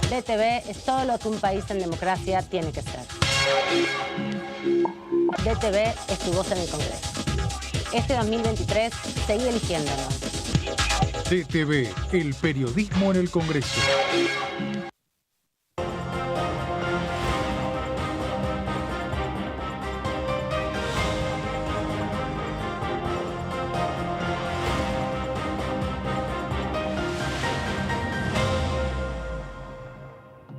DTV es todo lo que un país en democracia tiene que ser. DTV es tu voz en el Congreso. Este 2023, seguí eligiéndonos. DTV, el periodismo en el Congreso.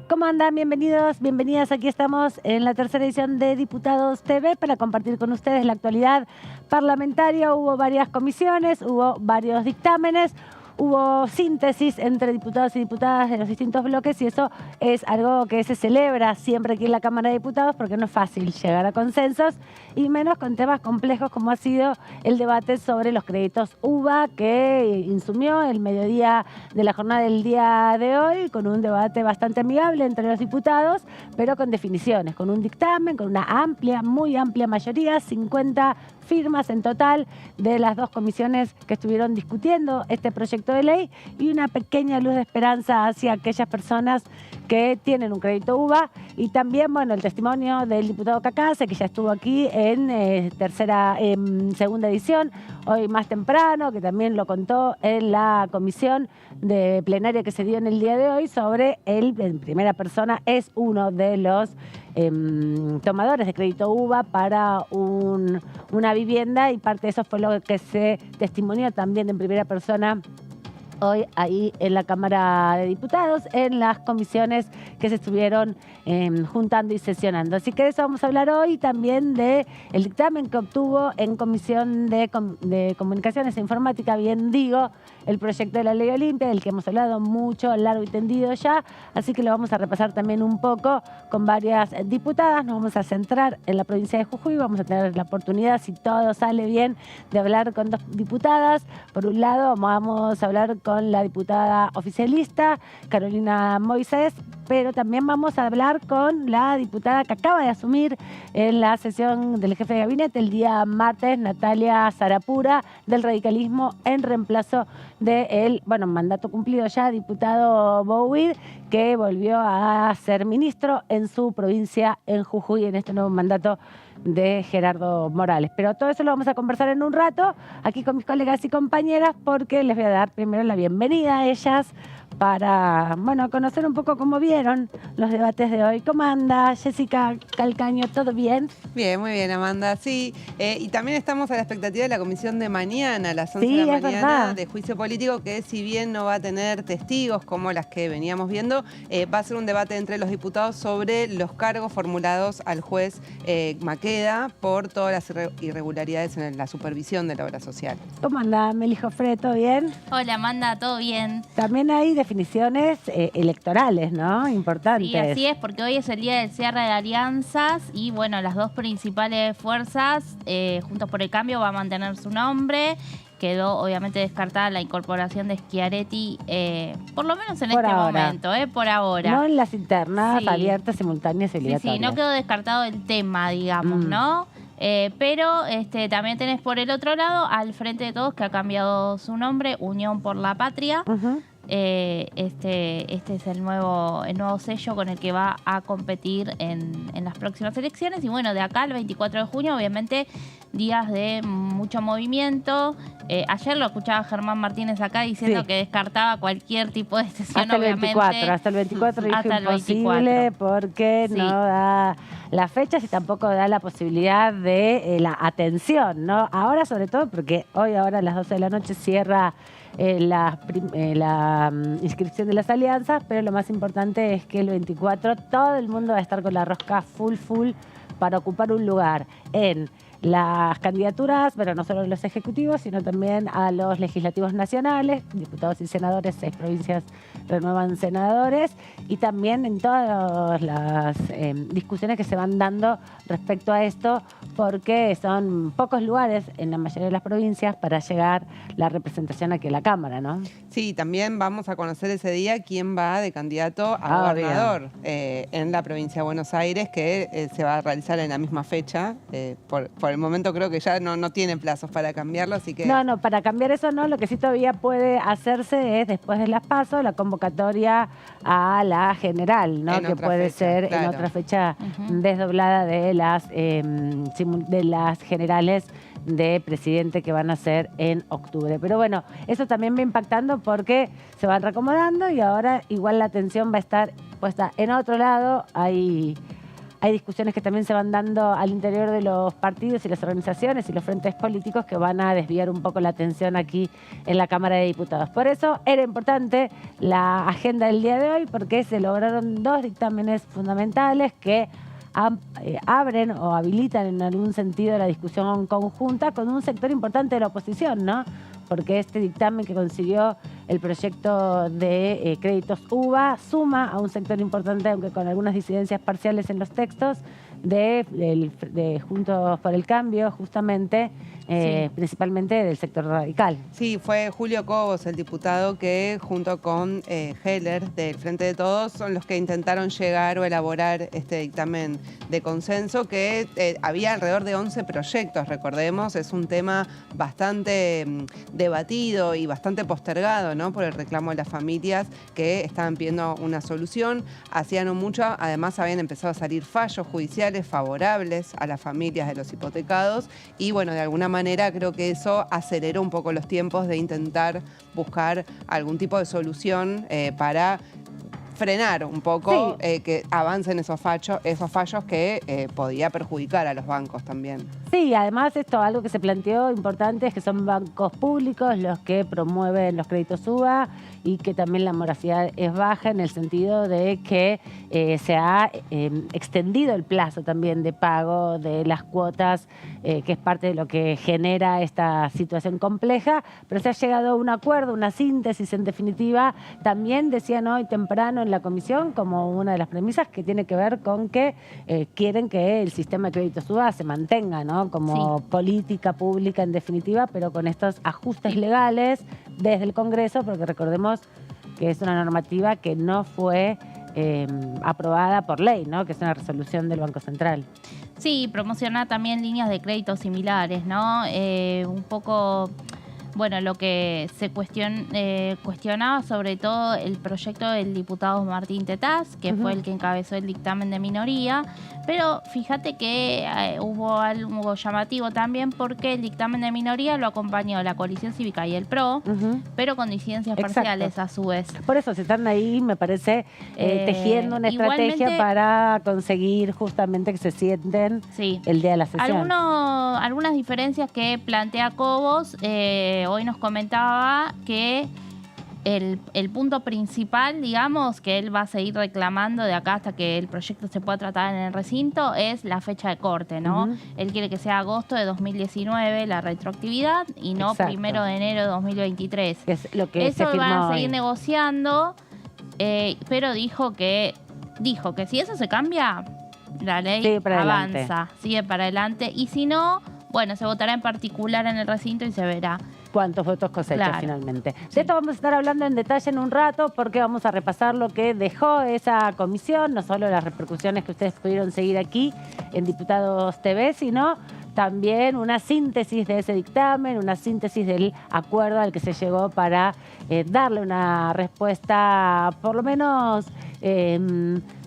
¿Cómo andan? Bienvenidos, bienvenidas. Aquí estamos en la tercera edición de Diputados TV para compartir con ustedes la actualidad parlamentaria. Hubo varias comisiones, hubo varios dictámenes, hubo síntesis entre diputados y diputadas de los distintos bloques y eso es algo que se celebra siempre aquí en la Cámara de Diputados porque no es fácil llegar a consensos y menos con temas complejos como ha sido el debate sobre los créditos UVA que insumió el mediodía de la jornada del día de hoy con un debate bastante amigable entre los diputados, pero con definiciones, con un dictamen, con una amplia, muy amplia mayoría, 50 firmas en total de las dos comisiones que estuvieron discutiendo este proyecto de ley y una pequeña luz de esperanza hacia aquellas personas que tienen un crédito UVA y también, bueno, el testimonio del diputado Cacase, que ya estuvo aquí en segunda edición, hoy más temprano, que también lo contó en la comisión de plenaria que se dio en el día de hoy sobre él, en primera persona, es uno de los tomadores de crédito UVA para una vivienda y parte de eso fue lo que se testimonió también en primera persona hoy ahí en la Cámara de Diputados, en las comisiones que se estuvieron juntando y sesionando. Así que de eso vamos a hablar hoy, también del dictamen que obtuvo en Comisión de Comunicaciones e Informática, bien digo, el proyecto de la Ley Olimpia, del que hemos hablado mucho, largo y tendido ya, así que lo vamos a repasar también un poco con varias diputadas. Nos vamos a centrar en la provincia de Jujuy, vamos a tener la oportunidad, si todo sale bien, de hablar con dos diputadas. Por un lado, vamos a hablar con la diputada oficialista, Carolina Moisés, pero también vamos a hablar con la diputada que acaba de asumir en la sesión del jefe de gabinete el día martes, Natalia Sarapura, del radicalismo, en reemplazo del, mandato cumplido ya, diputado Bouid, que volvió a ser ministro en su provincia, en Jujuy, en este nuevo mandato de Gerardo Morales. Pero todo eso lo vamos a conversar en un rato, aquí con mis colegas y compañeras, porque les voy a dar primero la bienvenida a ellas para, conocer un poco cómo vieron los debates de hoy. ¿Cómo anda Jessica Calcaño? ¿Todo bien? Bien, muy bien, Amanda. Sí, y también estamos a la expectativa de la comisión de mañana, a las 11 de la mañana, de juicio político, que si bien no va a tener testigos como las que veníamos viendo, va a ser un debate entre los diputados sobre los cargos formulados al juez Maqueda por todas las irregularidades en la supervisión de la obra social. ¿Cómo anda Meli Jofre? ¿Todo bien? Hola, Amanda, ¿todo bien? También hay definiciones electorales, ¿no? Importantes. Sí, así es, porque hoy es el día del cierre de alianzas y, las dos principales fuerzas, Juntos por el Cambio, va a mantener su nombre. Quedó obviamente descartada la incorporación de Schiaretti, por lo menos en este momento, por ahora. No en las internas abiertas, simultáneas y obligatorias. Sí, no quedó descartado el tema, digamos, ¿no? Pero también tenés por el otro lado al Frente de Todos, que ha cambiado su nombre, Unión por la Patria. Este es el nuevo sello con el que va a competir en las próximas elecciones. Y de acá al 24 de junio, obviamente, días de mucho movimiento. Ayer lo escuchaba Germán Martínez acá diciendo que descartaba cualquier tipo de sesión, hasta el 24 dijo imposible porque no da las fechas y tampoco da la posibilidad de la atención, ¿no? Ahora sobre todo porque ahora a las 12 de la noche cierra la inscripción de las alianzas, pero lo más importante es que el 24 todo el mundo va a estar con la rosca full para ocupar un lugar en las candidaturas, pero no solo los ejecutivos, sino también a los legislativos nacionales, diputados y senadores, 6 provincias renuevan senadores, y también en todas las discusiones que se van dando respecto a esto, porque son pocos lugares en la mayoría de las provincias para llegar la representación aquí en la Cámara, ¿no? Sí, también vamos a conocer ese día quién va de candidato a gobernador en la provincia de Buenos Aires, que se va a realizar en la misma fecha. Por el momento creo que ya no tiene plazos para cambiarlo, así que... No, para cambiar eso no. Lo que sí todavía puede hacerse es, después de las PASO, la convocatoria a la general, ¿no? Que puede ser en otra fecha desdoblada de las generales de presidente que van a ser en octubre. Pero bueno, eso también va impactando porque se van reacomodando y ahora igual la atención va a estar puesta en otro lado. Hay discusiones que también se van dando al interior de los partidos y las organizaciones y los frentes políticos que van a desviar un poco la atención aquí en la Cámara de Diputados. Por eso era importante la agenda del día de hoy, porque se lograron 2 dictámenes fundamentales que abren o habilitan en algún sentido la discusión conjunta con un sector importante de la oposición, ¿no? Porque este dictamen que consiguió el proyecto de créditos UBA suma a un sector importante, aunque con algunas disidencias parciales en los textos, de Juntos por el Cambio, justamente, principalmente del sector radical. Sí, fue Julio Cobos, el diputado, que junto con Heller, del Frente de Todos, son los que intentaron llegar o elaborar este dictamen de consenso, que había alrededor de 11 proyectos, recordemos. Es un tema bastante debatido y bastante postergado, ¿no?, por el reclamo de las familias que estaban pidiendo una solución. Hacía no mucho, además, habían empezado a salir fallos judiciales favorables a las familias de los hipotecados y, bueno, de alguna manera creo que eso aceleró un poco los tiempos de intentar buscar algún tipo de solución para frenar un poco que avancen esos fallos que podía perjudicar a los bancos también. Sí, además esto, algo que se planteó importante, es que son bancos públicos los que promueven los créditos UBA y que también la morosidad es baja, en el sentido de que se ha extendido el plazo también de pago de las cuotas, que es parte de lo que genera esta situación compleja, pero se ha llegado a un acuerdo, una síntesis en definitiva. También decían hoy temprano en la comisión, como una de las premisas, que tiene que ver con que quieren que el sistema de créditos UBA se mantenga, ¿no?, como política pública en definitiva, pero con estos ajustes legales desde el Congreso, porque recordemos que es una normativa que no fue aprobada por ley, ¿no?, que es una resolución del Banco Central. Sí, promociona también líneas de crédito similares, ¿no? Un poco... Bueno, lo que se cuestionaba sobre todo el proyecto del diputado Martín Tetaz, que fue el que encabezó el dictamen de minoría, pero fíjate que hubo algo llamativo también, porque el dictamen de minoría lo acompañó la Coalición Cívica y el PRO, pero con disidencias parciales a su vez. Por eso se están ahí, me parece, tejiendo una estrategia para conseguir justamente que se sienten el día de la sesión. Algunas diferencias que plantea Cobos. Hoy nos comentaba que el punto principal, digamos, que él va a seguir reclamando de acá hasta que el proyecto se pueda tratar en el recinto, es la fecha de corte, ¿no? Él quiere que sea agosto de 2019 la retroactividad y no 1 de enero de 2023. Es lo que eso se van a seguir hoy negociando, pero dijo que si eso se cambia, la ley avanza, sigue para adelante, y si no, bueno, se votará en particular en el recinto y se verá cuántos votos cosecha finalmente. De esto vamos a estar hablando en detalle en un rato, porque vamos a repasar lo que dejó esa comisión, no solo las repercusiones que ustedes pudieron seguir aquí en Diputados TV, sino también una síntesis de ese dictamen, una síntesis del acuerdo al que se llegó para darle una respuesta, por lo menos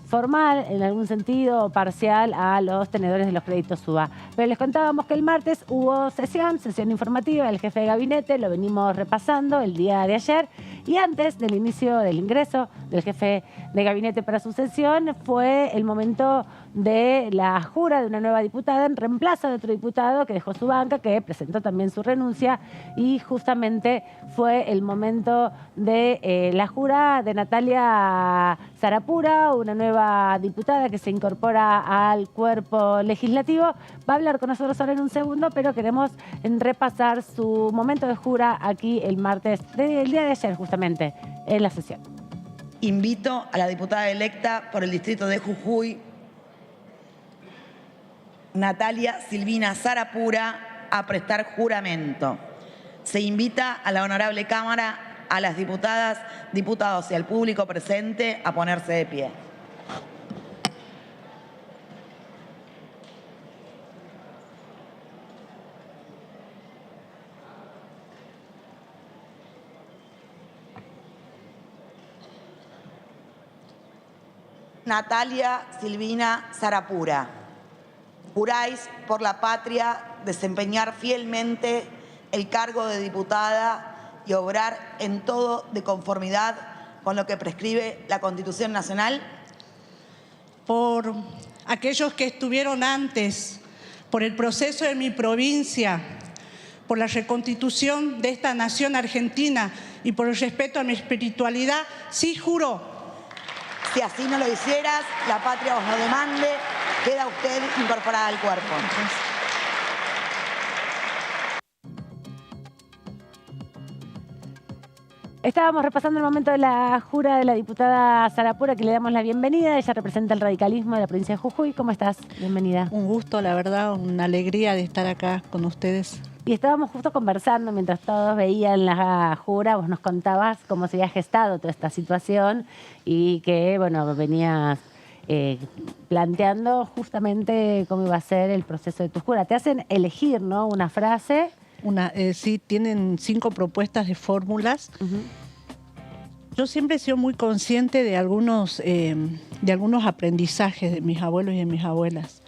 formal, en algún sentido parcial, a los tenedores de los créditos UBA. Pero les contábamos que el martes hubo sesión informativa del jefe de gabinete, lo venimos repasando el día de ayer, y antes del inicio del ingreso del jefe de gabinete para su sesión, fue el momento de la jura de una nueva diputada en reemplazo de otro diputado que dejó su banca, que presentó también su renuncia, y justamente fue el momento de la jura de Natalia Sarapura, una nueva diputada que se incorpora al cuerpo legislativo. Va a hablar con nosotros ahora en un segundo, pero queremos repasar su momento de jura aquí el martes, el día de ayer justamente, en la sesión. Invito a la diputada electa por el distrito de Jujuy, Natalia Silvina Sarapura, a prestar juramento. Se invita a la honorable Cámara a las diputadas, diputados y al público presente a ponerse de pie. Natalia Silvina Sarapura. Juráis por la patria desempeñar fielmente el cargo de diputada y obrar en todo de conformidad con lo que prescribe la Constitución Nacional. Por aquellos que estuvieron antes, por el proceso de mi provincia, por la reconstitución de esta nación argentina y por el respeto a mi espiritualidad, sí juro. Si así no lo hicieras, la patria os lo demande, queda usted incorporada al cuerpo. Estábamos repasando el momento de la jura de la diputada Sarapura, que le damos la bienvenida. Ella representa el radicalismo de la provincia de Jujuy. ¿Cómo estás? Bienvenida. Un gusto, la verdad, una alegría de estar acá con ustedes. Y estábamos justo conversando mientras todos veían la jura. Vos nos contabas cómo se había gestado toda esta situación y que, bueno, venías planteando justamente cómo iba a ser el proceso de tu jura. Te hacen elegir, ¿no?, una frase. Sí, tienen 5 propuestas de fórmulas. Yo siempre he sido muy consciente de algunos aprendizajes de mis abuelos y de mis abuelas.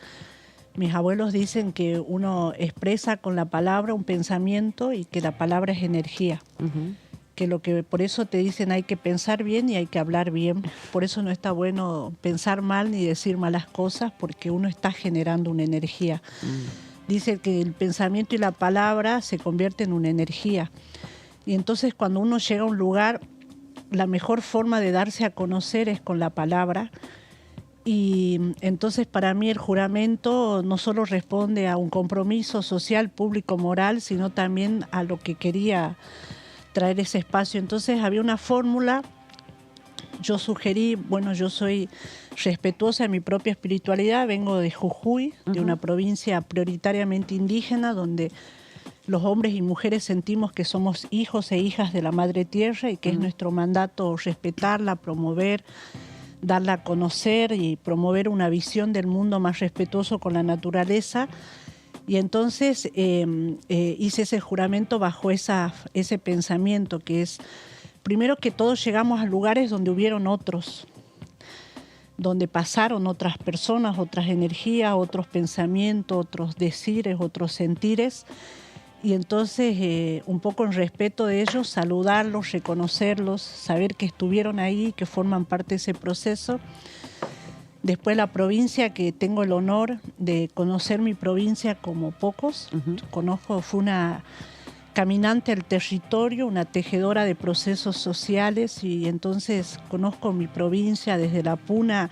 Mis abuelos dicen que uno expresa con la palabra un pensamiento y que la palabra es energía. Por eso te dicen hay que pensar bien y hay que hablar bien. Por eso no está bueno pensar mal ni decir malas cosas, porque uno está generando una energía. Dice que el pensamiento y la palabra se convierten en una energía. Y entonces cuando uno llega a un lugar, la mejor forma de darse a conocer es con la palabra. Y entonces para mí el juramento no solo responde a un compromiso social, público, moral, sino también a lo que quería traer ese espacio. Entonces había una fórmula. Yo sugerí, bueno, yo soy respetuosa de mi propia espiritualidad, vengo de Jujuy, de una provincia prioritariamente indígena, donde los hombres y mujeres sentimos que somos hijos e hijas de la Madre Tierra y que es nuestro mandato respetarla, promover, darla a conocer y promover una visión del mundo más respetuoso con la naturaleza. Y entonces hice ese juramento bajo ese pensamiento que es, primero que todos llegamos a lugares donde hubieron otros, donde pasaron otras personas, otras energías, otros pensamientos, otros decires, otros sentires. Y entonces, un poco en respeto de ellos, saludarlos, reconocerlos, saber que estuvieron ahí, que forman parte de ese proceso. Después la provincia, que tengo el honor de conocer mi provincia como pocos. Fue una caminante al territorio, una tejedora de procesos sociales, y entonces conozco mi provincia desde la Puna,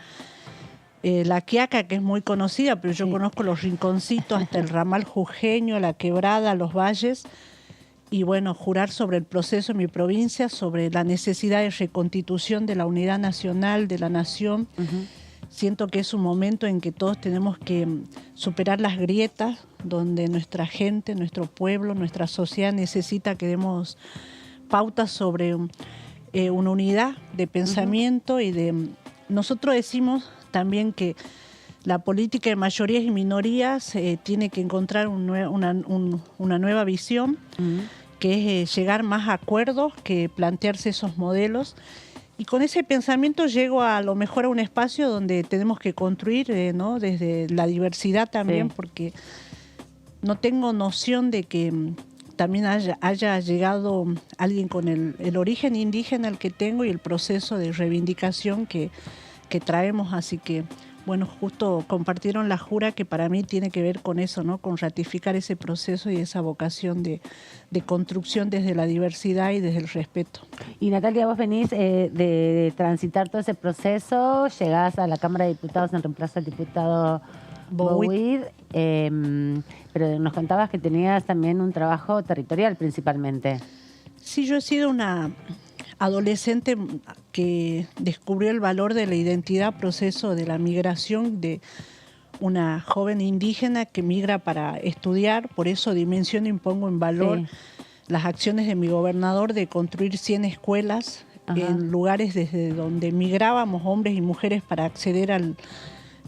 la Quiaca, que es muy conocida, pero yo conozco los rinconcitos hasta el ramal jujeño, la quebrada, los valles. Y bueno, jurar sobre el proceso en mi provincia, sobre la necesidad de reconstitución de la unidad nacional, de la nación. Siento que es un momento en que todos tenemos que superar las grietas, donde nuestra gente, nuestro pueblo, nuestra sociedad necesita que demos pautas sobre una unidad de pensamiento y de... Nosotros decimos también que la política de mayorías y minorías tiene que encontrar una nueva visión, que es llegar más a acuerdos que plantearse esos modelos. Y con ese pensamiento llego a lo mejor a un espacio donde tenemos que construir, ¿no?, desde la diversidad también, porque no tengo noción de que también haya llegado alguien con el origen indígena al que tengo y el proceso de reivindicación que traemos. Así que, bueno, justo compartieron la jura, que para mí tiene que ver con eso, ¿no?, con ratificar ese proceso y esa vocación de construcción desde la diversidad y desde el respeto. Y Natalia, vos venís de transitar todo ese proceso, llegás a la Cámara de Diputados en reemplazo al diputado Bouid, pero nos contabas que tenías también un trabajo territorial principalmente. Sí, yo he sido una adolescente que descubrió el valor de la identidad, proceso de la migración, de una joven indígena que migra para estudiar. Por eso dimensiono y pongo en valor las acciones de mi gobernador de construir 100 escuelas en lugares desde donde migrábamos hombres y mujeres para acceder al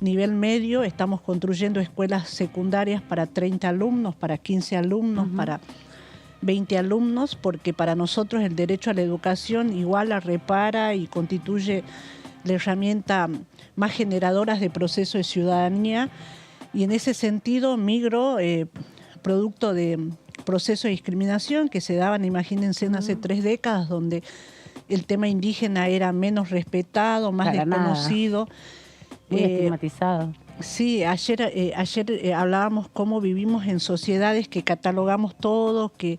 nivel medio. Estamos construyendo escuelas secundarias para 30 alumnos, para 15 alumnos, para 20 alumnos, porque para nosotros el derecho a la educación iguala, repara y constituye la herramienta más generadora de proceso de ciudadanía. Y en ese sentido migro, producto de procesos de discriminación que se daban, imagínense, hace 3 décadas, donde el tema indígena era menos respetado, más desconocido. Muy estigmatizado. Sí, ayer hablábamos cómo vivimos en sociedades que catalogamos todos, que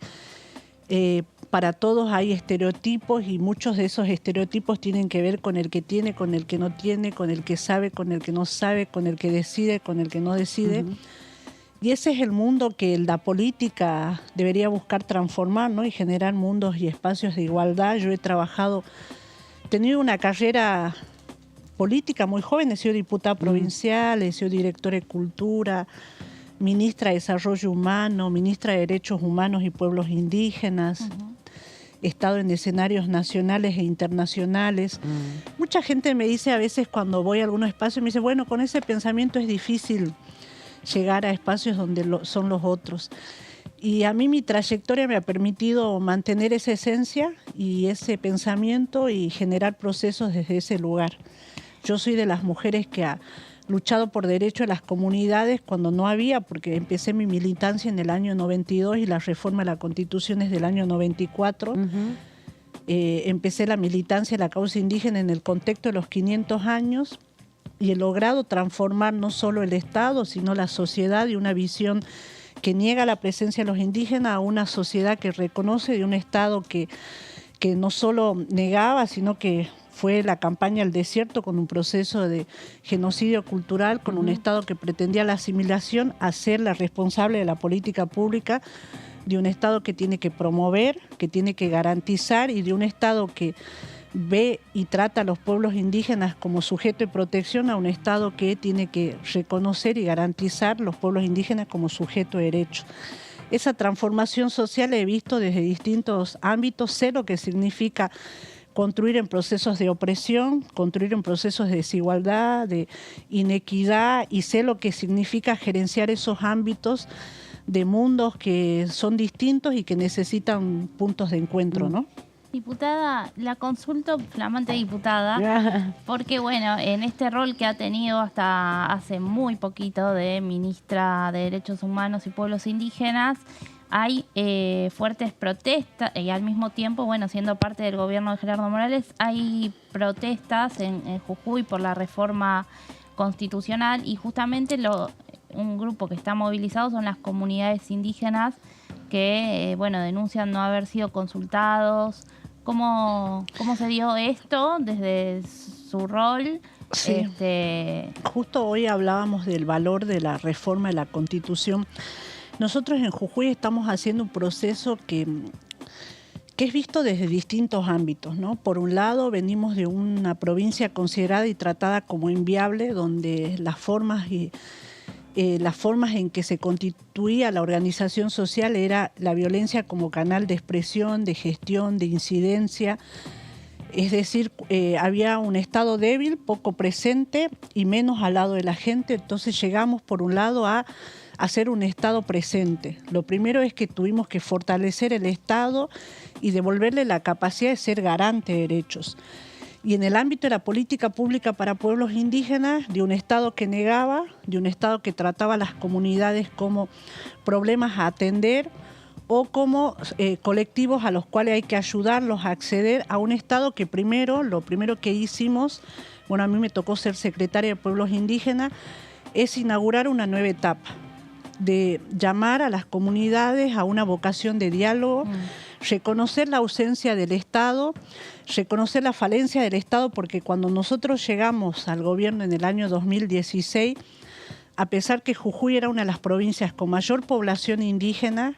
para todos hay estereotipos, y muchos de esos estereotipos tienen que ver con el que tiene, con el que no tiene, con el que sabe, con el que no sabe, con el que decide, con el que no decide. Y ese es el mundo que la política debería buscar transformar, ¿no? Y generar mundos y espacios de igualdad. Yo he tenido una carrera política muy joven, he sido diputada provincial, he sido directora de Cultura, ministra de Desarrollo Humano, ministra de Derechos Humanos y Pueblos Indígenas. He estado en escenarios nacionales e internacionales. Mucha gente me dice a veces cuando voy a algún espacio, me dice, bueno, con ese pensamiento es difícil llegar a espacios donde son los otros. Y a mí mi trayectoria me ha permitido mantener esa esencia y ese pensamiento y generar procesos desde ese lugar. Yo soy de las mujeres que ha luchado por derecho a las comunidades cuando no había, porque empecé mi militancia en el año 92 y la reforma de la Constitución es del año 94. Empecé la militancia de la causa indígena en el contexto de los 500 años y he logrado transformar no solo el Estado, sino la sociedad, y una visión que niega la presencia de los indígenas a una sociedad que reconoce, de un Estado que no solo negaba, sino que fue la campaña al desierto con un proceso de genocidio cultural, con un Estado que pretendía la asimilación, a ser la responsable de la política pública, de un Estado que tiene que promover, que tiene que garantizar, y de un Estado que ve y trata a los pueblos indígenas como sujeto de protección, a un Estado que tiene que reconocer y garantizar los pueblos indígenas como sujeto de derecho. Esa transformación social la he visto desde distintos ámbitos. Sé lo que significa construir en procesos de opresión, construir en procesos de desigualdad, de inequidad, y sé lo que significa gerenciar esos ámbitos de mundos que son distintos y que necesitan puntos de encuentro, ¿no? Diputada, la consulto, flamante diputada, porque bueno, en este rol que ha tenido hasta hace muy poquito de ministra de Derechos Humanos y Pueblos Indígenas, hay fuertes protestas y al mismo tiempo, bueno, siendo parte del gobierno de Gerardo Morales, hay protestas en Jujuy por la reforma constitucional, y justamente un grupo que está movilizado son las comunidades indígenas que, bueno, denuncian no haber sido consultados. ¿Cómo se dio esto desde su rol? Sí. Justo hoy hablábamos del valor de la reforma de la Constitución. Nosotros en Jujuy estamos haciendo un proceso que es visto desde distintos ámbitos, ¿no? Por un lado, venimos de una provincia considerada y tratada como inviable, donde las formas en que se constituía la organización social era la violencia como canal de expresión, de gestión, de incidencia. Es decir, había un Estado débil, poco presente y menos al lado de la gente. Entonces llegamos, por un lado, a hacer un Estado presente. Lo primero es que tuvimos que fortalecer el Estado y devolverle la capacidad de ser garante de derechos. Y en el ámbito de la política pública para pueblos indígenas, de un Estado que negaba, de un Estado que trataba a las comunidades como problemas a atender o como colectivos a los cuales hay que ayudarlos a acceder a un Estado que lo primero que hicimos, bueno, a mí me tocó ser secretaria de Pueblos Indígenas, es inaugurar una nueva etapa de llamar a las comunidades a una vocación de diálogo, reconocer la ausencia del Estado, reconocer la falencia del Estado, porque cuando nosotros llegamos al gobierno en el año 2016, a pesar que Jujuy era una de las provincias con mayor población indígena,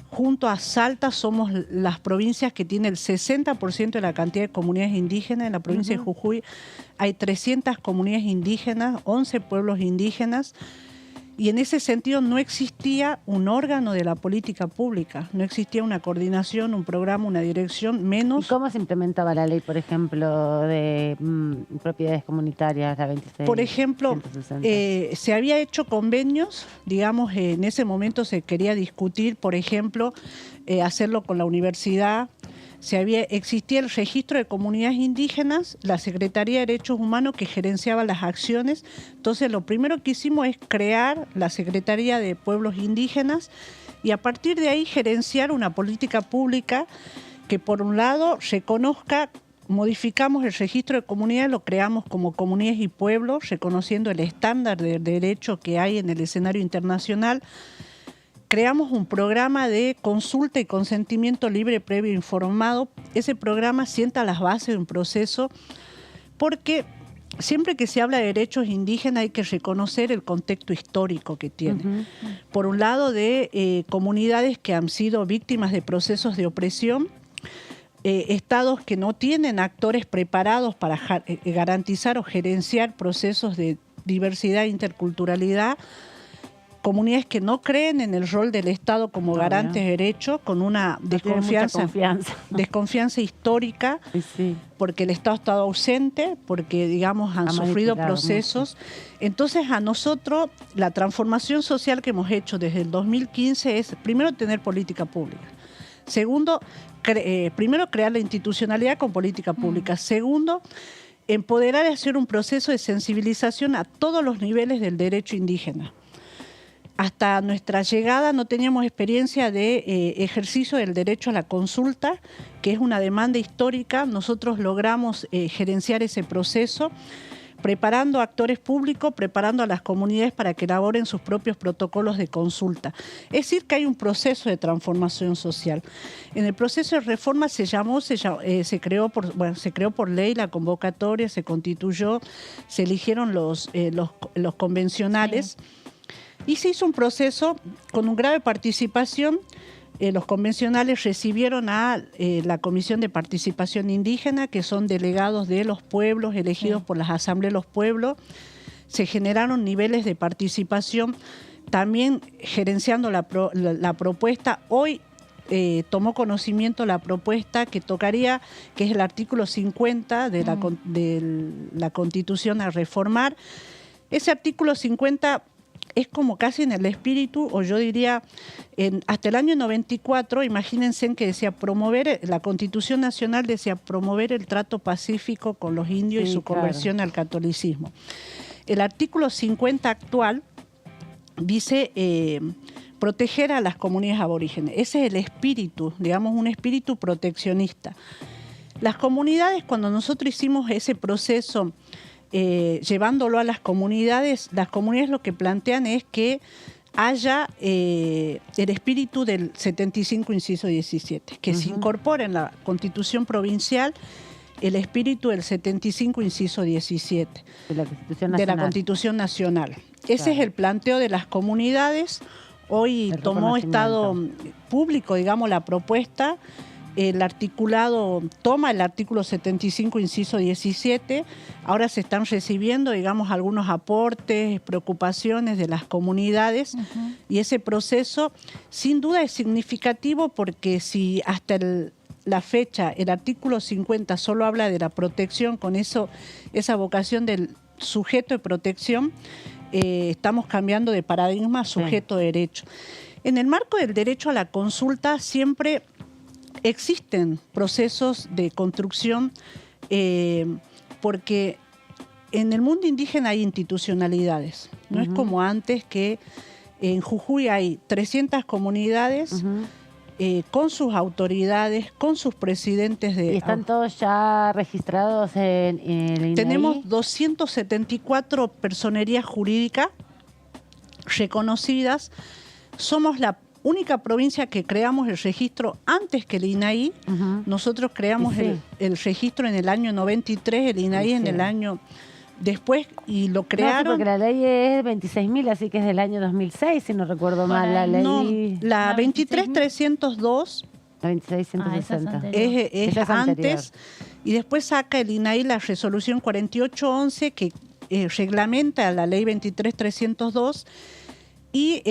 junto a Salta somos las provincias que tienen el 60% de la cantidad de comunidades indígenas. En la provincia de Jujuy hay 300 comunidades indígenas, 11 pueblos indígenas, Y en ese sentido no existía un órgano de la política pública, no existía una coordinación, un programa, una dirección, menos... ¿Y cómo se implementaba la ley, por ejemplo, de propiedades comunitarias, la 26? Por ejemplo, 160? se había hecho convenios, digamos, en ese momento se quería discutir, por ejemplo, hacerlo con la universidad. Existía el registro de comunidades indígenas, la Secretaría de Derechos Humanos que gerenciaba las acciones. Entonces, lo primero que hicimos es crear la Secretaría de Pueblos Indígenas y a partir de ahí gerenciar una política pública que, por un lado, reconozca, modificamos el registro de comunidades, lo creamos como comunidades y pueblos, reconociendo el estándar de derecho que hay en el escenario internacional. Creamos un programa de consulta y consentimiento libre, previo e informado. Ese programa sienta las bases de un proceso porque siempre que se habla de derechos indígenas hay que reconocer el contexto histórico que tiene. Por un lado, de comunidades que han sido víctimas de procesos de opresión, estados que no tienen actores preparados para garantizar o gerenciar procesos de diversidad e interculturalidad, comunidades que no creen en el rol del Estado como garante de derechos, con una desconfianza histórica, sí, porque el Estado ha estado ausente, porque, digamos, han sufrido procesos. Mucho. Entonces, a nosotros, la transformación social que hemos hecho desde el 2015 es, primero, tener política pública. Segundo, primero, crear la institucionalidad con política pública. Segundo, empoderar y hacer un proceso de sensibilización a todos los niveles del derecho indígena. Hasta nuestra llegada no teníamos experiencia de ejercicio del derecho a la consulta, que es una demanda histórica. Nosotros logramos gerenciar ese proceso, preparando a actores públicos, preparando a las comunidades para que elaboren sus propios protocolos de consulta. Es decir, que hay un proceso de transformación social. En el proceso de reforma se creó por ley la convocatoria, se constituyó, se eligieron los convencionales. Sí. Y se hizo un proceso con un grave participación. Los convencionales recibieron a la Comisión de Participación Indígena, que son delegados de los pueblos elegidos por las asambleas de los pueblos. Se generaron niveles de participación, también gerenciando la propuesta. Hoy tomó conocimiento la propuesta que tocaría, que es el artículo 50 de la Constitución a reformar. Ese artículo 50 es como casi en el espíritu, o yo diría, hasta el año 94, imagínense que decía promover, la Constitución Nacional decía promover el trato pacífico con los indios y su conversión al catolicismo. El artículo 50 actual dice proteger a las comunidades aborígenes. Ese es el espíritu, digamos, un espíritu proteccionista. Las comunidades, cuando nosotros hicimos ese proceso, llevándolo a las comunidades lo que plantean es que haya el espíritu del 75 inciso 17, que se incorpore en la Constitución provincial el espíritu del 75 inciso 17 de la Constitución Nacional. Ese es el planteo de las comunidades. Hoy tomó estado público, digamos, la propuesta. El articulado toma el artículo 75, inciso 17. Ahora se están recibiendo, digamos, algunos aportes, preocupaciones de las comunidades. Y ese proceso, sin duda, es significativo porque si hasta la fecha el artículo 50 solo habla de la protección, con esa vocación del sujeto de protección, estamos cambiando de paradigma a sujeto de derecho. En el marco del derecho a la consulta siempre existen procesos de construcción porque en el mundo indígena hay institucionalidades. No es como antes, que en Jujuy hay 300 comunidades con sus autoridades, con sus presidentes. ¿Y están todos ya registrados en el INAI? Tenemos 274 personerías jurídicas reconocidas. Somos la única provincia que creamos el registro antes que el INAI. Nosotros creamos el registro en el año 93, el INAI en el año después, y lo crearon. No, porque la ley es 26.000, así que es del año 2006, si no recuerdo mal. La ley. No, la 23.302. La 26.160. Es antes, y después saca el INAI la resolución 4811 que reglamenta la ley 23.302. Y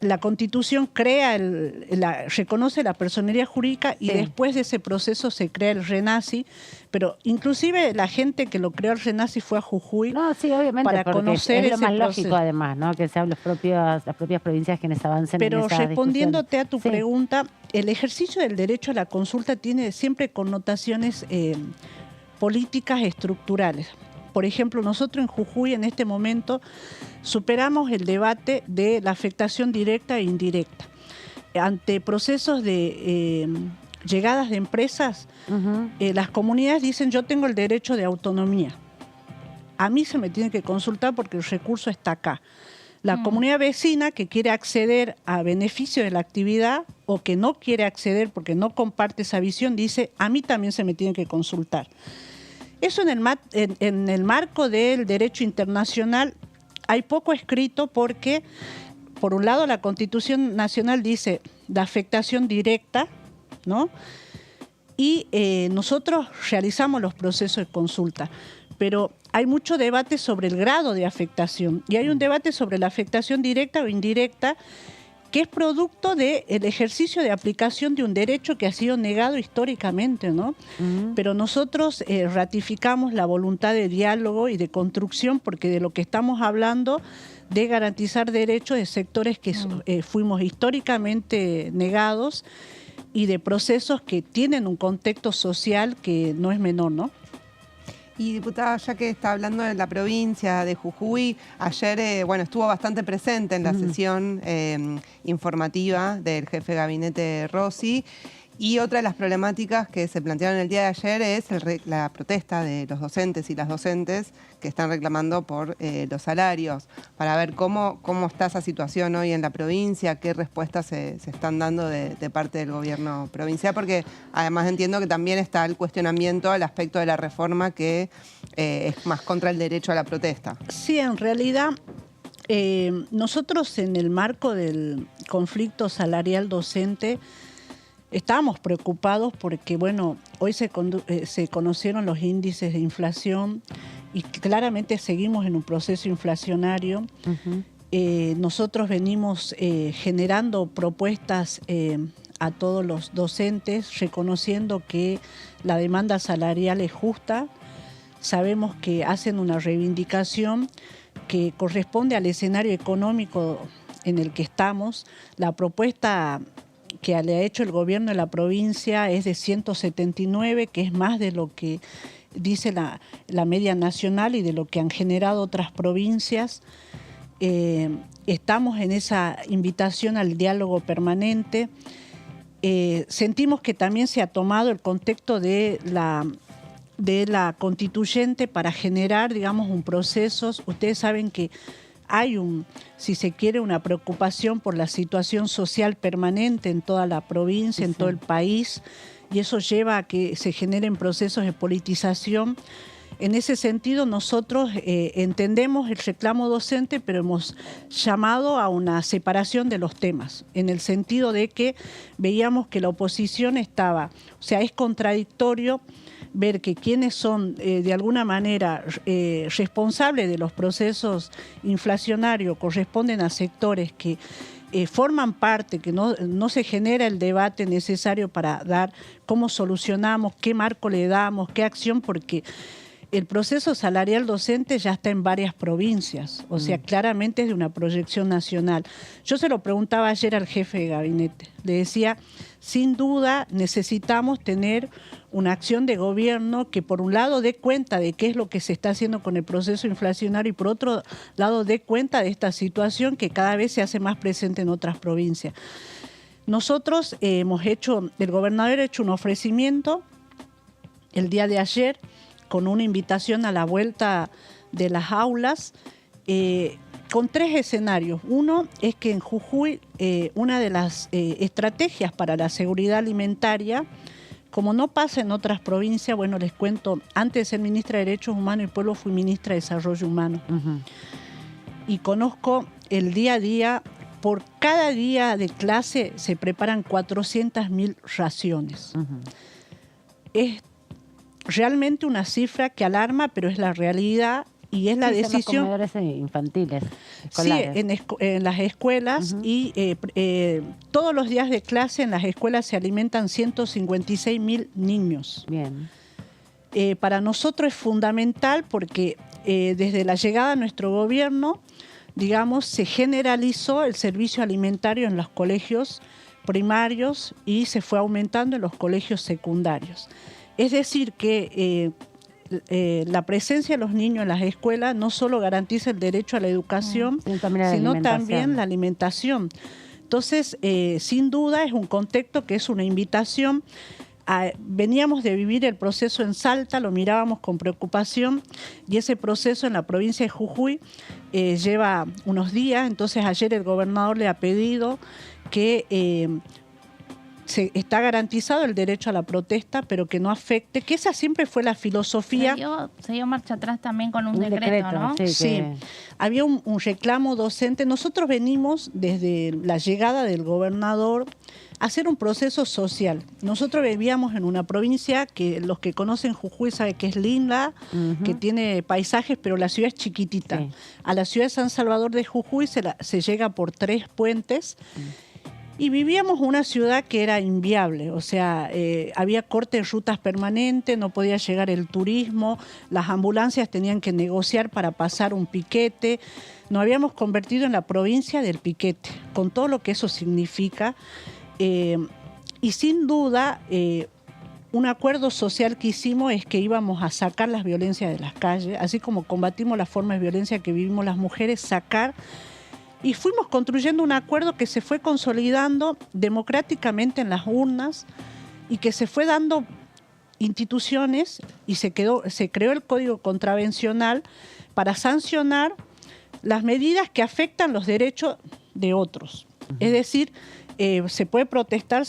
la Constitución reconoce la personería jurídica y después de ese proceso se crea el RENACI, pero inclusive la gente que lo creó el RENACI fue a Jujuy obviamente, para conocer es lo ese más lógico proceso. Además, ¿no? Que sean las propias provincias quienes avancen en esa Pero respondiéndote discusión. a tu pregunta, el ejercicio del derecho a la consulta tiene siempre connotaciones políticas estructurales. Por ejemplo, nosotros en Jujuy en este momento superamos el debate de la afectación directa e indirecta. Ante procesos de llegadas de empresas, las comunidades dicen yo tengo el derecho de autonomía. A mí se me tiene que consultar porque el recurso está acá. La comunidad vecina que quiere acceder a beneficio de la actividad o que no quiere acceder porque no comparte esa visión, dice a mí también se me tiene que consultar. Eso en el marco del derecho internacional hay poco escrito porque, por un lado, la Constitución Nacional dice la afectación directa, ¿no? Y nosotros realizamos los procesos de consulta, pero hay mucho debate sobre el grado de afectación y hay un debate sobre la afectación directa o indirecta que es producto del ejercicio de aplicación de un derecho que ha sido negado históricamente, ¿no? Pero nosotros ratificamos la voluntad de diálogo y de construcción porque de lo que estamos hablando de garantizar derechos de sectores que fuimos históricamente negados y de procesos que tienen un contexto social que no es menor, ¿no? Y diputada, ya que está hablando de la provincia de Jujuy, ayer estuvo bastante presente en la sesión informativa del jefe de gabinete Rossi. Y otra de las problemáticas que se plantearon el día de ayer es la protesta de los docentes y las docentes que están reclamando por los salarios, para ver cómo está esa situación hoy en la provincia, qué respuestas se están dando de parte del gobierno provincial, porque además entiendo que también está el cuestionamiento al aspecto de la reforma que es más contra el derecho a la protesta. Sí, en realidad nosotros en el marco del conflicto salarial docente estábamos preocupados porque, hoy se conocieron los índices de inflación y claramente seguimos en un proceso inflacionario. Nosotros venimos generando propuestas a todos los docentes, reconociendo que la demanda salarial es justa. Sabemos que hacen una reivindicación que corresponde al escenario económico en el que estamos. La propuesta que le ha hecho el gobierno de la provincia es de 179, que es más de lo que dice la media nacional y de lo que han generado otras provincias. Estamos en esa invitación al diálogo permanente. Sentimos que también se ha tomado el contexto de la constituyente para generar, un proceso. Ustedes saben que hay si se quiere, una preocupación por la situación social permanente en toda la provincia, en todo el país, y eso lleva a que se generen procesos de politización. En ese sentido, nosotros entendemos el reclamo docente, pero hemos llamado a una separación de los temas, en el sentido de que veíamos que la oposición es contradictorio ver que quienes son de alguna manera responsables de los procesos inflacionarios corresponden a sectores que forman parte, que no se genera el debate necesario para dar cómo solucionamos, qué marco le damos, qué acción, porque el proceso salarial docente ya está en varias provincias, o sea, claramente es de una proyección nacional. Yo se lo preguntaba ayer al jefe de gabinete, le decía, sin duda necesitamos tener una acción de gobierno que por un lado dé cuenta de qué es lo que se está haciendo con el proceso inflacionario y por otro lado dé cuenta de esta situación que cada vez se hace más presente en otras provincias. Nosotros el gobernador ha hecho un ofrecimiento el día de ayer con una invitación a la vuelta de las aulas, con 3 escenarios. Uno es que en Jujuy una de las estrategias para la seguridad alimentaria, como no pasa en otras provincias, les cuento, antes de ser ministra de Derechos Humanos y Pueblo fui ministra de Desarrollo Humano. Y conozco el día a día, por cada día de clase se preparan 400.000 raciones. Es realmente una cifra que alarma, pero es la realidad y es la Sí, decisión... son los comedores infantiles, escolares. Sí, en las escuelas y todos los días de clase en las escuelas se alimentan 156.000 niños. Bien. Para nosotros es fundamental porque desde la llegada de nuestro gobierno, digamos, se generalizó el servicio alimentario en los colegios primarios y se fue aumentando en los colegios secundarios. Es decir, que la presencia de los niños en las escuelas no solo garantiza el derecho a la educación, sino también la alimentación. Entonces, sin duda, es un contexto que es una invitación. Veníamos de vivir el proceso en Salta, lo mirábamos con preocupación, y ese proceso en la provincia de Jujuy lleva unos días. Entonces, ayer el gobernador le ha pedido que está garantizado el derecho a la protesta, pero que no afecte, que esa siempre fue la filosofía. Se dio marcha atrás también con un decreto, ¿no? Sí, había un reclamo docente. Nosotros venimos desde la llegada del gobernador a hacer un proceso social. Nosotros vivíamos en una provincia que los que conocen Jujuy saben que es linda, que tiene paisajes, pero la ciudad es chiquitita. Sí. A la ciudad de San Salvador de Jujuy se llega por 3 puentes. Y vivíamos una ciudad que era inviable, o sea, había corte de rutas permanentes, no podía llegar el turismo, las ambulancias tenían que negociar para pasar un piquete. Nos habíamos convertido en la provincia del piquete, con todo lo que eso significa. Y sin duda, un acuerdo social que hicimos es que íbamos a sacar las violencias de las calles, así como combatimos las formas de violencia que vivimos las mujeres, sacar. Y fuimos construyendo un acuerdo que se fue consolidando democráticamente en las urnas y que se fue dando instituciones y se creó el Código Contravencional para sancionar las medidas que afectan los derechos de otros. Es decir, se puede protestar.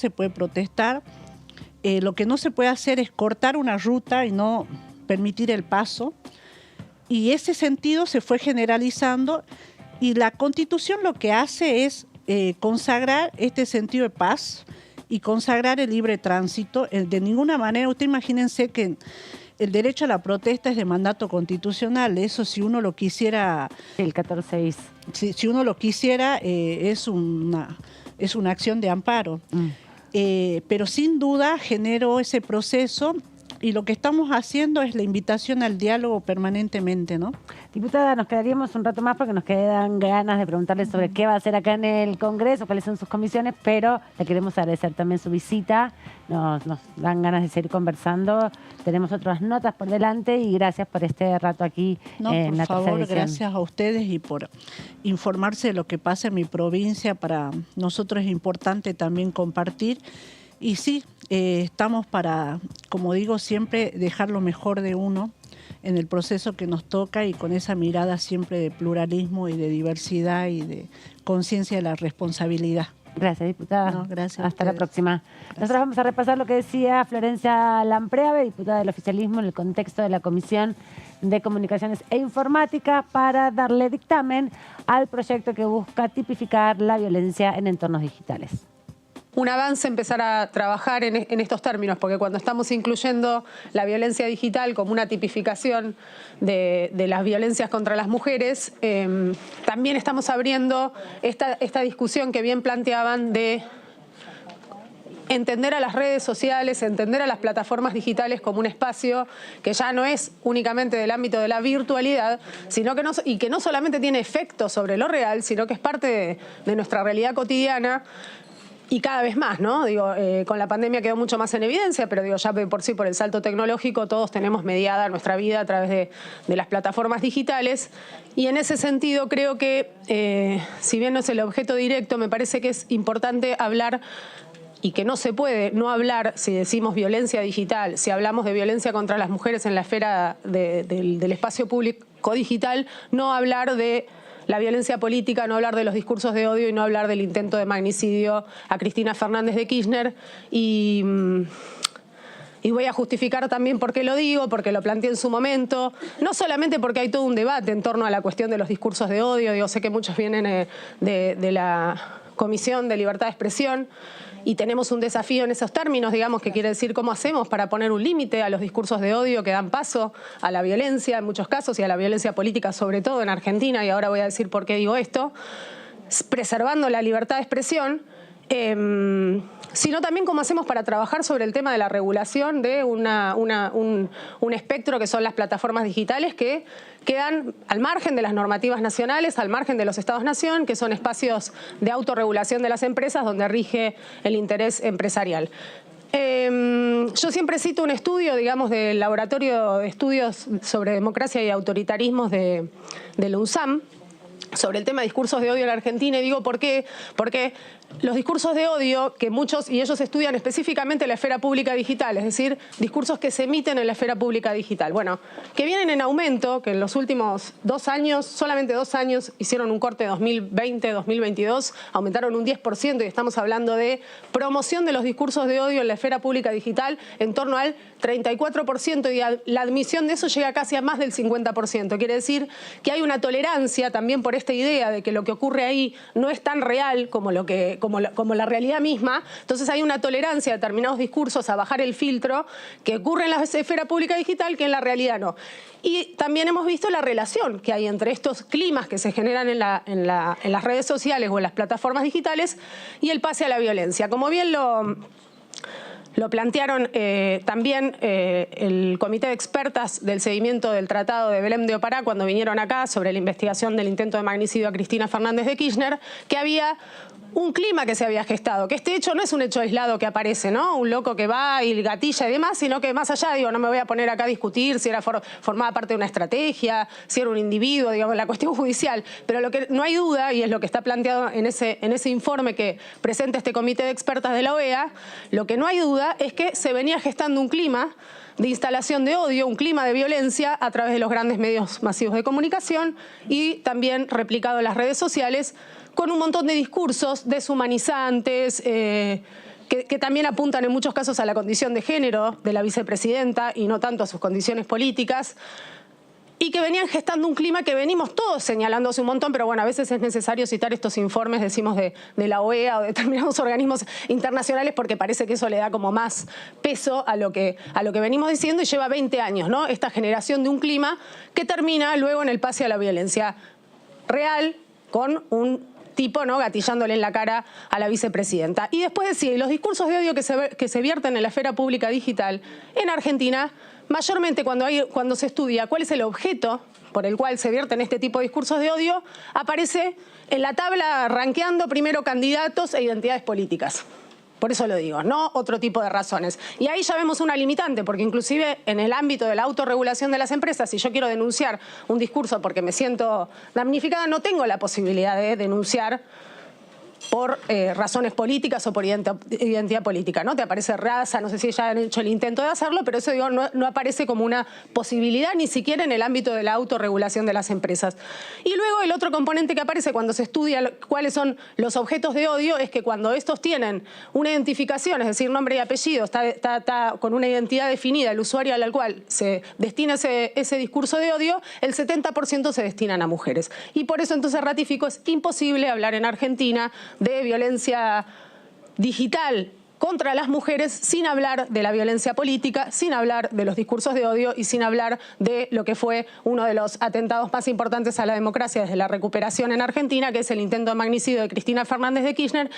Lo que no se puede hacer es cortar una ruta y no permitir el paso. Y ese sentido se fue generalizando. Y la Constitución lo que hace es consagrar este sentido de paz y consagrar el libre tránsito. De ninguna manera, usted imagínense que el derecho a la protesta es de mandato constitucional. Eso, si uno lo quisiera... El 14-6. Si uno lo quisiera, es una acción de amparo. Pero sin duda generó ese proceso. Y lo que estamos haciendo es la invitación al diálogo permanentemente, ¿no? Diputada, nos quedaríamos un rato más porque nos quedan ganas de preguntarle sobre qué va a hacer acá en el Congreso, cuáles son sus comisiones, pero le queremos agradecer también su visita. Nos dan ganas de seguir conversando. Tenemos otras notas por delante y gracias por este rato aquí en la tercera edición. Por favor, gracias a ustedes y por informarse de lo que pasa en mi provincia. Para nosotros es importante también compartir. Y sí, estamos para, como digo siempre, dejar lo mejor de uno en el proceso que nos toca y con esa mirada siempre de pluralismo y de diversidad y de conciencia de la responsabilidad. Gracias, diputada. No, gracias. Hasta la próxima. Gracias. Nosotros vamos a repasar lo que decía Florencia Lampreave, diputada del oficialismo, en el contexto de la Comisión de Comunicaciones e Informática para darle dictamen al proyecto que busca tipificar la violencia en entornos digitales. Un avance empezar a trabajar en estos términos, porque cuando estamos incluyendo la violencia digital como una tipificación de las violencias contra las mujeres, también estamos abriendo esta discusión que bien planteaban de entender a las redes sociales, entender a las plataformas digitales como un espacio que ya no es únicamente del ámbito de la virtualidad, sino que no solamente tiene efectos sobre lo real, sino que es parte de nuestra realidad cotidiana. Y cada vez más, ¿no? Con la pandemia quedó mucho más en evidencia, pero ya por sí, por el salto tecnológico, todos tenemos mediada nuestra vida a través de las plataformas digitales. Y en ese sentido creo que, si bien no es el objeto directo, me parece que es importante hablar y que no se puede no hablar, si decimos violencia digital, si hablamos de violencia contra las mujeres en la esfera del espacio público digital, no hablar de la violencia política, no hablar de los discursos de odio y no hablar del intento de magnicidio a Cristina Fernández de Kirchner. Y voy a justificar también por qué lo digo, porque lo planteé en su momento, no solamente porque hay todo un debate en torno a la cuestión de los discursos de odio. Sé que muchos vienen de la Comisión de Libertad de Expresión y tenemos un desafío en esos términos, digamos, que quiere decir cómo hacemos para poner un límite a los discursos de odio que dan paso a la violencia en muchos casos y a la violencia política, sobre todo en Argentina, y ahora voy a decir por qué digo esto, preservando la libertad de expresión, sino también cómo hacemos para trabajar sobre el tema de la regulación de un espectro que son las plataformas digitales que quedan al margen de las normativas nacionales, al margen de los estados-nación, que son espacios de autorregulación de las empresas donde rige el interés empresarial. Yo siempre cito un estudio, digamos, del Laboratorio de Estudios sobre Democracia y Autoritarismos de la UNSAM, sobre el tema de discursos de odio en Argentina, y digo ¿por qué? Porque los discursos de odio que muchos, y ellos estudian específicamente la esfera pública digital, es decir, discursos que se emiten en la esfera pública digital, bueno, que vienen en aumento, que en los últimos 2 años, solamente 2 años, hicieron un corte 2020-2022, aumentaron un 10%, y estamos hablando de promoción de los discursos de odio en la esfera pública digital en torno al 34%, y la admisión de eso llega casi a más del 50%. Quiere decir que hay una tolerancia también por esta idea de que lo que ocurre ahí no es tan real como la realidad misma. Entonces hay una tolerancia a determinados discursos, a bajar el filtro, que ocurre en la esfera pública digital que en la realidad no. Y también hemos visto la relación que hay entre estos climas que se generan en las redes sociales o en las plataformas digitales y el pase a la violencia. Como bien lo plantearon también el Comité de Expertas del Seguimiento del Tratado de Belém de Opará cuando vinieron acá sobre la investigación del intento de magnicidio a Cristina Fernández de Kirchner, que había un clima que se había gestado, que este hecho no es un hecho aislado que aparece, ¿no? Un loco que va y gatilla y demás, sino que más allá, digo, no me voy a poner acá a discutir si era formaba parte de una estrategia, si era un individuo, digamos, la cuestión judicial, pero lo que no hay duda, y es lo que está planteado en ese informe que presenta este Comité de Expertas de la OEA, lo que no hay duda es que se venía gestando un clima de instalación de odio, un clima de violencia a través de los grandes medios masivos de comunicación y también replicado en las redes sociales, con un montón de discursos deshumanizantes, que también apuntan en muchos casos a la condición de género de la vicepresidenta y no tanto a sus condiciones políticas, y que venían gestando un clima que venimos todos señalando hace un montón, pero bueno, a veces es necesario citar estos informes, decimos, de la OEA o de determinados organismos internacionales, porque parece que eso le da como más peso a lo que venimos diciendo, y lleva 20 años, ¿no? Esta generación de un clima que termina luego en el pase a la violencia real, con un tipo, ¿no?, gatillándole en la cara a la vicepresidenta. Y después decir, los discursos de odio que se vierten en la esfera pública digital en Argentina, mayormente cuando se estudia cuál es el objeto por el cual se vierten este tipo de discursos de odio, aparece en la tabla rankeando primero candidatos e identidades políticas. Por eso lo digo, no otro tipo de razones. Y ahí ya vemos una limitante, porque inclusive en el ámbito de la autorregulación de las empresas, si yo quiero denunciar un discurso porque me siento damnificada, no tengo la posibilidad de denunciar por razones políticas o por identidad política, ¿no? Te aparece raza, no sé si ya han hecho el intento de hacerlo, pero eso, digo, no aparece como una posibilidad ni siquiera en el ámbito de la autorregulación de las empresas. Y luego el otro componente que aparece cuando se estudia cuáles son los objetos de odio es que cuando estos tienen una identificación, es decir, nombre y apellido, está con una identidad definida, el usuario al cual se destina ese discurso de odio, el 70% se destinan a mujeres. Y por eso entonces ratifico, es imposible hablar en Argentina de violencia digital contra las mujeres sin hablar de la violencia política, sin hablar de los discursos de odio y sin hablar de lo que fue uno de los atentados más importantes a la democracia desde la recuperación en Argentina, que es el intento de magnicidio de Cristina Fernández de Kirchner.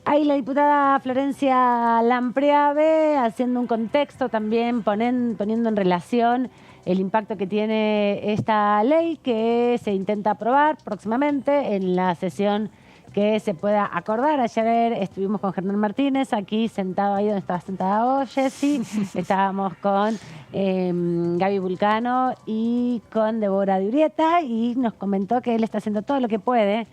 Ahí la diputada Florencia Lampreave haciendo un contexto también, poniendo en relación el impacto que tiene esta ley que se intenta aprobar próximamente en la sesión que se pueda acordar. Ayer estuvimos con Germán Martínez, aquí sentado ahí donde estaba sentada hoy, Jessy. Estábamos con Gaby Vulcano y con Débora de Urieta, y nos comentó que él está haciendo todo lo que puede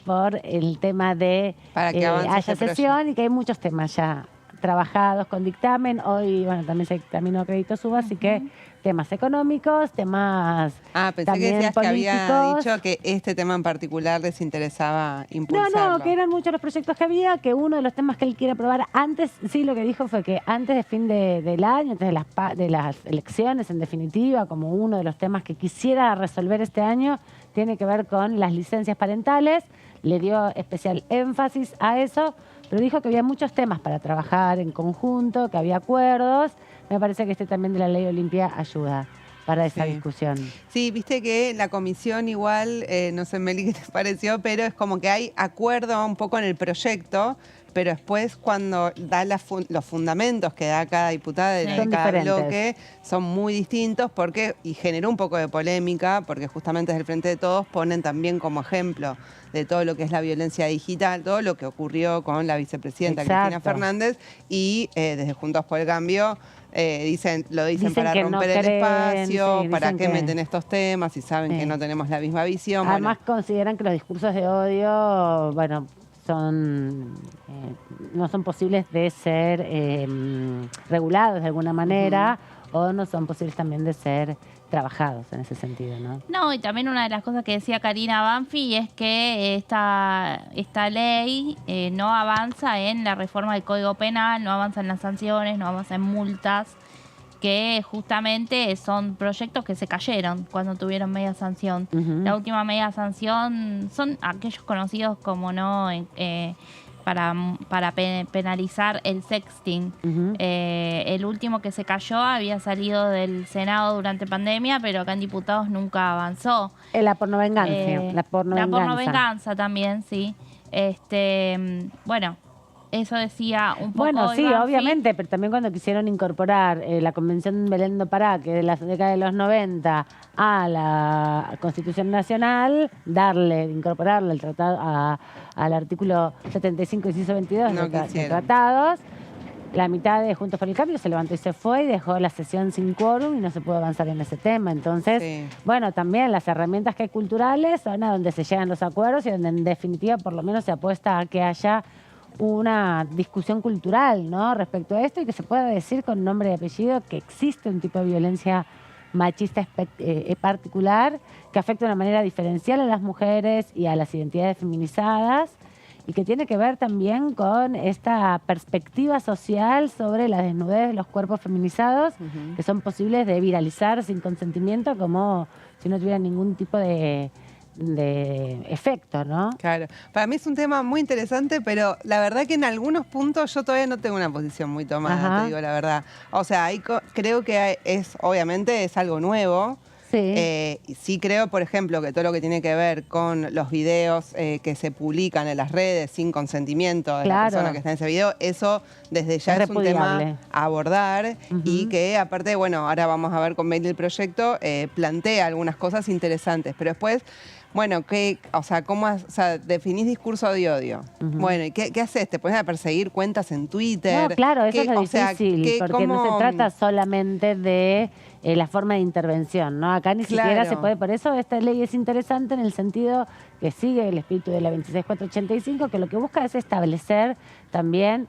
por el tema de para que haya sesión y que hay muchos temas ya trabajados con dictamen. Hoy, bueno, también se examinó crédito suba, así que temas económicos, temas pensé también que decías políticos. que había dicho que este tema en particular les interesaba impulsarlo. No, que eran muchos los proyectos que había, que uno de los temas que él quiere aprobar antes, sí, lo que dijo fue que antes de fin del año, antes de las elecciones en definitiva, como uno de los temas que quisiera resolver este año, tiene que ver con las licencias parentales, le dio especial énfasis a eso, pero dijo que había muchos temas para trabajar en conjunto, que había acuerdos. Me parece que también de la Ley Olimpia ayuda para esa discusión. Sí, viste que la comisión igual, no sé, Meli, qué te pareció, pero es como que hay acuerdo un poco en el proyecto, pero después cuando da los fundamentos que da cada diputada de cada bloque son muy distintos y generó un poco de polémica, porque justamente desde el Frente de Todos ponen también como ejemplo de todo lo que es la violencia digital, todo lo que ocurrió con la vicepresidenta Cristina Fernández y desde Juntos por el Cambio lo dicen para romper el espacio, para qué meten estos temas y saben que no tenemos la misma visión. Además consideran que los discursos de odio, bueno, no son posibles de ser regulados de alguna manera o no son posibles también de ser trabajados en ese sentido, ¿no? No, y también una de las cosas que decía Karina Banfi es que esta ley no avanza en la reforma del Código Penal, no avanza en las sanciones, no avanza en multas, que justamente son proyectos que se cayeron cuando tuvieron media sanción. La última media sanción son aquellos conocidos como para penalizar el sexting. El último que se cayó había salido del Senado durante pandemia, pero acá en diputados nunca avanzó. La pornovenganza. La pornovenganza también, sí. Bueno, eso decía un poco. Bueno, sí, obviamente, pero también cuando quisieron incorporar la Convención de Belén do Pará, que de la década de los 90, a la Constitución Nacional, incorporarle el tratado al artículo 75 y 122 de tratados, la mitad de Juntos por el Cambio se levantó y se fue y dejó la sesión sin quórum y no se pudo avanzar en ese tema. Entonces, bueno, también las herramientas que hay culturales son a donde se llegan los acuerdos y donde en definitiva por lo menos se apuesta a que haya una discusión cultural, ¿no?, respecto a esto y que se pueda decir con nombre y apellido que existe un tipo de violencia machista particular que afecta de una manera diferencial a las mujeres y a las identidades feminizadas y que tiene que ver también con esta perspectiva social sobre la desnudez de los cuerpos feminizados que son posibles de viralizar sin consentimiento como si no tuvieran ningún tipo de efecto, ¿no? Claro. Para mí es un tema muy interesante, pero la verdad que en algunos puntos yo todavía no tengo una posición muy tomada, te digo la verdad. O sea, creo que obviamente es algo nuevo. Sí creo, por ejemplo, que todo lo que tiene que ver con los videos que se publican en las redes sin consentimiento de la persona que está en ese video, eso desde ya es un tema a abordar y que aparte, bueno, ahora vamos a ver con Meli el proyecto, plantea algunas cosas interesantes, pero después, bueno, ¿cómo definís discurso de odio? Bueno, ¿y qué haces? ¿Te pones a perseguir cuentas en Twitter? No, claro, eso es lo difícil, porque no se trata solamente de la forma de intervención, ¿no? Acá ni siquiera se puede, por eso esta ley es interesante en el sentido que sigue el espíritu de la 26485, que lo que busca es establecer también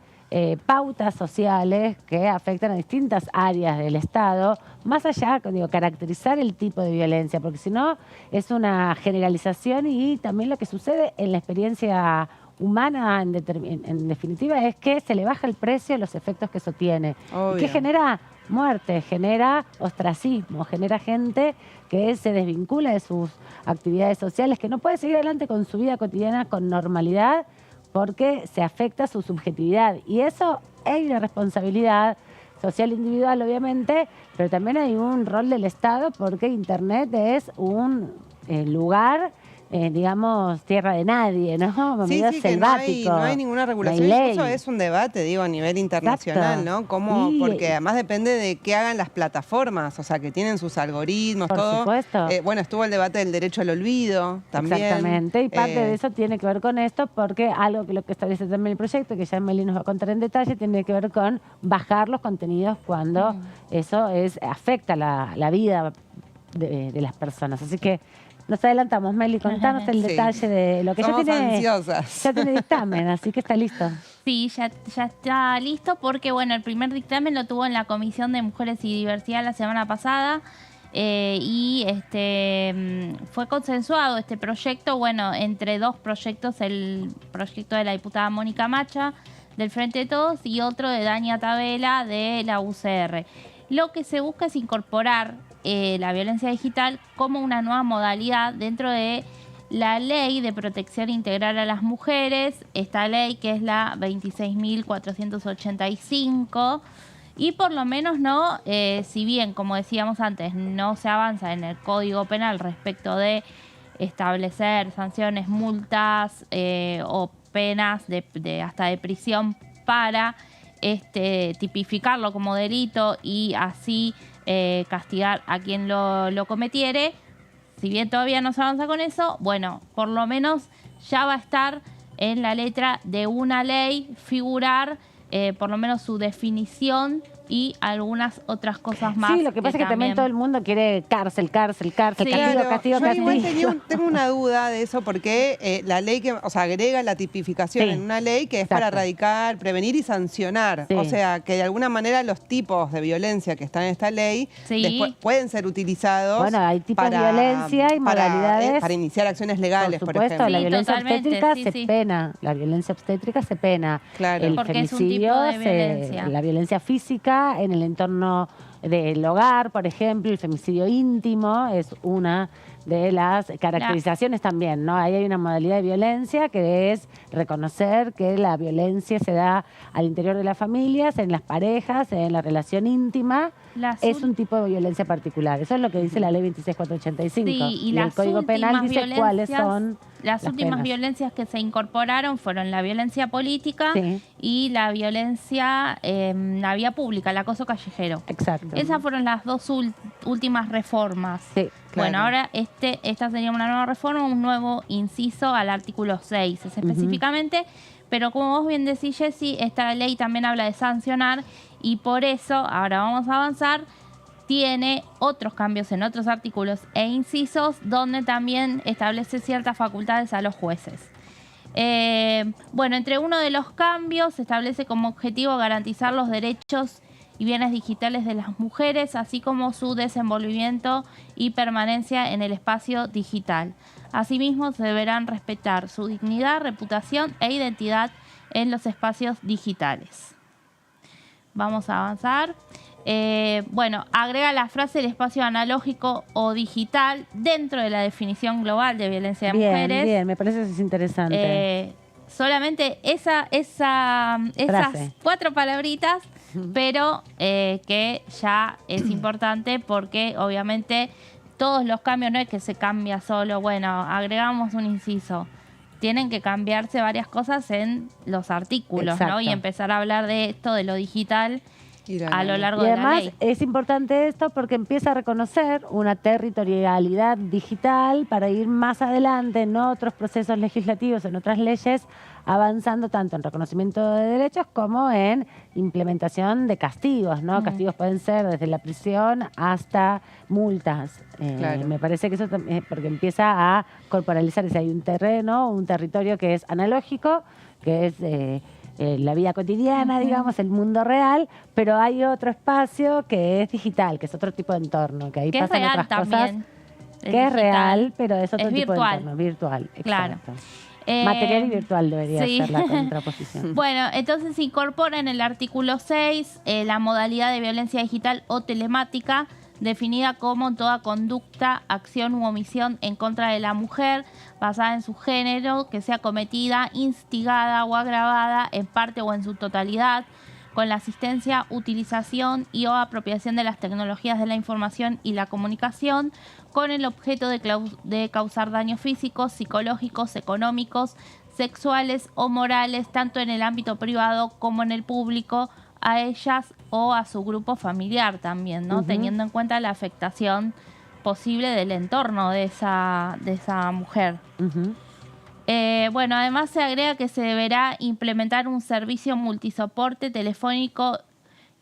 pautas sociales que afectan a distintas áreas del Estado, más allá, caracterizar el tipo de violencia, porque si no es una generalización y también lo que sucede en la experiencia humana, en definitiva, es que se le baja el precio a los efectos que eso tiene. ¿Qué genera? Muerte, genera ostracismo, genera gente que se desvincula de sus actividades sociales, que no puede seguir adelante con su vida cotidiana con normalidad porque se afecta su subjetividad. Y eso hay una responsabilidad social individual, obviamente, pero también hay un rol del Estado porque Internet es un lugar, digamos, tierra de nadie, ¿no? Sí, selvático. No hay ninguna regulación. Eso es un debate, digo, a nivel internacional, ¿no? Porque además depende de qué hagan las plataformas, o sea, que tienen sus algoritmos, por todo. Supuesto. Bueno, estuvo el debate del derecho al olvido también. Exactamente, y parte de eso tiene que ver con esto, porque algo que lo que establece también el proyecto, que ya Meli nos va a contar en detalle, tiene que ver con bajar los contenidos cuando eso afecta la vida de las personas. Así que nos adelantamos, Meli, contanos el detalle de lo que ya tiene dictamen, así que está listo. Sí, ya está listo porque, bueno, el primer dictamen lo tuvo en la Comisión de Mujeres y Diversidad la semana pasada y fue consensuado este proyecto, bueno, entre dos proyectos, el proyecto de la diputada Mónica Macha del Frente de Todos y otro de Dania Tabela de la UCR. Lo que se busca es incorporar la violencia digital como una nueva modalidad dentro de la Ley de Protección Integral a las Mujeres, esta ley que es la 26.485, y por lo menos no, si bien, como decíamos antes, no se avanza en el Código Penal respecto de establecer sanciones, multas o penas hasta de prisión para tipificarlo como delito y así castigar a quien lo cometiere. Si bien todavía no se avanza con eso, bueno, por lo menos ya va a estar en la letra de una ley figurar por lo menos su definición y algunas otras cosas más. Sí, lo que pasa es que también todo el mundo quiere cárcel, Sí, castigo. Yo igual tengo una duda de eso porque la ley agrega la tipificación en una ley que es para erradicar, prevenir y sancionar. Sí. O sea, que de alguna manera los tipos de violencia que están en esta ley después pueden ser utilizados. Bueno, hay tipos de violencia y modalidades. Para iniciar acciones legales, por supuesto, ejemplo. la violencia totalmente, obstétrica se pena. La violencia obstétrica se pena. Claro. El Porque es un tipo femicidio, de violencia. la violencia física en el entorno del hogar, por ejemplo, el femicidio íntimo es una de las caracterizaciones también, ¿no? Ahí hay una modalidad de violencia que es reconocer que la violencia se da al interior de las familias, en las parejas, en la relación íntima. Es un tipo de violencia particular. Eso es lo que dice la ley 26.485. Sí, y el Código Penal dice cuáles son las últimas penas. violencias que se incorporaron fueron la violencia política y la violencia en la vía pública, el acoso callejero. Exacto. Esas fueron las dos últimas reformas. Sí, Bueno, ahora esta sería una nueva reforma, un nuevo inciso al artículo 6 específicamente, pero como vos bien decís, Jessy, esta ley también habla de sancionar y por eso, ahora vamos a avanzar, tiene otros cambios en otros artículos e incisos donde también establece ciertas facultades a los jueces. Bueno, entre uno de los cambios se establece como objetivo garantizar los derechos y bienes digitales de las mujeres, así como su desenvolvimiento y permanencia en el espacio digital. Asimismo, se deberán respetar su dignidad, reputación e identidad en los espacios digitales. Vamos a avanzar. Bueno, agrega la frase el espacio analógico o digital dentro de la definición global de violencia de mujeres. Bien, me parece que es interesante. Solamente esas 4 palabritas, pero que ya es importante porque obviamente todos los cambios no es que se cambia solo, bueno, agregamos un inciso. Tienen que cambiarse varias cosas en los artículos, Exacto. ¿no? Y empezar a hablar de esto, de lo digital, a lo largo de la ley. Y además es importante esto porque empieza a reconocer una territorialidad digital para ir más adelante en otros procesos legislativos, en otras leyes, avanzando tanto en reconocimiento de derechos como en implementación de castigos, ¿no? Castigos pueden ser desde la prisión hasta multas. Me parece que eso porque empieza a corporalizar, si hay un terreno, un territorio que es analógico, que es la vida cotidiana, digamos, el mundo real, pero hay otro espacio que es digital, que es otro tipo de entorno, que ahí que pasan es real otras también. cosas, que es real, pero es otro Es tipo virtual. de entorno, virtual. Claro. Exacto. Material y virtual debería ser la contraposición. Bueno, entonces se incorpora en el artículo 6 la modalidad de violencia digital o telemática, definida como toda conducta, acción u omisión en contra de la mujer basada en su género que sea cometida, instigada o agravada en parte o en su totalidad con la asistencia, utilización y o apropiación de las tecnologías de la información y la comunicación con el objeto de causar daños físicos, psicológicos, económicos, sexuales o morales, tanto en el ámbito privado como en el público, a ellas o a su grupo familiar también, ¿no? Teniendo en cuenta la afectación posible del entorno de esa mujer. Bueno, además se agrega que se deberá implementar un servicio multisoporte telefónico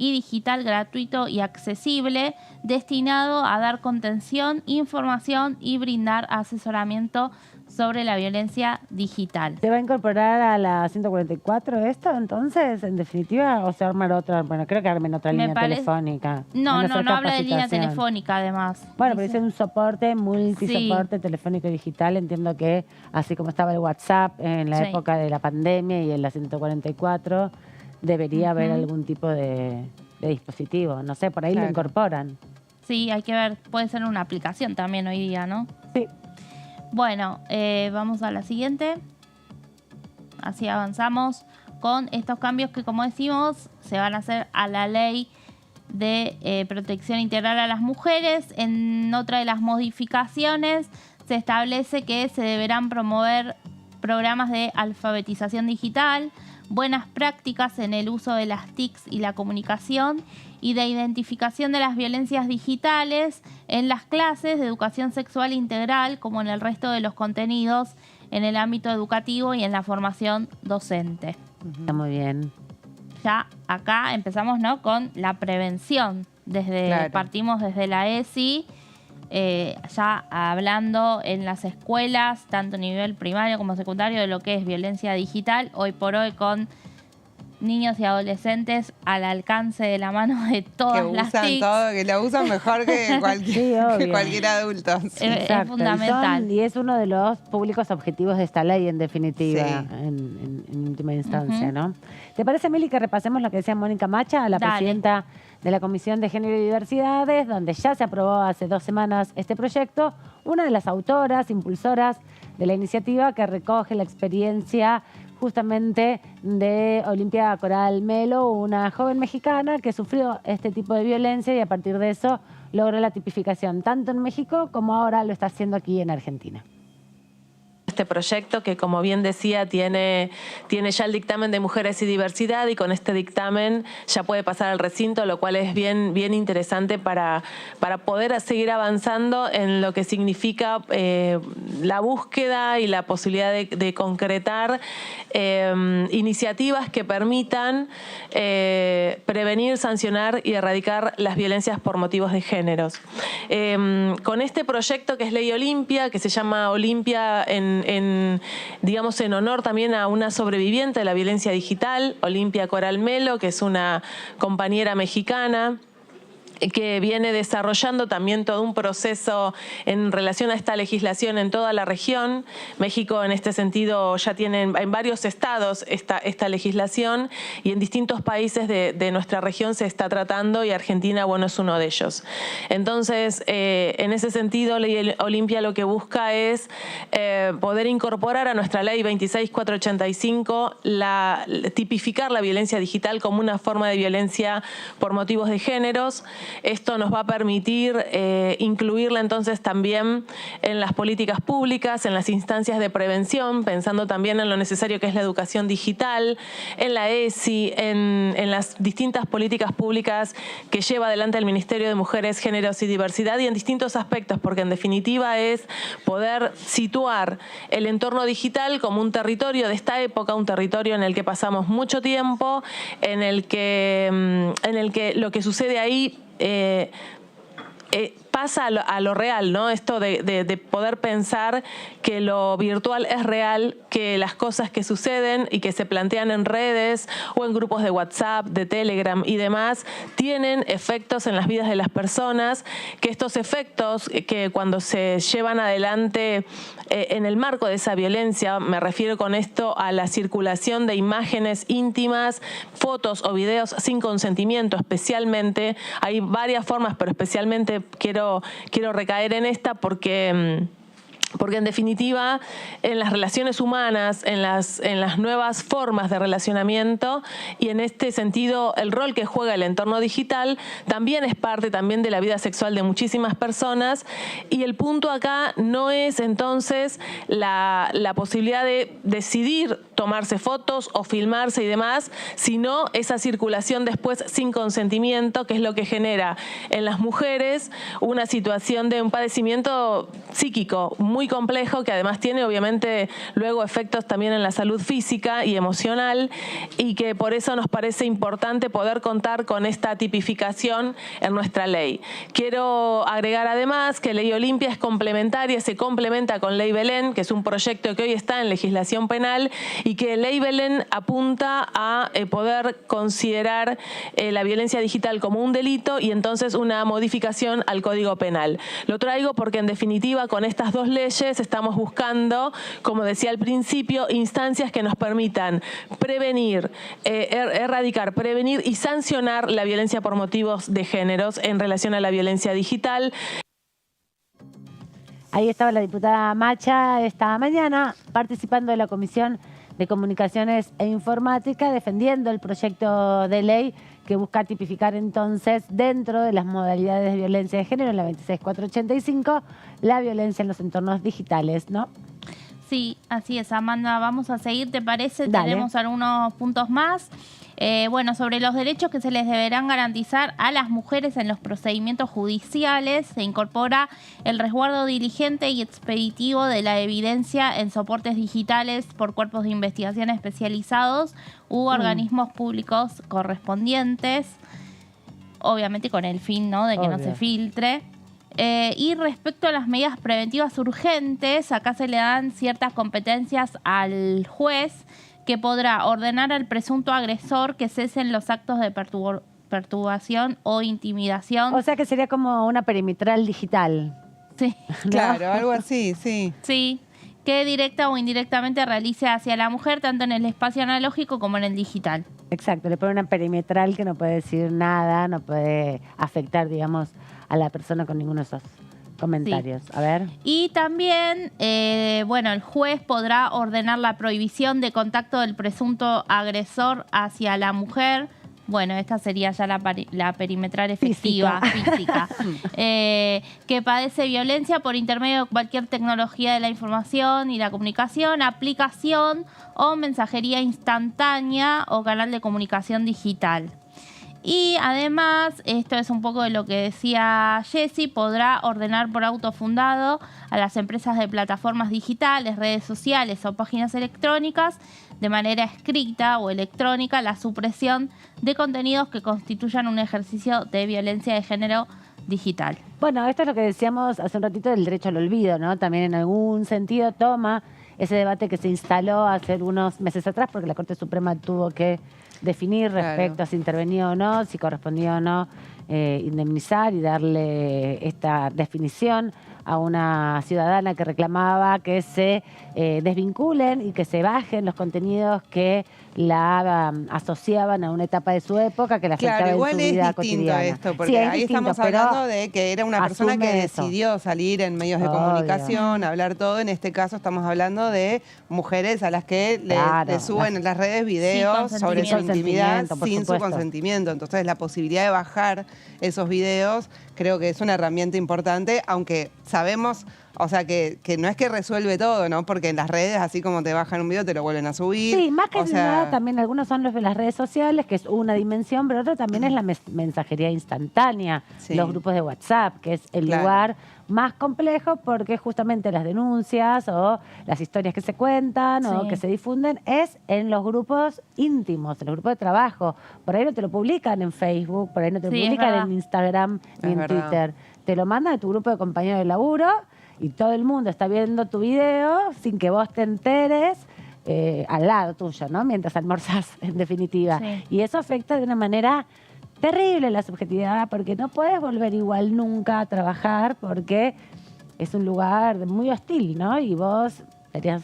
y digital gratuito y accesible destinado a dar contención, información y brindar asesoramiento sobre la violencia digital. ¿Se va a incorporar a la 144 esto entonces, en definitiva, o se armar otra? Bueno, creo que armen otra línea telefónica. No habla de línea telefónica además. Bueno, pero dice un soporte, multisoporte telefónico y digital. Entiendo que así como estaba el WhatsApp en la época de la pandemia y en la 144, debería haber algún tipo de dispositivo. No sé, por ahí lo incorporan. Sí, hay que ver. Puede ser una aplicación también hoy día, ¿no? Sí. Bueno, vamos a la siguiente. Así avanzamos con estos cambios que, como decimos, se van a hacer a la ley de protección integral a las mujeres. En otra de las modificaciones se establece que se deberán promover programas de alfabetización digital, buenas prácticas en el uso de las TICs y la comunicación y de identificación de las violencias digitales en las clases de educación sexual integral, como en el resto de los contenidos en el ámbito educativo y en la formación docente. Está muy bien. Ya acá empezamos, ¿no?, con la prevención. Partimos desde la ESI, ya hablando en las escuelas, tanto a nivel primario como secundario, de lo que es violencia digital, hoy por hoy con niños y adolescentes al alcance de la mano de todas las TICs. Que lo usan mejor que cualquier adulto. Sí. Es fundamental. Y es uno de los públicos objetivos de esta ley, en definitiva, en última instancia, ¿no? ¿Te parece, Mili, que repasemos lo que decía Mónica Macha, la presidenta de la Comisión de Género y Diversidades, donde ya se aprobó hace 2 semanas este proyecto? Una de las autoras, impulsoras de la iniciativa, que recoge la experiencia justamente de Olimpia Coral Melo, una joven mexicana que sufrió este tipo de violencia y a partir de eso logró la tipificación tanto en México como ahora lo está haciendo aquí en Argentina. Este proyecto que, como bien decía, tiene ya el dictamen de Mujeres y Diversidad, y con este dictamen ya puede pasar al recinto, lo cual es bien interesante para poder seguir avanzando en lo que significa la búsqueda y la posibilidad de concretar iniciativas que permitan prevenir, sancionar y erradicar las violencias por motivos de géneros. Con este proyecto, que es Ley Olimpia, que se llama Olimpia digamos, en honor también a una sobreviviente de la violencia digital, Olimpia Coral Melo, que es una compañera mexicana que viene desarrollando también todo un proceso en relación a esta legislación en toda la región. México, en este sentido, ya tiene en varios estados esta legislación, y en distintos países de nuestra región se está tratando, y Argentina, bueno, es uno de ellos. Entonces, en ese sentido, Ley Olimpia lo que busca es poder incorporar a nuestra ley 26485 tipificar la violencia digital como una forma de violencia por motivos de géneros. Esto nos va a permitir incluirla entonces también en las políticas públicas, en las instancias de prevención, pensando también en lo necesario que es la educación digital, en la ESI, en las distintas políticas públicas que lleva adelante el Ministerio de Mujeres, Géneros y Diversidad, y en distintos aspectos, porque en definitiva es poder situar el entorno digital como un territorio de esta época, un territorio en el que pasamos mucho tiempo, en el que lo que sucede ahí pasa a lo real, ¿no? Esto de poder pensar que lo virtual es real, que las cosas que suceden y que se plantean en redes o en grupos de WhatsApp, de Telegram y demás, tienen efectos en las vidas de las personas, que estos efectos que cuando se llevan adelante en el marco de esa violencia, me refiero con esto a la circulación de imágenes íntimas, fotos o videos sin consentimiento, especialmente, hay varias formas, pero especialmente quiero recaer en esta porque en definitiva en las relaciones humanas, en las nuevas formas de relacionamiento, y en este sentido el rol que juega el entorno digital también es parte también de la vida sexual de muchísimas personas, y el punto acá no es entonces la posibilidad de decidir tomarse fotos o filmarse y demás, sino esa circulación después sin consentimiento, que es lo que genera en las mujeres una situación de un padecimiento psíquico muy complejo, que además tiene obviamente luego efectos también en la salud física y emocional, y que por eso nos parece importante poder contar con esta tipificación en nuestra ley. Quiero agregar además que Ley Olimpia es complementaria, se complementa con Ley Belén, que es un proyecto que hoy está en legislación penal, y que Ley Belén apunta a poder considerar la violencia digital como un delito, y entonces una modificación al Código Penal. Lo traigo porque en definitiva con estas dos leyes estamos buscando, como decía al principio, instancias que nos permitan prevenir, erradicar, prevenir y sancionar la violencia por motivos de géneros en relación a la violencia digital. Ahí estaba la diputada Macha esta mañana participando de la Comisión de Comunicaciones e Informática, defendiendo el proyecto de ley que busca tipificar entonces dentro de las modalidades de violencia de género, en la 26485, la violencia en los entornos digitales, ¿no? Sí, así es, Amanda. Vamos a seguir, ¿te parece? Dale. Tenemos algunos puntos más. Bueno, sobre los derechos que se les deberán garantizar a las mujeres en los procedimientos judiciales, se incorpora el resguardo diligente y expeditivo de la evidencia en soportes digitales por cuerpos de investigación especializados u organismos públicos correspondientes, obviamente con el fin, ¿no?, de que no se filtre. Y respecto a las medidas preventivas urgentes, acá se le dan ciertas competencias al juez, que podrá ordenar al presunto agresor que cesen los actos de perturbación o intimidación. O sea que sería como una perimetral digital. Sí. ¿No? Claro, algo así, sí. Sí, que directa o indirectamente realice hacia la mujer, tanto en el espacio analógico como en el digital. Exacto, le pone una perimetral que no puede decir nada, no puede afectar, digamos, a la persona con ninguno de esos comentarios. Sí. A ver. Y también, bueno, el juez podrá ordenar la prohibición de contacto del presunto agresor hacia la mujer. Bueno, esta sería ya la perimetral efectiva, física. Que padece violencia por intermedio de cualquier tecnología de la información y la comunicación, aplicación o mensajería instantánea o canal de comunicación digital. Y además, esto es un poco de lo que decía Jessy, podrá ordenar por auto fundado a las empresas de plataformas digitales, redes sociales o páginas electrónicas de manera escrita o electrónica la supresión de contenidos que constituyan un ejercicio de violencia de género digital. Bueno, esto es lo que decíamos hace un ratito del derecho al olvido, ¿no? También en algún sentido toma ese debate que se instaló hace unos meses atrás, porque la Corte Suprema tuvo que definir respecto a si intervenía o no, si correspondía o no indemnizar y darle esta definición a una ciudadana que reclamaba que se desvinculen y que se bajen los contenidos que la asociaban a una etapa de su época que la afectaba en su vida cotidiana. Claro, igual es distinto esto, porque ahí estamos hablando de que era una persona que decidió salir en medios de comunicación, hablar todo. En este caso estamos hablando de mujeres a las que le suben en las redes videos sobre su intimidad sin su consentimiento. Entonces la posibilidad de bajar esos videos creo que es una herramienta importante, aunque sabemos, o sea, que no es que resuelve todo, ¿no? Porque en las redes, así como te bajan un video, te lo vuelven a subir. Sí, más que nada también algunos son los de las redes sociales, que es una dimensión, pero otra también es la mensajería instantánea, los grupos de WhatsApp, que es el lugar más complejo porque justamente las denuncias o las historias que se cuentan o que se difunden es en los grupos íntimos, en los grupos de trabajo. Por ahí no te lo publican en Facebook, por ahí no te lo publican en Instagram ni en Twitter. Te lo mandan a tu grupo de compañeros de laburo y todo el mundo está viendo tu video sin que vos te enteres al lado tuyo, ¿no? Mientras almorzás, en definitiva. Sí. Y eso afecta de una manera terrible la subjetividad, porque no puedes volver igual nunca a trabajar porque es un lugar muy hostil, ¿no? Y vos tenías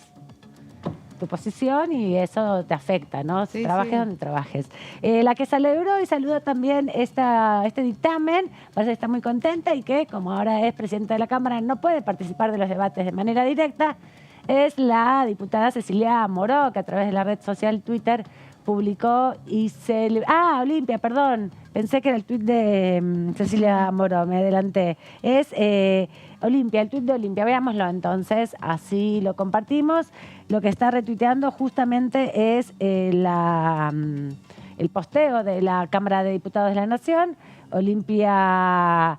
tu posición y eso te afecta, ¿no? Si trabajes donde trabajes. La que celebró y saludó también este dictamen, parece que está muy contenta y que, como ahora es presidenta de la Cámara, no puede participar de los debates de manera directa, es la diputada Cecilia Moró, que a través de la red social Twitter publicó y Olimpia, perdón. Pensé que era el tuit de Cecilia Moró, me adelanté. Es Olimpia, el tuit de Olimpia. Veámoslo entonces, así lo compartimos. Lo que está retuiteando justamente es el posteo de la Cámara de Diputados de la Nación. Olimpia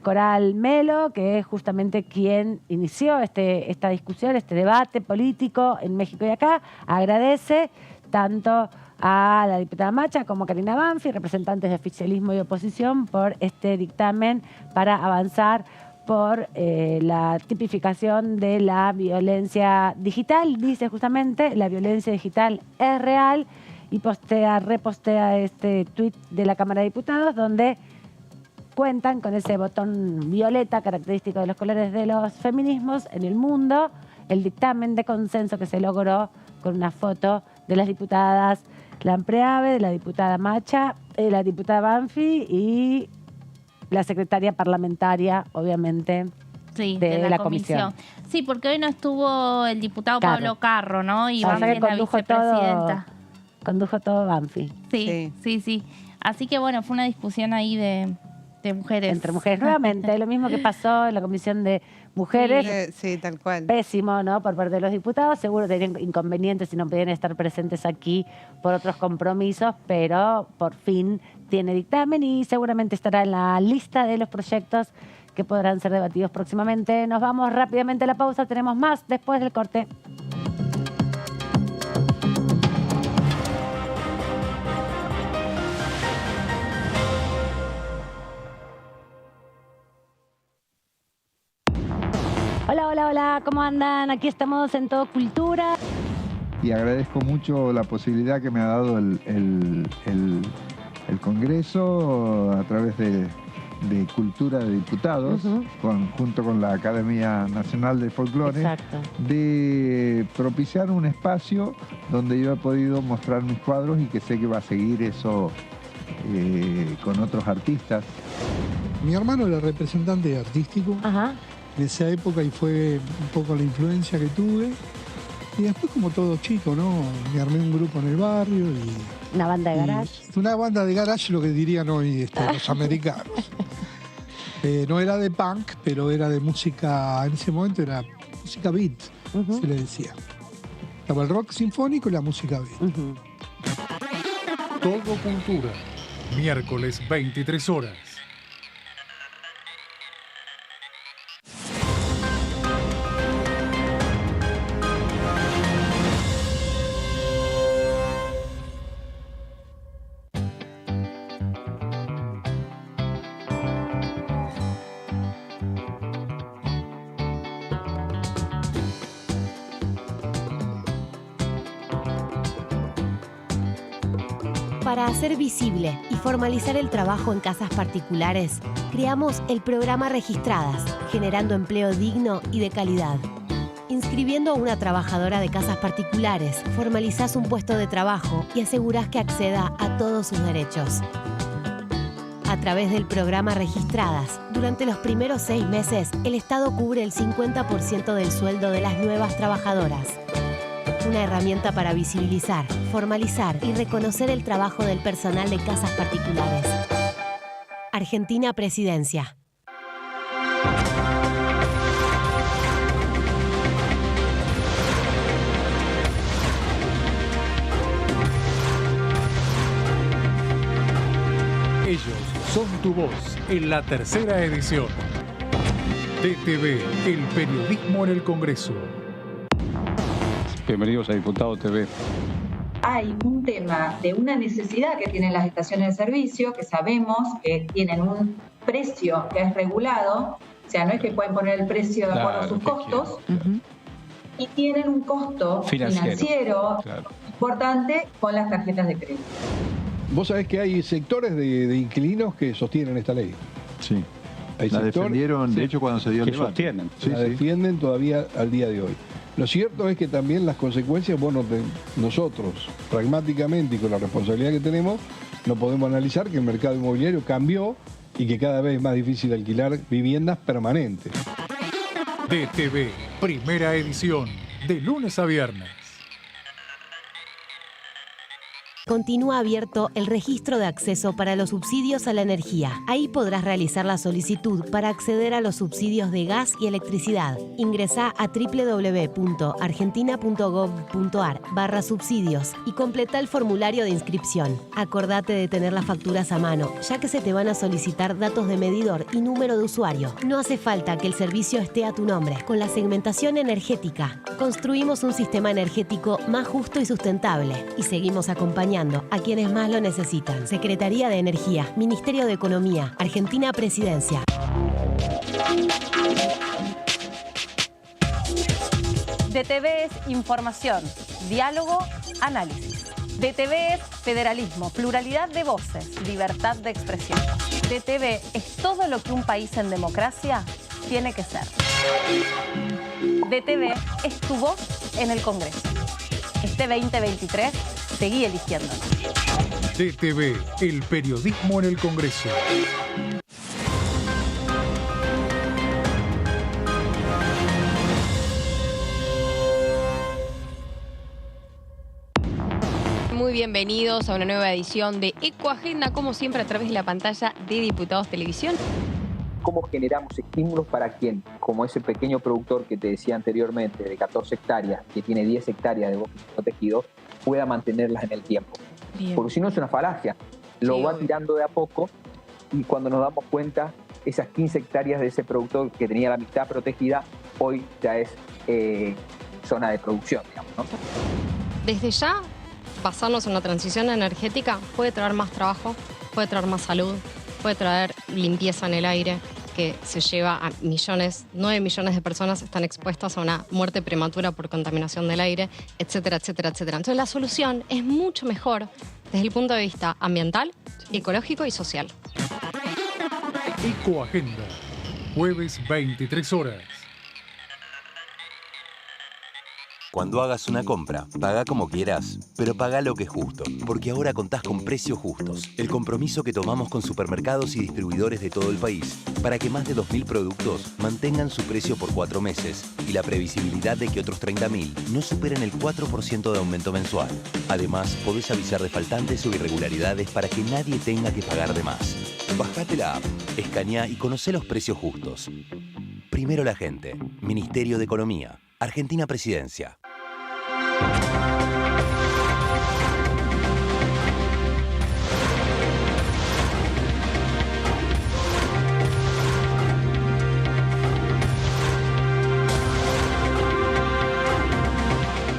Coral Melo, que es justamente quien inició esta discusión, este debate político en México y acá, agradece tanto a la diputada Macha como a Karina Banfi, representantes de oficialismo y oposición, por este dictamen para avanzar por la tipificación de la violencia digital. Dice justamente, la violencia digital es real, y repostea este tuit de la Cámara de Diputados donde cuentan con ese botón violeta característico de los colores de los feminismos en el mundo, el dictamen de consenso que se logró con una foto de las diputadas Lampreave, de la diputada Macha, la diputada Banfi y la secretaria parlamentaria, obviamente, de la comisión. Sí, porque hoy no estuvo el diputado Pablo Carro, ¿no? Y Banfi es la condujo vicepresidenta. Condujo todo Banfi. Sí. Así que bueno, fue una discusión ahí de mujeres. Entre mujeres. Nuevamente, lo mismo que pasó en la Comisión de Mujeres. Sí, tal cual. Pésimo, ¿no? Por parte de los diputados. Seguro tenían inconvenientes y no podían estar presentes aquí por otros compromisos, pero por fin tiene dictamen y seguramente estará en la lista de los proyectos que podrán ser debatidos próximamente. Nos vamos rápidamente a la pausa. Tenemos más después del corte. Hola, ¿cómo andan? Aquí estamos en Todo Cultura. Y agradezco mucho la posibilidad que me ha dado el Congreso a través de Cultura de Diputados, junto con la Academia Nacional de Folclore, de propiciar un espacio donde yo he podido mostrar mis cuadros y que sé que va a seguir eso con otros artistas. Mi hermano era representante artístico. En esa época y fue un poco la influencia que tuve. Y después, como todo chico, ¿no? Me armé un grupo en el barrio y... ¿Una banda de garage? Una banda de garage, lo que dirían hoy los americanos. No era de punk, pero era de música, en ese momento era música beat, se le decía. Estaba el rock sinfónico y la música beat. Todo Cultura, miércoles 23 horas. Para hacer visible y formalizar el trabajo en casas particulares, creamos el programa Registradas, generando empleo digno y de calidad. Inscribiendo a una trabajadora de casas particulares, formalizás un puesto de trabajo y asegurás que acceda a todos sus derechos. A través del programa Registradas, durante los primeros 6 meses, el Estado cubre el 50% del sueldo de las nuevas trabajadoras. Una herramienta para visibilizar, formalizar y reconocer el trabajo del personal de casas particulares. Argentina Presidencia. Ellos son tu voz en la tercera edición. DTV, el periodismo en el Congreso. Bienvenidos a Diputado TV. Hay un tema de una necesidad que tienen las estaciones de servicio, que sabemos que tienen un precio que es regulado, o sea, no es que pueden poner el precio de acuerdo a sus costos, y tienen un costo financiero importante con las tarjetas de crédito. Vos sabés que hay sectores de inquilinos que sostienen esta ley. Sí. La defendieron, de hecho, cuando se dio el debate. Sostienen. La defienden todavía al día de hoy. Lo cierto es que también las consecuencias, bueno, nosotros, pragmáticamente y con la responsabilidad que tenemos, no podemos analizar que el mercado inmobiliario cambió y que cada vez es más difícil alquilar viviendas permanentes. DTV, primera edición, de lunes a viernes. Continúa abierto el registro de acceso para los subsidios a la energía. Ahí podrás realizar la solicitud para acceder a los subsidios de gas y electricidad. Ingresá a www.argentina.gov.ar/subsidios y completa el formulario de inscripción. Acordate de tener las facturas a mano, ya que se te van a solicitar datos de medidor y número de usuario. No hace falta que el servicio esté a tu nombre. Con la segmentación energética, construimos un sistema energético más justo y sustentable y seguimos acompañando a quienes más lo necesitan. Secretaría de Energía, Ministerio de Economía, Argentina Presidencia. DTV es información, diálogo, análisis. DTV es federalismo, pluralidad de voces, libertad de expresión. DTV es todo lo que un país en democracia tiene que ser. DTV es tu voz en el Congreso. Este 2023, seguí eligiéndonos. DTV, el periodismo en el Congreso. muy bienvenidos a una nueva edición de Ecoagenda, como siempre a través de la pantalla de Diputados Televisión. ¿Cómo generamos estímulos para quien, como ese pequeño productor que te decía anteriormente, de 14 hectáreas, que tiene 10 hectáreas de bosque protegido, pueda mantenerlas en el tiempo? Bien. Porque si no es una falacia. Lo va tirando de a poco y cuando nos damos cuenta, esas 15 hectáreas de ese productor que tenía la mitad protegida, hoy ya es zona de producción, digamos, ¿no? Desde ya, basarnos en la transición energética puede traer más trabajo, puede traer más salud, puede traer limpieza en el aire, que se lleva a 9 millones de personas están expuestas a una muerte prematura por contaminación del aire, etcétera, etcétera, etcétera. Entonces la solución es mucho mejor desde el punto de vista ambiental, ecológico y social. Ecoagenda, jueves 23 horas. Cuando hagas una compra, paga como quieras, pero paga lo que es justo, porque ahora contás con Precios Justos, el compromiso que tomamos con supermercados y distribuidores de todo el país, para que más de 2.000 productos mantengan su precio por 4 meses y la previsibilidad de que otros 30.000 no superen el 4% de aumento mensual. Además, podés avisar de faltantes o irregularidades para que nadie tenga que pagar de más. Bajate la app, escaneá y conocé los precios justos. Primero la gente. Ministerio de Economía. Argentina Presidencia.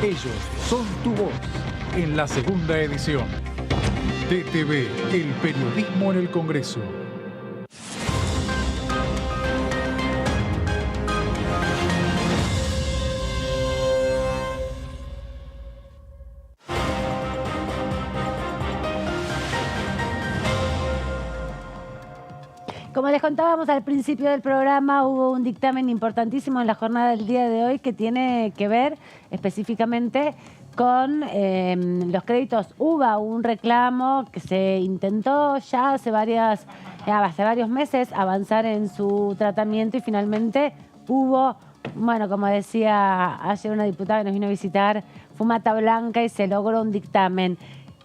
Ellos son tu voz en la segunda edición. DTV, el periodismo en el Congreso. Como les contábamos al principio del programa, hubo un dictamen importantísimo en la jornada del día de hoy que tiene que ver específicamente con los créditos UVA, un reclamo que se intentó ya hace varios meses avanzar en su tratamiento y finalmente hubo, bueno, como decía ayer una diputada que nos vino a visitar, fumata blanca y se logró un dictamen.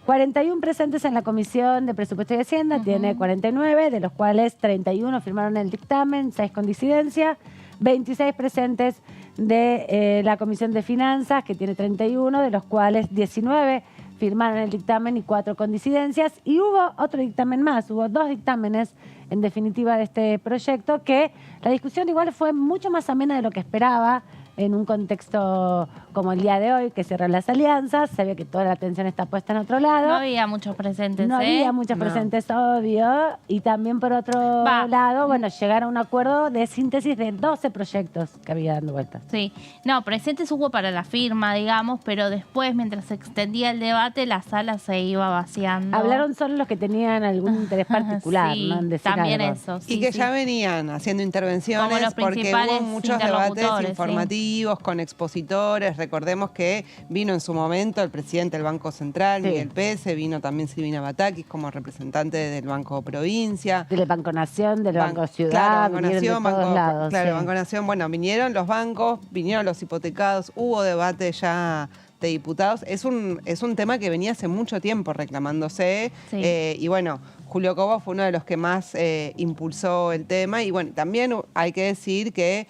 41 presentes en la Comisión de Presupuesto y Hacienda, tiene 49, de los cuales 31 firmaron el dictamen, 6 con disidencia, 26 presentes de la Comisión de Finanzas, que tiene 31, de los cuales 19 firmaron el dictamen y 4 con disidencias. Y hubo otro dictamen más, hubo 2 dictámenes en definitiva de este proyecto, que la discusión igual fue mucho más amena de lo que esperaba, en un contexto como el día de hoy, que cierran las alianzas, se ve que toda la atención está puesta en otro lado. No había muchos presentes, No había muchos presentes, obvio. Y también, por otro lado, bueno, llegaron a un acuerdo de síntesis de 12 proyectos que había dando vueltas. Sí. No, presentes hubo para la firma, digamos, pero después, mientras se extendía el debate, la sala se iba vaciando. Hablaron solo los que tenían algún interés particular, sí, ¿no? En decir también algo. eso. Y que ya venían haciendo intervenciones porque hubo muchos debates informativos con expositores. Recordemos que vino en su momento el presidente del Banco Central, Miguel Pese, vino también Silvina Batakis como representante del Banco Provincia. Del Banco Nación, del Banco Ciudad, Banco Nación, lados. Banco Nación. Bueno, vinieron los bancos, vinieron los hipotecados, hubo debate ya de diputados. Es un tema que venía hace mucho tiempo reclamándose y bueno, Julio Cobo fue uno de los que más impulsó el tema y bueno, también hay que decir que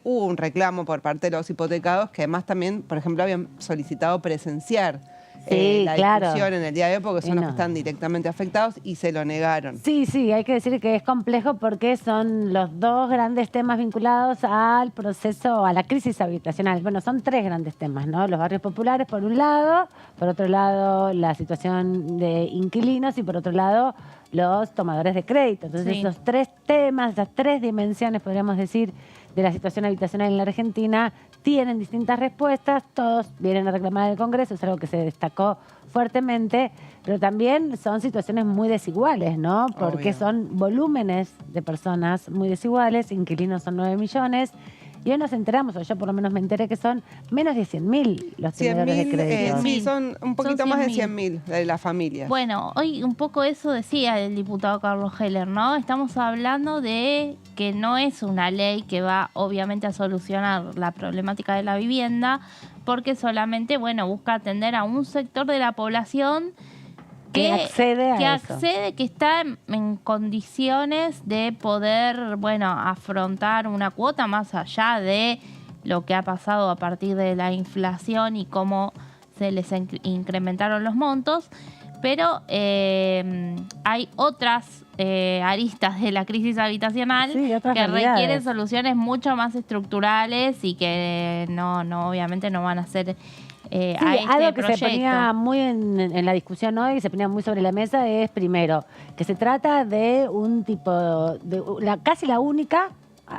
hubo un reclamo por parte de los hipotecados que además también, por ejemplo, habían solicitado presenciar la discusión en el día de hoy porque son los que están directamente afectados y se lo negaron. Sí, hay que decir que es complejo porque son los 2 grandes temas vinculados al proceso, a la crisis habitacional. Bueno, son 3 grandes temas, ¿no? Los barrios populares por un lado, por otro lado la situación de inquilinos y por otro lado los tomadores de crédito. Entonces esos 3 temas, esas 3 dimensiones, podríamos decir, de la situación habitacional en la Argentina tienen distintas respuestas, todos vienen a reclamar al Congreso, es algo que se destacó fuertemente, pero también son situaciones muy desiguales, ¿no? Porque son volúmenes de personas muy desiguales, inquilinos son 9 millones, y hoy nos enteramos, o yo por lo menos me enteré, que son menos de 100.000 los tenedores de crédito. Sí, son un poquito más de 100.000 de las familias. Bueno, hoy un poco eso decía el diputado Carlos Heller, ¿no? Estamos hablando de que no es una ley que va obviamente a solucionar la problemática de la vivienda, porque solamente, bueno, busca atender a un sector de la población que accede a eso. Que está en condiciones de poder, bueno, afrontar una cuota más allá de lo que ha pasado a partir de la inflación y cómo se les incrementaron los montos. Pero hay otras aristas de la crisis habitacional que requieren soluciones mucho más estructurales y que obviamente no van a ser a este algo que proyecto. se ponía muy en la discusión hoy, que se ponía muy sobre la mesa, es primero que se trata de un tipo, casi la única.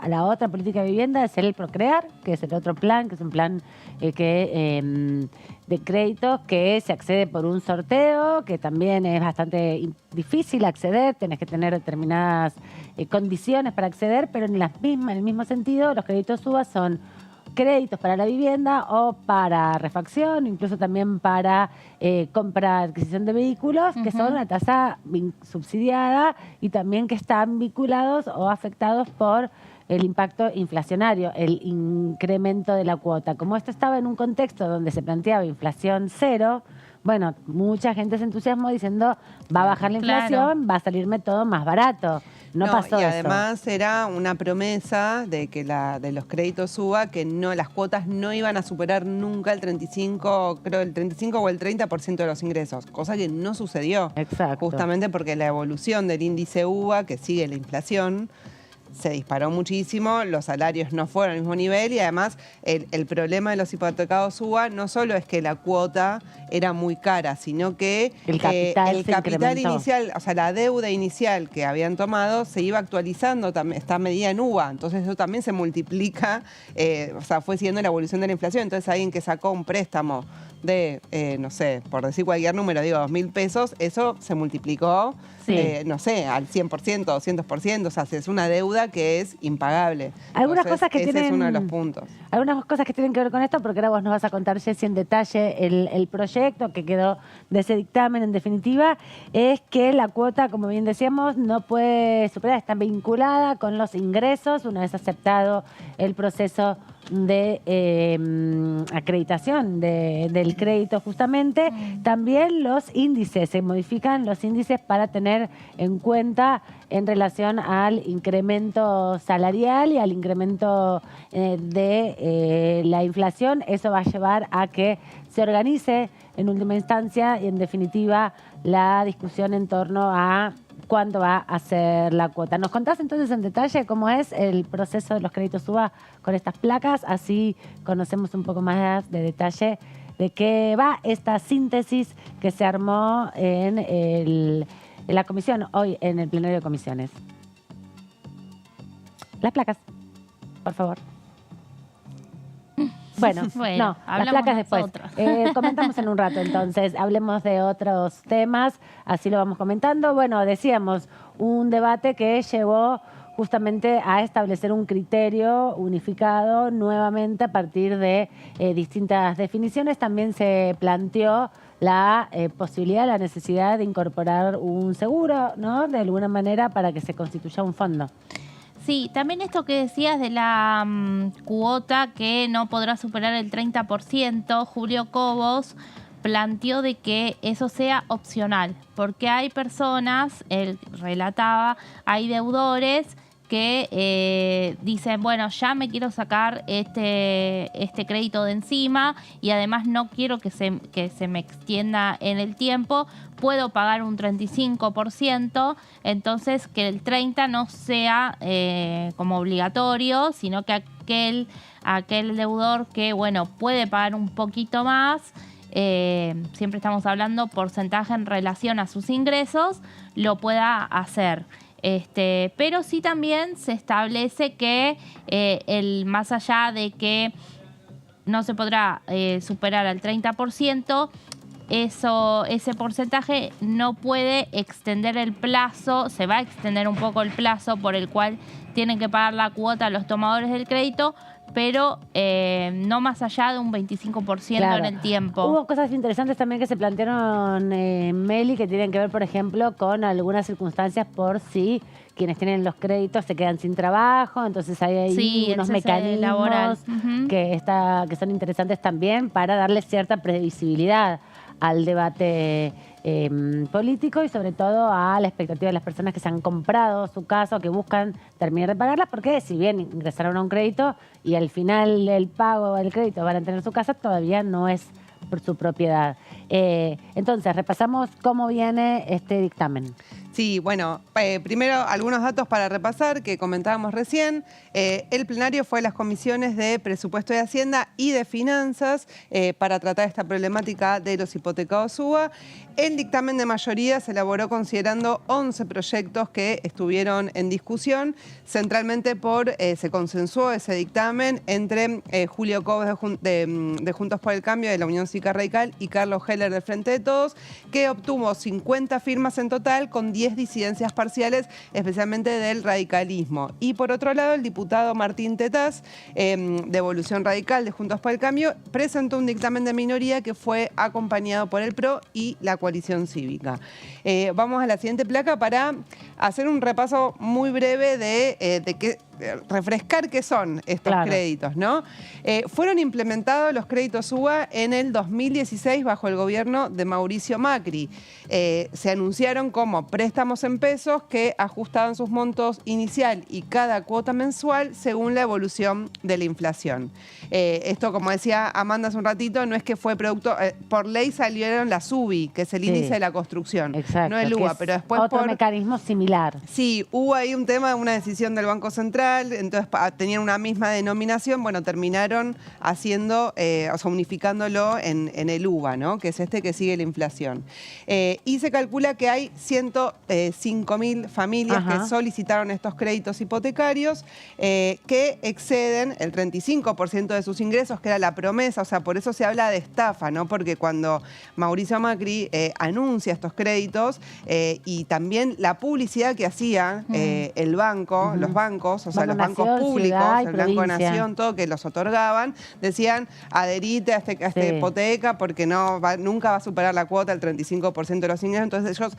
La otra política de vivienda es el Procrear, que es el otro plan, que es un plan de créditos que se accede por un sorteo, que también es bastante difícil acceder, tenés que tener determinadas condiciones para acceder, pero en el mismo sentido, los créditos UBA son créditos para la vivienda o para refacción, incluso también para compra, adquisición de vehículos, que son una tasa subsidiada y también que están vinculados o afectados por el impacto inflacionario, el incremento de la cuota. Como esto estaba en un contexto donde se planteaba inflación cero, bueno, mucha gente se entusiasmó diciendo, va a bajar la inflación, va a salirme todo más barato. No pasó y eso. además era una promesa de que de los créditos UBA, que las cuotas no iban a superar nunca el 35 o el 30% de los ingresos, cosa que no sucedió. Exacto. Justamente porque la evolución del índice UBA, que sigue la inflación, se disparó muchísimo, los salarios no fueron al mismo nivel y además el problema de los hipotecados UBA no solo es que la cuota era muy cara, sino que el capital inicial, o sea, la deuda inicial que habían tomado se iba actualizando, está medida en UBA, entonces eso también se multiplica, o sea, fue siguiendo la evolución de la inflación, entonces alguien que sacó un préstamo de, no sé, por decir cualquier número, digo, 2.000 pesos, eso se multiplicó, no sé, al 100%, 200%, o sea, es una deuda que es impagable. Algunas Entonces, cosas que ese tienen, es uno de los puntos. Algunas cosas que tienen que ver con esto, porque ahora vos nos vas a contar, Jessy, en detalle el proyecto que quedó de ese dictamen, en definitiva, es que la cuota, como bien decíamos, no puede superar, está vinculada con los ingresos, una vez aceptado el proceso de acreditación del crédito justamente. También los índices, se modifican los índices para tener en cuenta en relación al incremento salarial y al incremento de la inflación. Eso va a llevar a que se organice en última instancia y en definitiva la discusión en torno a cuándo va a ser la cuota. ¿Nos contás entonces en detalle cómo es el proceso de los créditos UBA con estas placas? Así conocemos un poco más de detalle de qué va esta síntesis que se armó en la comisión, hoy en el plenario de comisiones. Las placas, por favor. Bueno, no, las placas después. Comentamos en un rato, entonces, hablemos de otros temas, así lo vamos comentando. Bueno, decíamos, un debate que llevó justamente a establecer un criterio unificado nuevamente a partir de distintas definiciones. También se planteó la posibilidad, la necesidad de incorporar un seguro, ¿no? De alguna manera para que se constituya un fondo. Sí, también esto que decías de la cuota que no podrá superar el 30%, Julio Cobos planteó de que eso sea opcional, porque hay personas, él relataba, hay deudores que dicen, bueno, ya me quiero sacar este crédito de encima y además no quiero que se me extienda en el tiempo, puedo pagar un 35%, entonces que el 30% no sea como obligatorio, sino que aquel deudor que, bueno, puede pagar un poquito más, siempre estamos hablando porcentaje en relación a sus ingresos, lo pueda hacer. Pero sí también se establece que más allá de que no se podrá superar al 30%, ese porcentaje no puede extender el plazo, se va a extender un poco el plazo por el cual tienen que pagar la cuota a los tomadores del crédito, pero no más allá de un 25% en el tiempo. Hubo cosas interesantes también que se plantearon, Meli, que tienen que ver, por ejemplo, con algunas circunstancias por si quienes tienen los créditos se quedan sin trabajo, entonces hay ahí unos mecanismos que son interesantes también para darle cierta previsibilidad al debate político y sobre todo a la expectativa de las personas que se han comprado su casa o que buscan terminar de pagarla, porque si bien ingresaron a un crédito y al final el pago del crédito van a tener su casa, todavía no es por su propiedad. Entonces, repasamos cómo viene este dictamen. Sí, bueno, primero algunos datos para repasar que comentábamos recién. El plenario fue a las comisiones de Presupuesto de Hacienda y de Finanzas para tratar esta problemática de los hipotecados UBA. El dictamen de mayoría se elaboró considerando 11 proyectos que estuvieron en discusión. Centralmente se consensuó ese dictamen entre Julio Cobos de Juntos por el Cambio, de la Unión Cívica Radical, y Carlos Heller de Frente de Todos, que obtuvo 50 firmas en total con 10 disidencias parciales, especialmente del radicalismo. Y por otro lado, el diputado Martín Tetaz, de Evolución Radical de Juntos por el Cambio, presentó un dictamen de minoría que fue acompañado por el PRO y la coalición cívica. Vamos a la siguiente placa para hacer un repaso muy breve de refrescar qué son estos créditos, ¿no? Fueron implementados los créditos UBA en el 2016 bajo el gobierno de Mauricio Macri. Se anunciaron como préstamos en pesos que ajustaban sus montos inicial y cada cuota mensual según la evolución de la inflación. Esto, como decía Amanda hace un ratito, no es que fue producto... por ley salieron las UBI, que es el índice de la construcción, no el UBA, pero después otro mecanismo similar. Sí, hubo ahí un tema, una decisión del Banco Central, entonces tenían una misma denominación, bueno, terminaron haciendo, unificándolo en el UBA, ¿no? Que es este que sigue la inflación. Y se calcula que hay 105.000 familias que solicitaron estos créditos hipotecarios que exceden el 35% de sus ingresos, que era la promesa, o sea, por eso se habla de estafa, ¿no? Porque cuando Mauricio Macri anuncia estos créditos y también la publicidad que hacía el banco, los bancos, o sea, los bancos públicos, el Banco Nación, todo, que los otorgaban, decían, adherite a esta hipoteca porque nunca va a superar la cuota del 35% de los ingresos. Entonces ellos,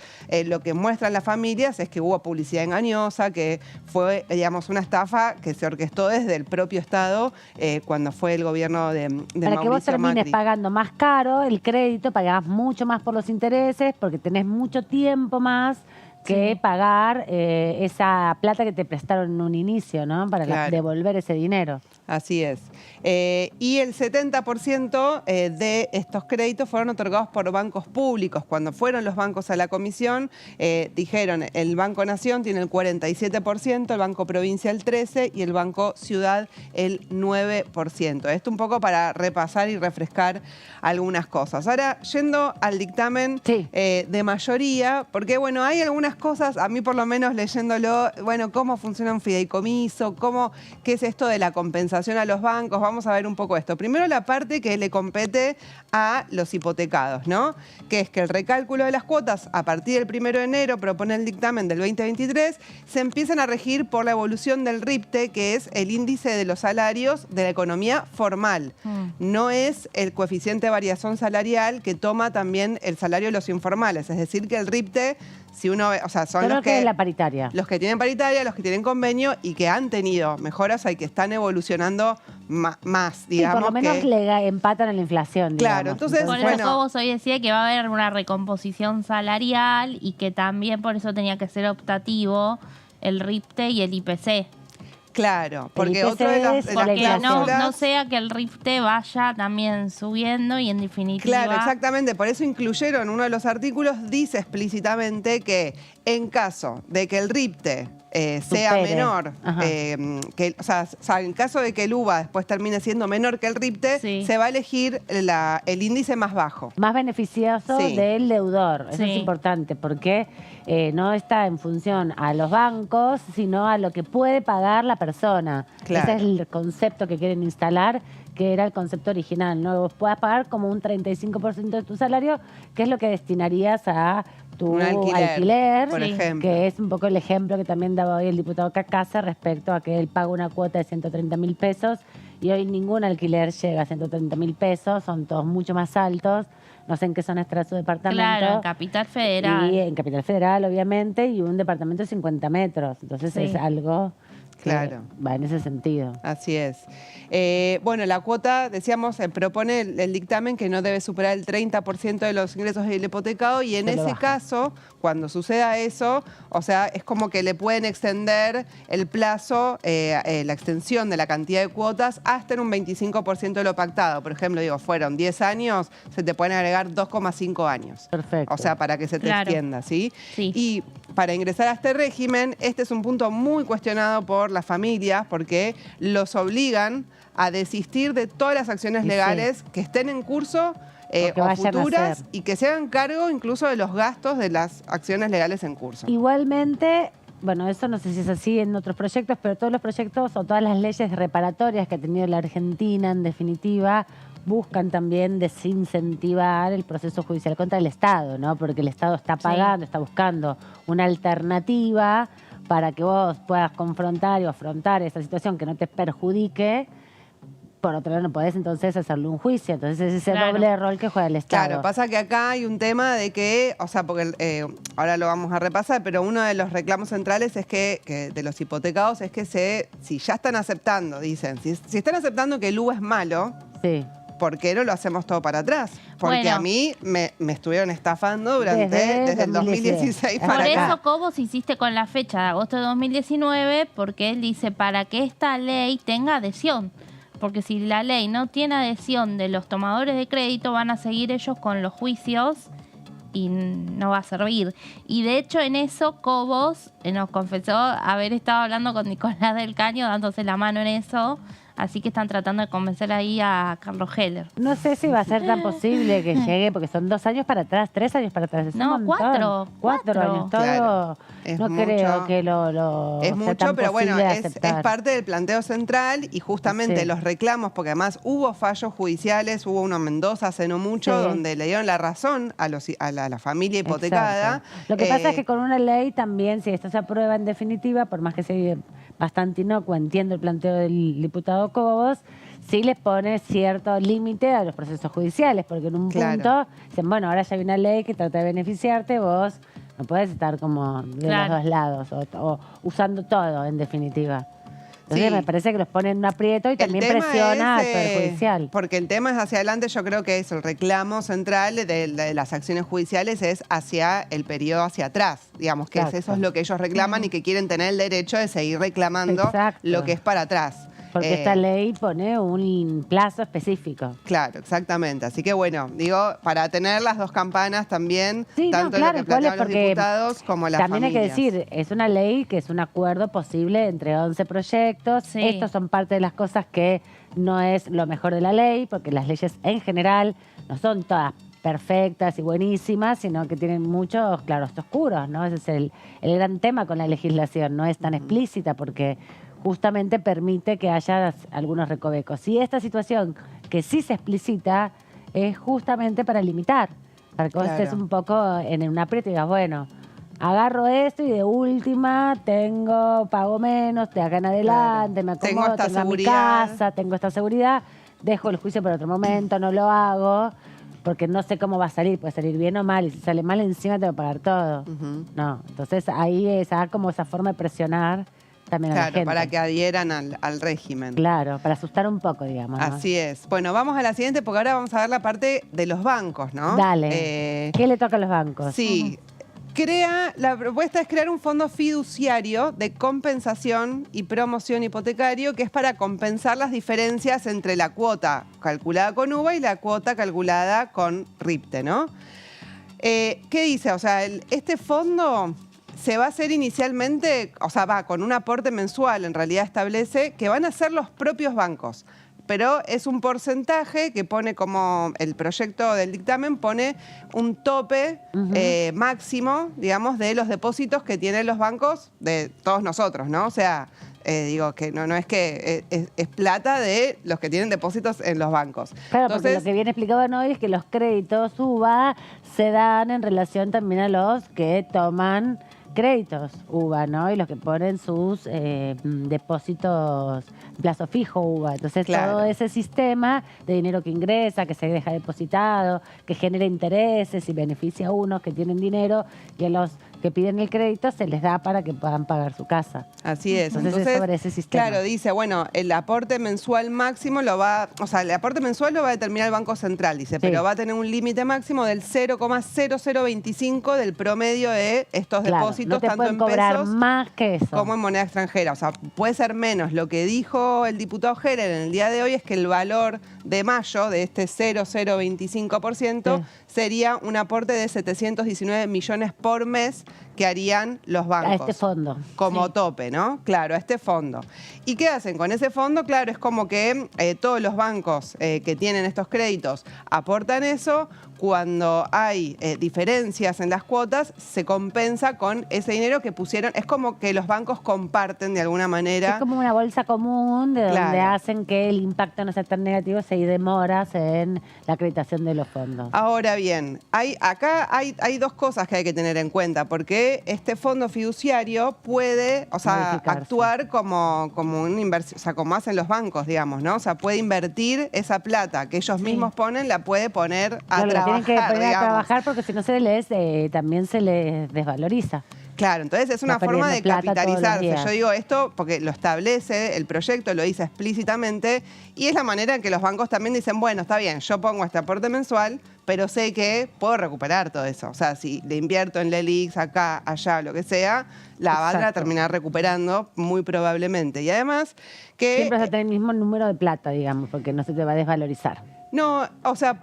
lo que muestran las familias es que hubo publicidad engañosa, que fue, digamos, una estafa que se orquestó desde el propio Estado cuando fue el gobierno de Mauricio Macri. Para que vos termines pagando más caro el crédito, pagás mucho más por los intereses porque tenés mucho tiempo más que pagar esa plata que te prestaron en un inicio, ¿no? Para devolver ese dinero. Así es. Y el 70% de estos créditos fueron otorgados por bancos públicos. Cuando fueron los bancos a la comisión, dijeron, el Banco Nación tiene el 47%, el Banco Provincia el 13% y el Banco Ciudad el 9%. Esto un poco para repasar y refrescar algunas cosas. Ahora, yendo al dictamen de mayoría, porque bueno, hay algunas cosas, a mí por lo menos leyéndolo, bueno, cómo funciona un fideicomiso, qué es esto de la compensación a los bancos. Vamos a ver un poco esto. Primero la parte que le compete a los hipotecados, ¿no? Que es que el recálculo de las cuotas a partir del 1 de enero, propone el dictamen del 2023, se empiezan a regir por la evolución del RIPTE, que es el índice de los salarios de la economía formal. No es el coeficiente de variación salarial que toma también el salario de los informales. Es decir, que el RIPTE, si uno ve, o sea, son los que la paritaria. Los que tienen paritaria, los que tienen convenio y que han tenido mejoras y que están evolucionando más, digamos. Sí, por lo menos le empatan a la inflación, claro, digamos. entonces, por eso Cobos hoy decía que va a haber una recomposición salarial y que también por eso tenía que ser optativo el RIPTE y el IPC. Claro, porque otro de las cláusulas... No sea que el RIPTE vaya también subiendo y en definitiva... Claro, exactamente. Por eso incluyeron uno de los artículos, dice explícitamente que En caso de que el RIPTE sea menor, en caso de que el UVA después termine siendo menor que el RIPTE, se va a elegir el índice más bajo. Más beneficioso del deudor. Eso es importante porque no está en función a los bancos, sino a lo que puede pagar la persona. Ese es el concepto que quieren instalar, que era el concepto original, ¿no? Vos puedas pagar como un 35% de tu salario, que es lo que destinarías a tu alquiler, por ejemplo. Que es un poco el ejemplo que también daba hoy el diputado Cacasa respecto a que él paga una cuota de 130.000 pesos y hoy ningún alquiler llega a 130.000 pesos, son todos mucho más altos. No sé en qué zona estará su departamento. Claro, en Capital Federal. Y en Capital Federal, obviamente, y un departamento de 50 metros. Entonces es algo que va en ese sentido. Así es. Bueno, la cuota, decíamos, propone el dictamen que no debe superar el 30% de los ingresos del hipotecado y en ese caso, cuando suceda eso, o sea, es como que le pueden extender el plazo, la extensión de la cantidad de cuotas hasta en un 25% de lo pactado. Por ejemplo, digo, fueron 10 años, se te pueden agregar 2,5 años. Perfecto. O sea, para que se te extienda, ¿sí? Y para ingresar a este régimen, este es un punto muy cuestionado por las familias porque los obligan a desistir de todas las acciones legales que estén en curso o futuras y que se hagan cargo incluso de los gastos de las acciones legales en curso. Igualmente, bueno, eso no sé si es así en otros proyectos, pero todos los proyectos o todas las leyes reparatorias que ha tenido la Argentina, en definitiva, buscan también desincentivar el proceso judicial contra el Estado, ¿no? Porque el Estado está pagando, está buscando una alternativa para que vos puedas confrontar y afrontar esa situación que no te perjudique. Por otro lado, no podés entonces hacerle un juicio. Entonces es ese doble rol que juega el Estado. Claro, pasa que acá hay un tema de que, o sea, porque ahora lo vamos a repasar, pero uno de los reclamos centrales es que de los hipotecados es que si ya están aceptando, dicen, si están aceptando que el UVA es malo, ¿por qué no lo hacemos todo para atrás? Porque a mí me estuvieron estafando desde el 2016 para acá. Por eso Cobos insiste con la fecha de agosto de 2019, porque él dice para que esta ley tenga adhesión. Porque si la ley no tiene adhesión de los tomadores de crédito, van a seguir ellos con los juicios y no va a servir. Y de hecho en eso Cobos nos confesó haber estado hablando con Nicolás del Caño, dándose la mano en eso. Así que están tratando de convencer ahí a Carlos Heller. No sé si va a ser tan posible que llegue, porque son 2 años para atrás, 3 años para atrás. Es no, un 4. 4 años. Todo claro, no mucho, creo que lo es mucho, pero bueno, es parte del planteo central y justamente los reclamos, porque además hubo fallos judiciales, hubo uno en Mendoza hace no mucho, donde le dieron la razón a la familia hipotecada. Exacto. Lo que pasa es que con una ley también, si esto se aprueba en definitiva, por más que sea bastante inocuo, entiendo el planteo del diputado Cobos, sí les pone cierto límite a los procesos judiciales, porque en un punto dicen, bueno, ahora ya hay una ley que trata de beneficiarte, vos no podés estar como de los dos lados o usando todo, en definitiva. Entonces me parece que los pone en un aprieto y también presiona al Poder Judicial. Porque el tema es hacia adelante, yo creo que eso, el reclamo central de las acciones judiciales es hacia el periodo hacia atrás, digamos, que eso es lo que ellos reclaman y que quieren tener el derecho de seguir reclamando lo que es para atrás. Porque esta ley pone un plazo específico. Claro, exactamente. Así que bueno, digo, para tener las dos campanas también, tanto lo que plantean los diputados como las también familias. Hay que decir, es una ley que es un acuerdo posible entre 11 proyectos. Estos son parte de las cosas que no es lo mejor de la ley, porque las leyes en general no son todas perfectas y buenísimas, sino que tienen muchos claroscuros, ¿no? Ese es el gran tema con la legislación, no es tan explícita porque justamente permite que haya algunos recovecos. Y esta situación que sí se explicita es justamente para limitar, para que vos estés un poco en un aprieto y digas, bueno, agarro esto y de última pago menos, de acá en adelante, me acomodo, tengo mi casa, tengo esta seguridad, dejo el juicio para otro momento, no lo hago, porque no sé cómo va a salir, puede salir bien o mal, y si sale mal encima tengo que pagar todo. No, entonces ahí es como esa forma de presionar también a la gente. Para que adhieran al régimen. Claro, para asustar un poco, digamos, ¿no? Así es. Bueno, vamos a la siguiente porque ahora vamos a ver la parte de los bancos, ¿no? Dale. ¿Qué le toca a los bancos? Sí. La propuesta es crear un fondo fiduciario de compensación y promoción hipotecario que es para compensar las diferencias entre la cuota calculada con UVA y la cuota calculada con RIPTE, ¿no? ¿Qué dice? O sea, este fondo se va a hacer inicialmente, o sea, va con un aporte mensual, en realidad establece que van a ser los propios bancos. Pero es un porcentaje que pone como el proyecto del dictamen pone un tope máximo, digamos, de los depósitos que tienen los bancos de todos nosotros, ¿no? O sea, digo que no es que es plata de los que tienen depósitos en los bancos. Claro, entonces, porque lo que viene explicado hoy es que los créditos UVA se dan en relación también a los que toman créditos UVA, ¿no? Y los que ponen sus depósitos plazo fijo UVA. Entonces, todo ese sistema de dinero que ingresa, que se deja depositado, que genera intereses y beneficia a unos que tienen dinero y a los que piden el crédito se les da para que puedan pagar su casa. Así es. Entonces es sobre ese sistema. Claro, dice, bueno, el aporte mensual máximo el aporte mensual lo va a determinar el Banco Central, dice, pero va a tener un límite máximo del 0,0025 del promedio de estos depósitos, no te tanto pueden en cobrar pesos más que eso. como en moneda extranjera. O sea, puede ser menos. Lo que dijo el diputado Heller en el día de hoy es que el valor de mayo de este 0,025% sería un aporte de 719 millones por mes que harían los bancos. A este fondo. Como tope, ¿no? Claro, a este fondo. ¿Y qué hacen con ese fondo? Claro, es como que todos los bancos que tienen estos créditos aportan eso. Cuando hay diferencias en las cuotas, se compensa con ese dinero que pusieron. Es como que los bancos comparten de alguna manera. Es como una bolsa común de donde hacen que el impacto no sea tan negativo si hay demoras en la acreditación de los fondos. Ahora bien, acá hay dos cosas que hay que tener en cuenta, porque este fondo fiduciario puede, actuar como una inversión, o sea, como hacen los bancos, digamos, ¿no? O sea, puede invertir esa plata que ellos mismos ponen, la puede poner a trabajar. Tienen que poner a trabajar porque si no también se les desvaloriza. Claro, entonces es una forma de capitalizarse. Yo digo esto porque lo establece el proyecto, lo dice explícitamente, y es la manera en que los bancos también dicen, bueno, está bien, yo pongo este aporte mensual, pero sé que puedo recuperar todo eso. O sea, si le invierto en LELIX, acá, allá, lo que sea, la van a terminar recuperando muy probablemente. Y además que... Siempre vas a tener el mismo número de plata, digamos, porque no se te va a desvalorizar. No, o sea,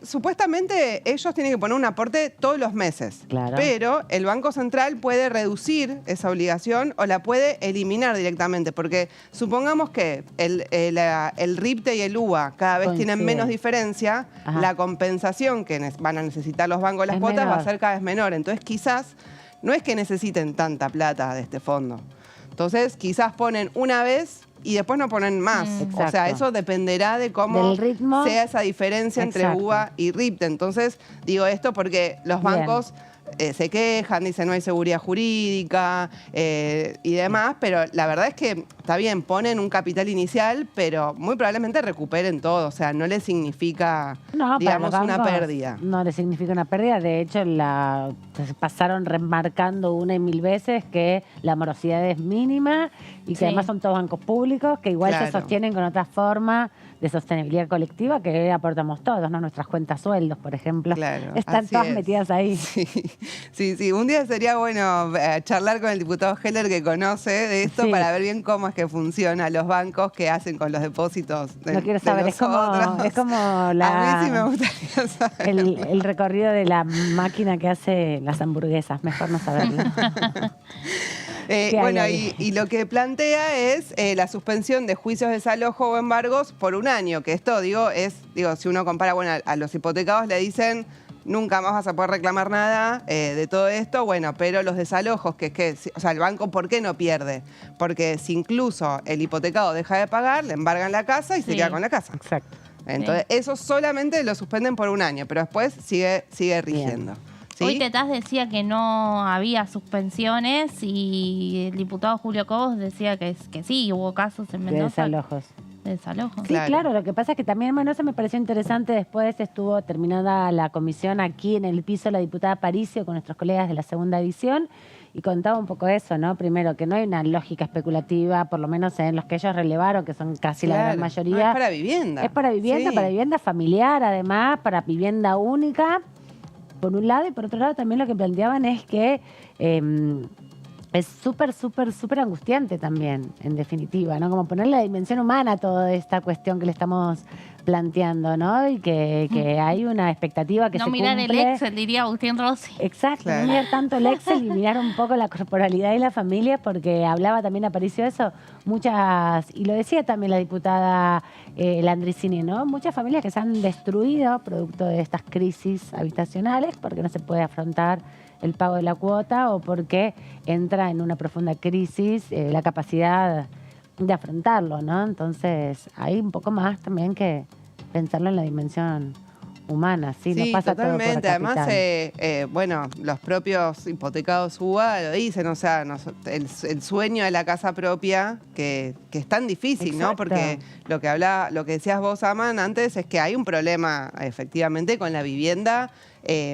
supuestamente ellos tienen que poner un aporte todos los meses. Claro. Pero el Banco Central puede reducir esa obligación o la puede eliminar directamente. Porque supongamos que el RIPTE y el UVA cada vez tienen menos diferencia, la compensación que van a necesitar los bancos las cuotas va a ser cada vez menor. Entonces quizás no es que necesiten tanta plata de este fondo. Entonces quizás ponen una vez y después no ponen más. O sea, eso dependerá de cómo sea esa diferencia entre UVA y RIPTE. Entonces, digo esto porque los bancos se quejan, dicen no hay seguridad jurídica y demás, pero la verdad es que está bien, ponen un capital inicial, pero muy probablemente recuperen todo. O sea, no les significa, digamos, una pérdida. No les significa una pérdida. De hecho, se pasaron remarcando una y mil veces que la morosidad es mínima y que además son todos bancos públicos que igual se sostienen con otra forma de sostenibilidad colectiva que aportamos todos, ¿no? Nuestras cuentas sueldos, por ejemplo. Están todas metidas ahí. Sí. Un día sería bueno charlar con el diputado Heller que conoce de esto para ver bien cómo es que funcionan los bancos, qué hacen con los depósitos de, no quiero saber, es como A mí sí me gustaría saber. El recorrido de la máquina que hace las hamburguesas, mejor no saberlo. Bueno, y lo que plantea es la suspensión de juicios de desalojo o embargos por un año, que esto, si uno compara, a los hipotecados le dicen nunca más vas a poder reclamar nada de todo esto, pero los desalojos, el banco, ¿por qué no pierde? Porque si incluso el hipotecado deja de pagar, le embargan la casa y se queda con la casa. Exacto. Entonces, eso solamente lo suspenden por un año, pero después sigue rigiendo. ¿Sí? Hoy Tetaz decía que no había suspensiones y el diputado Julio Cobos decía que sí, hubo casos en Mendoza. De desalojos. Sí, claro. Lo que pasa es que también, eso me pareció interesante. Después estuvo terminada la comisión aquí en el piso la diputada Paricio con nuestros colegas de la segunda edición y contaba un poco eso, ¿no? Primero, que no hay una lógica especulativa, por lo menos en los que ellos relevaron, que son casi la gran mayoría. No, es para vivienda. Es para vivienda, para vivienda familiar, además, para vivienda única. Por un lado, y por otro lado también lo que planteaban es que es súper angustiante también, en definitiva, ¿no? Como ponerle la dimensión humana a toda esta cuestión que le estamos planteando, ¿no? Y que hay una expectativa que no se mirar cumple. el Excel, diría Agustín Rossi. Exacto, Claro. no mirar tanto el Excel y mirar un poco la corporalidad y la familia, porque hablaba también, Aparicio, eso, muchas, y lo decía también la diputada Landricini, ¿no? Muchas familias que se han destruido producto de estas crisis habitacionales porque no se puede afrontar el pago de la cuota o porque entra en una profunda crisis la capacidad de afrontarlo, ¿no? Entonces, hay un poco más también que pensarlo en la dimensión humana, ¿sí? No pasa totalmente. todo por Además, capital. bueno, los propios hipotecados UBA lo dicen, o sea, el sueño de la casa propia, que es tan difícil, ¿no? Porque lo que decías vos, Aman, antes, es que hay un problema, efectivamente, con la vivienda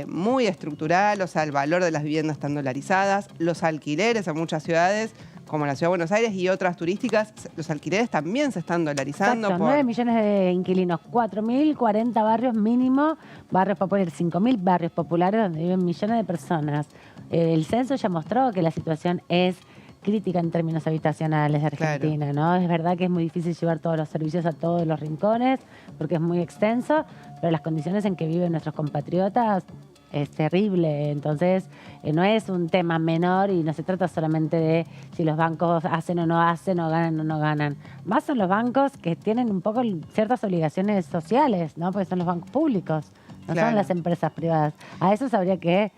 muy estructural, o sea, el valor de las viviendas están dolarizadas, los alquileres en muchas ciudades, como la Ciudad de Buenos Aires y otras turísticas, los alquileres también se están dolarizando. Exacto, 9 millones de inquilinos, 4.040 barrios mínimo, barrios populares, 5.000 barrios populares donde viven millones de personas. El censo ya mostró que la situación es crítica en términos habitacionales de Argentina, ¿no? Es verdad que es muy difícil llevar todos los servicios a todos los rincones porque es muy extenso, pero las condiciones en que viven nuestros compatriotas es terrible. Entonces, no es un tema menor y no se trata solamente de si los bancos hacen o no hacen, o ganan o no ganan. Más son los bancos que tienen un poco ciertas obligaciones sociales, ¿no? Porque son los bancos públicos, no son las empresas privadas. A esos habría que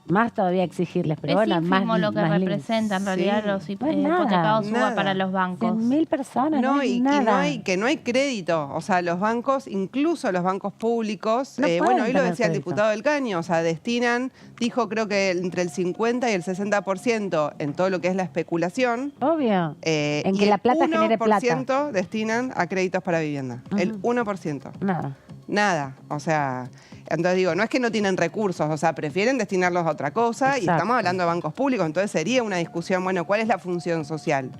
más todavía exigirles, pero es bueno, ínfimo más lo que más representa en realidad los nada, hipotecados UBA nada. para los bancos. 100.000 personas, no es y nada. que no hay crédito. O sea, los bancos, incluso los bancos públicos, No pueden bueno, hoy lo tener decía el crédito. diputado del Caño, o sea, destinan, dijo creo que entre el 50 y el 60% en todo lo que es la especulación. Obvio. En que y la plata el genere plata. 1% destinan a créditos para vivienda. El 1%. Nada. Nada. O sea, entonces digo, no es que no tienen recursos, o sea, prefieren destinarlos a otra cosa. Exacto. Y estamos hablando de bancos públicos, entonces sería una discusión, bueno, ¿cuál es la función social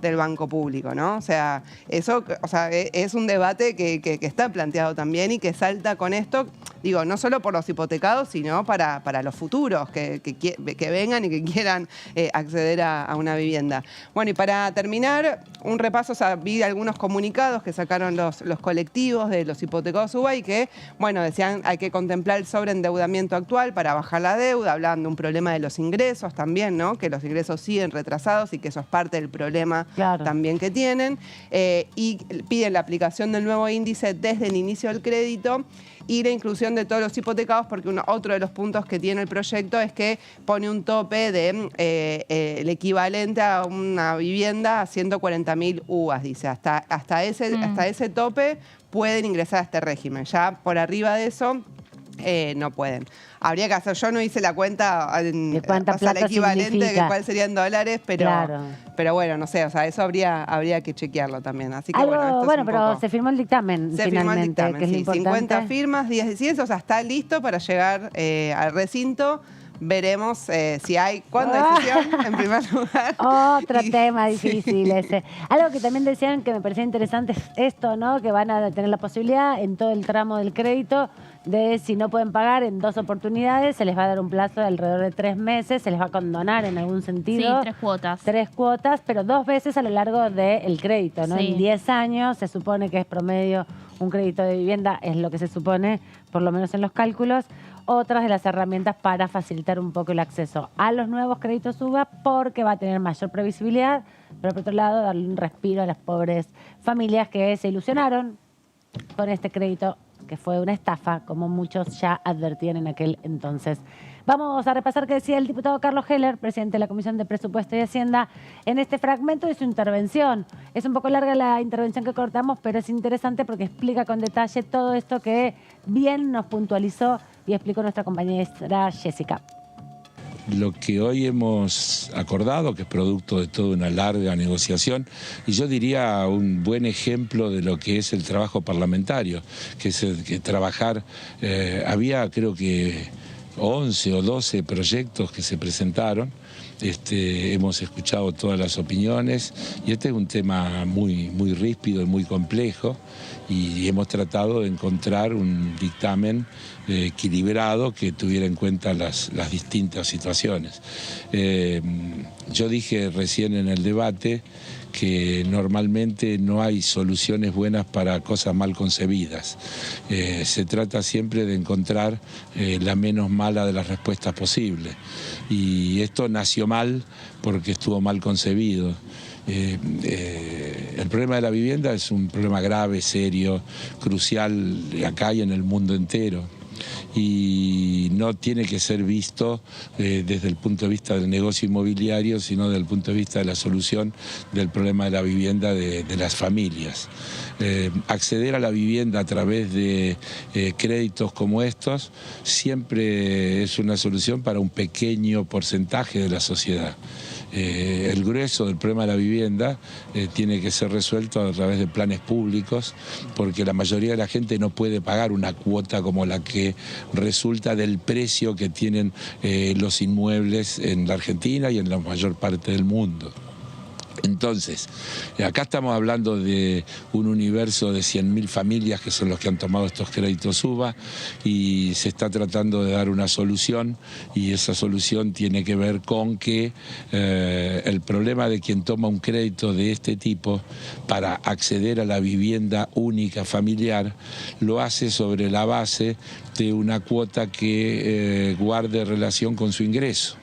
del banco público, no? O sea, eso, o sea, es un debate que está planteado también y que salta con esto, digo, no solo por los hipotecados, sino para los futuros que vengan y que quieran acceder a una vivienda. Bueno, y para terminar, un repaso, o sea, vi algunos comunicados que sacaron los colectivos de los hipotecados UBA y que, bueno, decían hay que contemplar el sobreendeudamiento actual para bajar la deuda, hablaban de un problema de los ingresos también, ¿no? Que los ingresos siguen retrasados y que eso es parte del problema también que tienen. Y piden la aplicación del nuevo índice desde el inicio del crédito y la inclusión de todos los hipotecados, porque otro de los puntos que tiene el proyecto es que pone un tope de el equivalente a una vivienda a 140.000 UVAs, dice. Hasta ese tope pueden ingresar a este régimen. Ya por arriba de eso no pueden. Habría que hacer, yo no hice la cuenta ¿De cuánta plata el equivalente significa? de cuál serían dólares, pero bueno, no sé, o sea, eso habría que chequearlo también. Así que Algo, bueno, pero se firmó el dictamen se finalmente, firmó el dictamen, que es lo sí, importante. 50 firmas, 10 decisiones, o sea, está listo para llegar al recinto. Veremos si hay, ¿cuándo hay sesión? En primer lugar. Otro tema difícil ese. Algo que también decían que me parecía interesante es esto, ¿no? Que van a tener la posibilidad en todo el tramo del crédito de, si no pueden pagar en 2 oportunidades, se les va a dar un plazo de alrededor de 3 meses, se les va a condonar en algún sentido. Sí, 3 cuotas. 3 cuotas, pero 2 veces a lo largo del crédito, ¿no? Sí. En 10 años se supone que es promedio un crédito de vivienda, es lo que se supone, por lo menos en los cálculos. Otras de las herramientas para facilitar un poco el acceso a los nuevos créditos UBA, porque va a tener mayor previsibilidad, pero por otro lado darle un respiro a las pobres familias que se ilusionaron con este crédito que fue una estafa, como muchos ya advertían en aquel entonces. Vamos a repasar qué decía el diputado Carlos Heller, presidente de la Comisión de Presupuesto y Hacienda, en este fragmento de su intervención. Es un poco larga la intervención que cortamos, pero es interesante porque explica con detalle todo esto que bien nos puntualizó y explicó nuestra compañera Jessica. Lo que hoy hemos acordado, que es producto de toda una larga negociación, y yo diría un buen ejemplo de lo que es el trabajo parlamentario, que es que trabajar, había creo que 11 o 12 proyectos que se presentaron. Hemos escuchado todas las opiniones y este es un tema muy, muy ríspido y muy complejo y hemos tratado de encontrar un dictamen equilibrado que tuviera en cuenta las distintas situaciones. Yo dije recién en el debate que normalmente no hay soluciones buenas para cosas mal concebidas. Se trata siempre de encontrar la menos mala de las respuestas posibles. Y esto nació mal porque estuvo mal concebido. El problema de la vivienda es un problema grave, serio, crucial acá y en el mundo entero. Y no tiene que ser visto desde el punto de vista del negocio inmobiliario, sino desde el punto de vista de la solución del problema de la vivienda de las familias. Acceder a la vivienda a través de créditos como estos siempre es una solución para un pequeño porcentaje de la sociedad. El grueso del problema de la vivienda tiene que ser resuelto a través de planes públicos, porque la mayoría de la gente no puede pagar una cuota como la que resulta del precio que tienen los inmuebles en la Argentina y en la mayor parte del mundo. Entonces, acá estamos hablando de un universo de 100.000 familias que son los que han tomado estos créditos UBA y se está tratando de dar una solución y esa solución tiene que ver con que el problema de quien toma un crédito de este tipo para acceder a la vivienda única familiar lo hace sobre la base de una cuota que guarde relación con su ingreso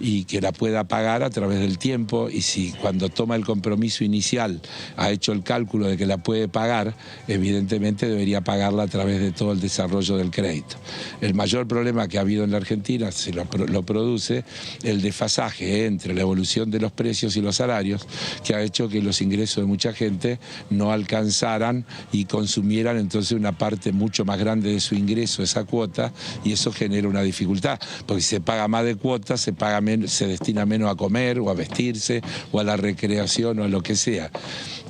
y que la pueda pagar a través del tiempo, y si cuando toma el compromiso inicial ha hecho el cálculo de que la puede pagar, evidentemente debería pagarla a través de todo el desarrollo del crédito. El mayor problema que ha habido en la Argentina se lo produce el desfasaje entre la evolución de los precios y los salarios, que ha hecho que los ingresos de mucha gente no alcanzaran y consumieran entonces una parte mucho más grande de su ingreso, esa cuota, y eso genera una dificultad, porque si se paga más de cuotas, se destina menos a comer o a vestirse o a la recreación o a lo que sea.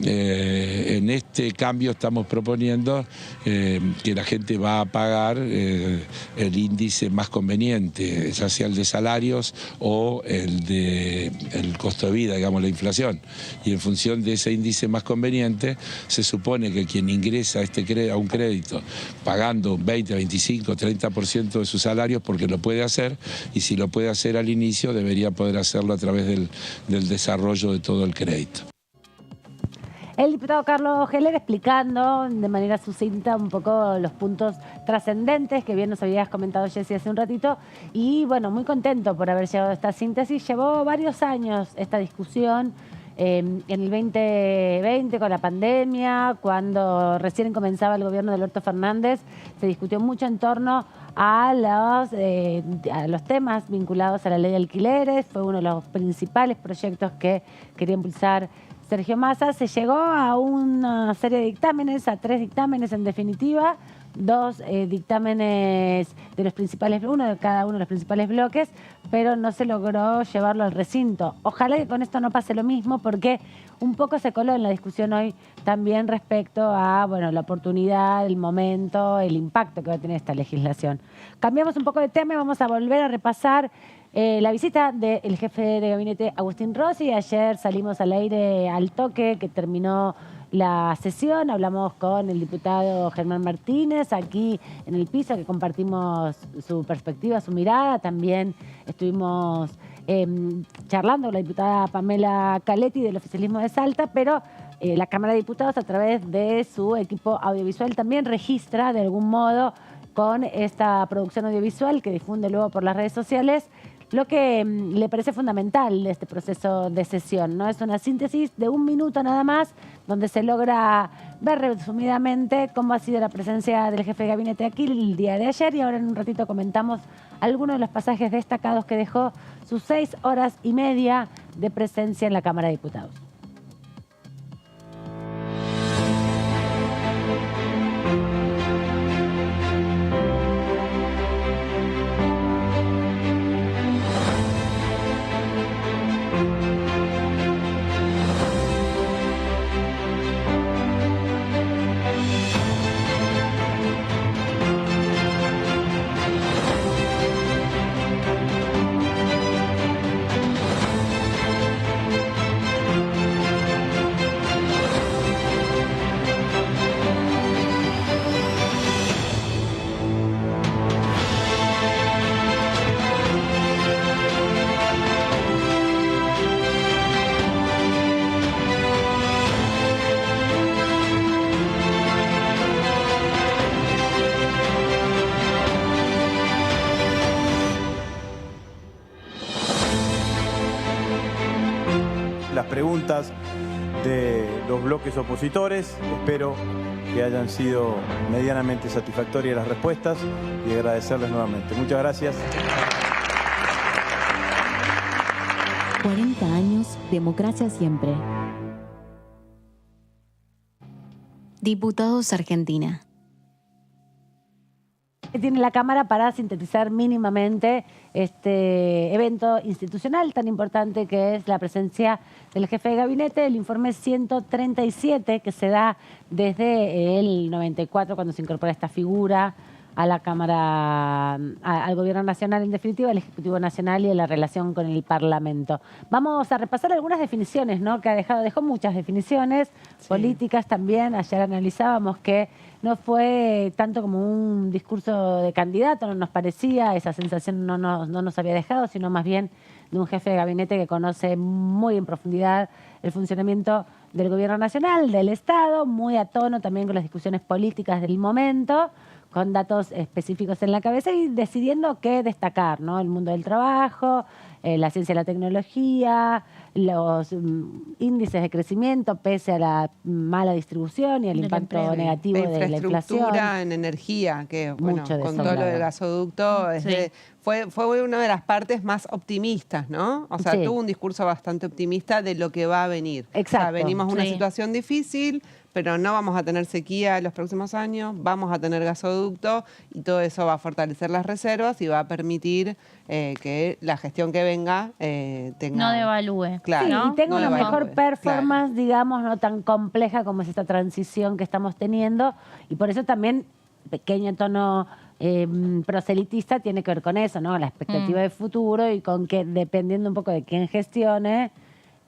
En este cambio estamos proponiendo que la gente va a pagar el índice más conveniente, ya sea el de salarios o el costo de vida, digamos, la inflación. Y en función de ese índice más conveniente, se supone que quien ingresa a un crédito pagando 20, 25, 30% de sus salarios, porque lo puede hacer, y si lo puede hacer al inicio, debería poder hacerlo a través del desarrollo de todo el crédito. El diputado Carlos Heller explicando de manera sucinta un poco los puntos trascendentes que bien nos habías comentado, Jessy, hace un ratito. Y bueno, muy contento por haber llegado a esta síntesis. Llevó varios años esta discusión. En el 2020, con la pandemia, cuando recién comenzaba el gobierno de Alberto Fernández, se discutió mucho en torno a los temas vinculados a la ley de alquileres. Fue uno de los principales proyectos que quería impulsar Sergio Massa. Se llegó a una serie de dictámenes, a 3 dictámenes en definitiva, 2 dictámenes de los principales, uno de cada uno de los principales bloques, pero no se logró llevarlo al recinto. Ojalá que con esto no pase lo mismo, porque un poco se coló en la discusión hoy también respecto a la oportunidad, el momento, el impacto que va a tener esta legislación. Cambiamos un poco de tema y vamos a volver a repasar la visita del jefe de gabinete Agustín Rossi. Ayer salimos al aire al toque que terminó la sesión, hablamos con el diputado Germán Martínez aquí en el piso, que compartimos su perspectiva, su mirada. También estuvimos charlando con la diputada Pamela Caletti del oficialismo de Salta, pero la Cámara de Diputados, a través de su equipo audiovisual, también registra de algún modo con esta producción audiovisual que difunde luego por las redes sociales lo que le parece fundamental de este proceso de sesión, ¿no? Es una síntesis de 1 minuto nada más, donde se logra ver resumidamente cómo ha sido la presencia del jefe de gabinete aquí el día de ayer, y ahora en un ratito comentamos algunos de los pasajes destacados que dejó sus 6 horas y media de presencia en la Cámara de Diputados. los bloques opositores. Espero que hayan sido medianamente satisfactorias las respuestas y agradecerles nuevamente. Muchas gracias. 40 años, democracia siempre. Diputados Argentina. Tiene la Cámara para sintetizar mínimamente este evento institucional tan importante que es la presencia del jefe de gabinete, el informe 137 que se da desde el 94 cuando se incorpora esta figura a la Cámara, al Gobierno Nacional, en definitiva, al Ejecutivo Nacional y a la relación con el Parlamento. Vamos a repasar algunas definiciones, ¿no? Que dejó muchas definiciones políticas también. Ayer analizábamos que no fue tanto como un discurso de candidato, no nos parecía, esa sensación no nos había dejado, sino más bien de un jefe de gabinete que conoce muy en profundidad el funcionamiento del Gobierno Nacional, del Estado, muy a tono también con las discusiones políticas del momento, con datos específicos en la cabeza y decidiendo qué destacar, ¿no? El mundo del trabajo, la ciencia y la tecnología, los índices de crecimiento pese a la mala distribución y al impacto negativo de la inflación. Infraestructura en energía, que bueno, con todo lo del gasoducto, fue una de las partes más optimistas, ¿no? O sea, tuvo un discurso bastante optimista de lo que va a venir. Exacto. O sea, venimos de una situación difícil, pero no vamos a tener sequía en los próximos años, vamos a tener gasoducto y todo eso va a fortalecer las reservas y va a permitir que la gestión que venga tenga... No devalúe. Claro, sí, ¿no? y tenga una mejor performance, claro, digamos, no tan compleja como es esta transición que estamos teniendo. Y por eso también, pequeño tono proselitista tiene que ver con eso, ¿no? La expectativa de futuro y con que, dependiendo un poco de quién gestione,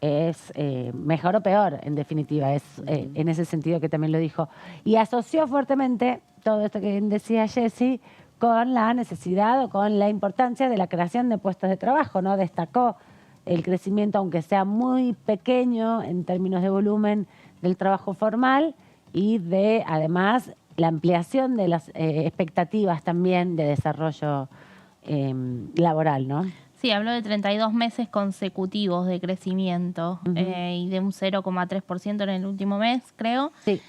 es mejor o peor, en definitiva. Es en ese sentido que también lo dijo. Y asoció fuertemente todo esto que decía Jessy con la necesidad o con la importancia de la creación de puestos de trabajo, ¿no? Destacó el crecimiento, aunque sea muy pequeño en términos de volumen, del trabajo formal y de, además, la ampliación de las expectativas también de desarrollo laboral, ¿no? Sí, habló de 32 meses consecutivos de crecimiento y de un 0,3% en el último mes, creo. Sí.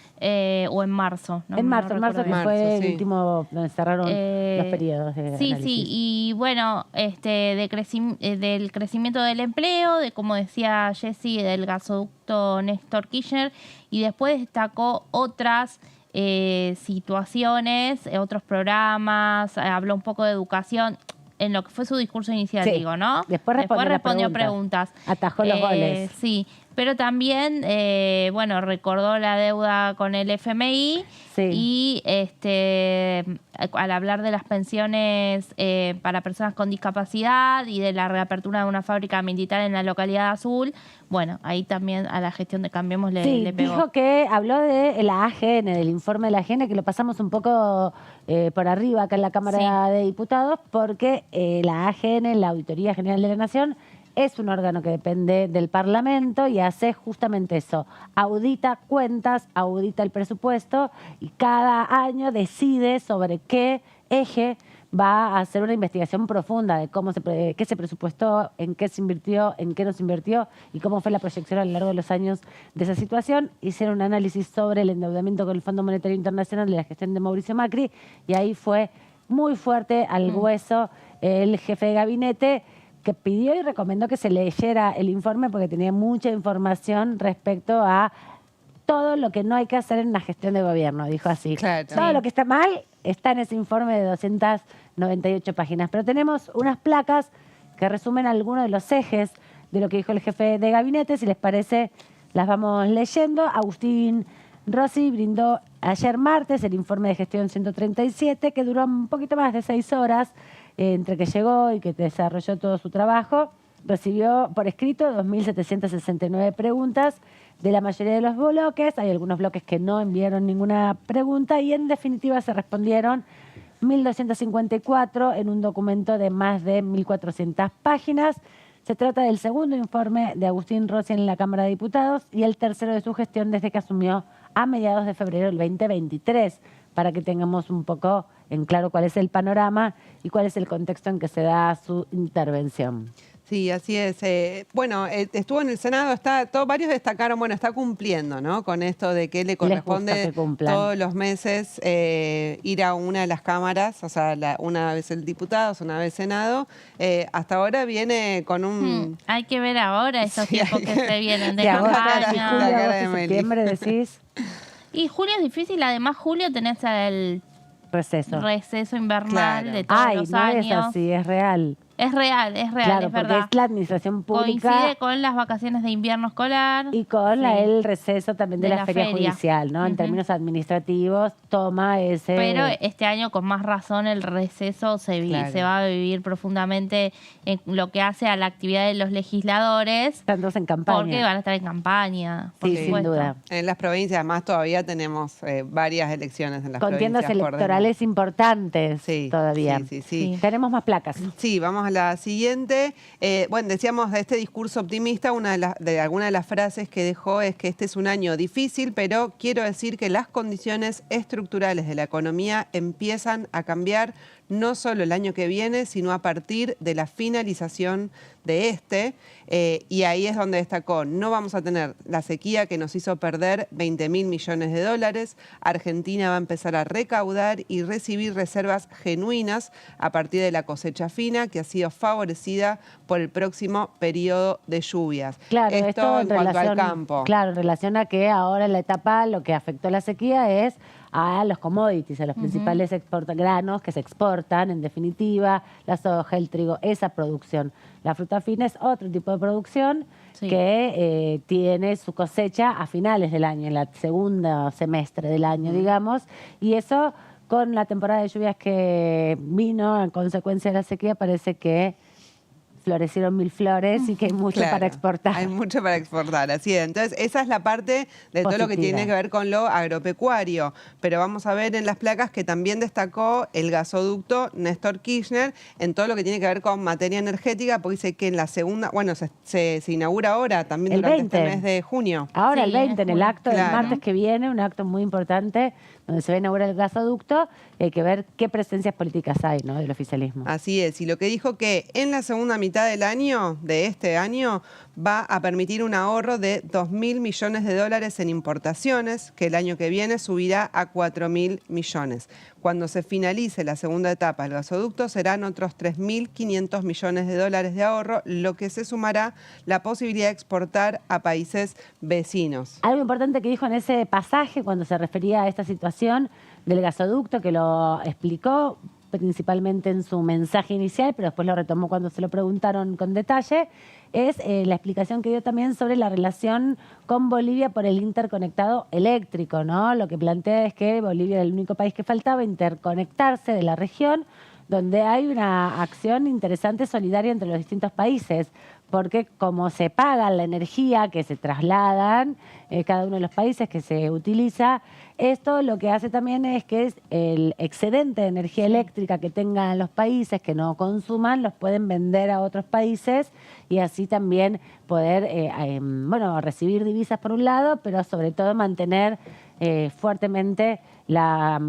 O en marzo. ¿no? En marzo, que fue el último, donde cerraron los periodos de análisis. Sí, y bueno, del crecimiento del empleo, de como decía Jessy, del gasoducto Néstor Kirchner, y después destacó otras situaciones, otros programas, habló un poco de educación, en lo que fue su discurso inicial, digo, ¿no? Después respondió preguntas. Atajó los goles. Sí, pero también, bueno, recordó la deuda con el FMI y al hablar de las pensiones para personas con discapacidad y de la reapertura de una fábrica militar en la localidad Azul, bueno, ahí también a la gestión de Cambiemos le pegó. Dijo que habló de la AGN, del informe de la AGN, que lo pasamos un poco por arriba acá en la Cámara de Diputados, porque la AGN, la Auditoría General de la Nación, es un órgano que depende del Parlamento y hace justamente eso. Audita cuentas, audita el presupuesto y cada año decide sobre qué eje va a hacer una investigación profunda de qué se presupuestó, en qué se invirtió, en qué no se invirtió y cómo fue la proyección a lo largo de los años de esa situación. Hicieron un análisis sobre el endeudamiento con el Fondo Monetario Internacional de la gestión de Mauricio Macri y ahí fue muy fuerte al hueso el jefe de gabinete, que pidió y recomendó que se leyera el informe porque tenía mucha información respecto a todo lo que no hay que hacer en la gestión de gobierno, dijo así. Claro. Todo lo que está mal está en ese informe de 298 páginas. Pero tenemos unas placas que resumen algunos de los ejes de lo que dijo el jefe de gabinete. Si les parece, las vamos leyendo. Agustín Rossi brindó ayer martes el informe de gestión 137, que duró un poquito más de 6 horas, entre que llegó y que desarrolló todo su trabajo. Recibió por escrito 2.769 preguntas de la mayoría de los bloques. Hay algunos bloques que no enviaron ninguna pregunta y en definitiva se respondieron 1.254 en un documento de más de 1.400 páginas. Se trata del segundo informe de Agustín Rossi en la Cámara de Diputados y el tercero de su gestión desde que asumió a mediados de febrero del 2023, para que tengamos un poco en claro cuál es el panorama y cuál es el contexto en que se da su intervención. Sí, así es. Bueno, estuvo en el Senado, varios destacaron, bueno, está cumpliendo, ¿no? Con esto de que le corresponde todos los meses ir a una de las cámaras, o sea, una vez el diputado, una vez Senado. Hasta ahora viene con un... Hay que ver ahora esos tiempos que se vienen de campaña. Julio, agosto, septiembre, decís. Y julio es difícil, además julio tenés el receso invernal de todos los años. No es así, es real. Es real, claro, es verdad. Porque es la administración pública. Coincide con las vacaciones de invierno escolar. Y con el receso también de la feria judicial, ¿no? En términos administrativos, toma ese... Pero este año, con más razón, el receso se va a vivir profundamente en lo que hace a la actividad de los legisladores. Están todos en campaña. Porque van a estar en campaña, sí, sin duda. En las provincias, además, todavía tenemos varias elecciones en las Contiendas provincias. electorales importantes todavía. Sí. Tenemos más placas. Sí, vamos a la siguiente. Bueno, decíamos de este discurso optimista, alguna de las frases que dejó es que este es un año difícil, pero quiero decir que las condiciones estructurales de la economía empiezan a cambiar no solo el año que viene, sino a partir de la finalización de este. Y ahí es donde destacó, no vamos a tener la sequía que nos hizo perder 20.000 millones de dólares. Argentina va a empezar a recaudar y recibir reservas genuinas a partir de la cosecha fina, que ha sido favorecida por el próximo periodo de lluvias. Claro, esto en cuanto al campo. Claro, en relación a que ahora en la etapa lo que afectó la sequía es a los commodities, a los principales granos que se exportan, en definitiva, la soja, el trigo, esa producción. La fruta fina es otro tipo de producción que tiene su cosecha a finales del año, en la segunda semestre del año, digamos, y eso con la temporada de lluvias que vino en consecuencia de la sequía parece que florecieron 1000 flores y que hay mucho para exportar. Hay mucho para exportar, así es. Entonces, esa es la parte de todo lo que tiene que ver con lo agropecuario. Pero vamos a ver en las placas que también destacó el gasoducto Néstor Kirchner en todo lo que tiene que ver con materia energética, porque dice que en la segunda, bueno, se inaugura ahora también el durante 20. este mes de junio. Ahora el 20, en el acto del martes que viene, un acto muy importante donde se va a inaugurar el gasoducto, hay que ver qué presencias políticas hay, ¿no?, del oficialismo. Así es, y lo que dijo que en la segunda mitad del año, de este año, va a permitir un ahorro de 2.000 millones de dólares en importaciones, que el año que viene subirá a 4.000 millones. Cuando se finalice la segunda etapa del gasoducto, serán otros 3.500 millones de dólares de ahorro, lo que se sumará la posibilidad de exportar a países vecinos. Algo importante que dijo en ese pasaje, cuando se refería a esta situación del gasoducto, que lo explicó principalmente en su mensaje inicial, pero después lo retomó cuando se lo preguntaron con detalle, es la explicación que dio también sobre la relación con Bolivia por el interconectado eléctrico, ¿no? Lo que plantea es que Bolivia era el único país que faltaba interconectarse de la región, donde hay una acción interesante solidaria entre los distintos países, porque como se paga la energía que se trasladan cada uno de los países que se utiliza, esto lo que hace también es que el excedente de energía eléctrica que tengan los países que no consuman, los pueden vender a otros países y así también poder recibir divisas por un lado, pero sobre todo mantener fuertemente la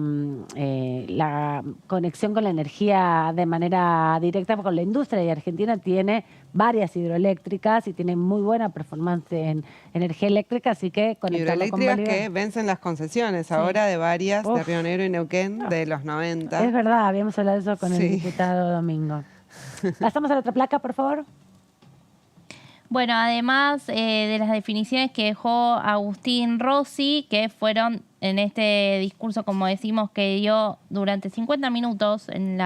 conexión con la energía de manera directa con la industria, y Argentina tiene varias hidroeléctricas y tiene muy buena performance en energía eléctrica, así que conectarlo con hidroeléctricas Bolivia. que vencen las concesiones ahora de varias, de Río Negro y Neuquén, de los 90. Es verdad, habíamos hablado de eso con el diputado Domingo. Pasamos a la otra placa, por favor. Bueno, además de las definiciones que dejó Agustín Rossi, que fueron en este discurso, como decimos, que dio durante 50 minutos en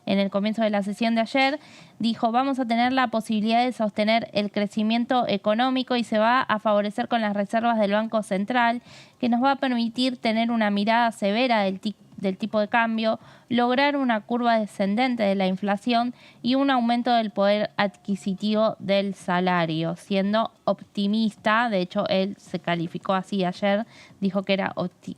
el comienzo de la sesión de ayer, dijo, vamos a tener la posibilidad de sostener el crecimiento económico y se va a favorecer con las reservas del Banco Central, que nos va a permitir tener una mirada severa del tipo de cambio, lograr una curva descendente de la inflación y un aumento del poder adquisitivo del salario, siendo optimista. De hecho, él se calificó así ayer, dijo que era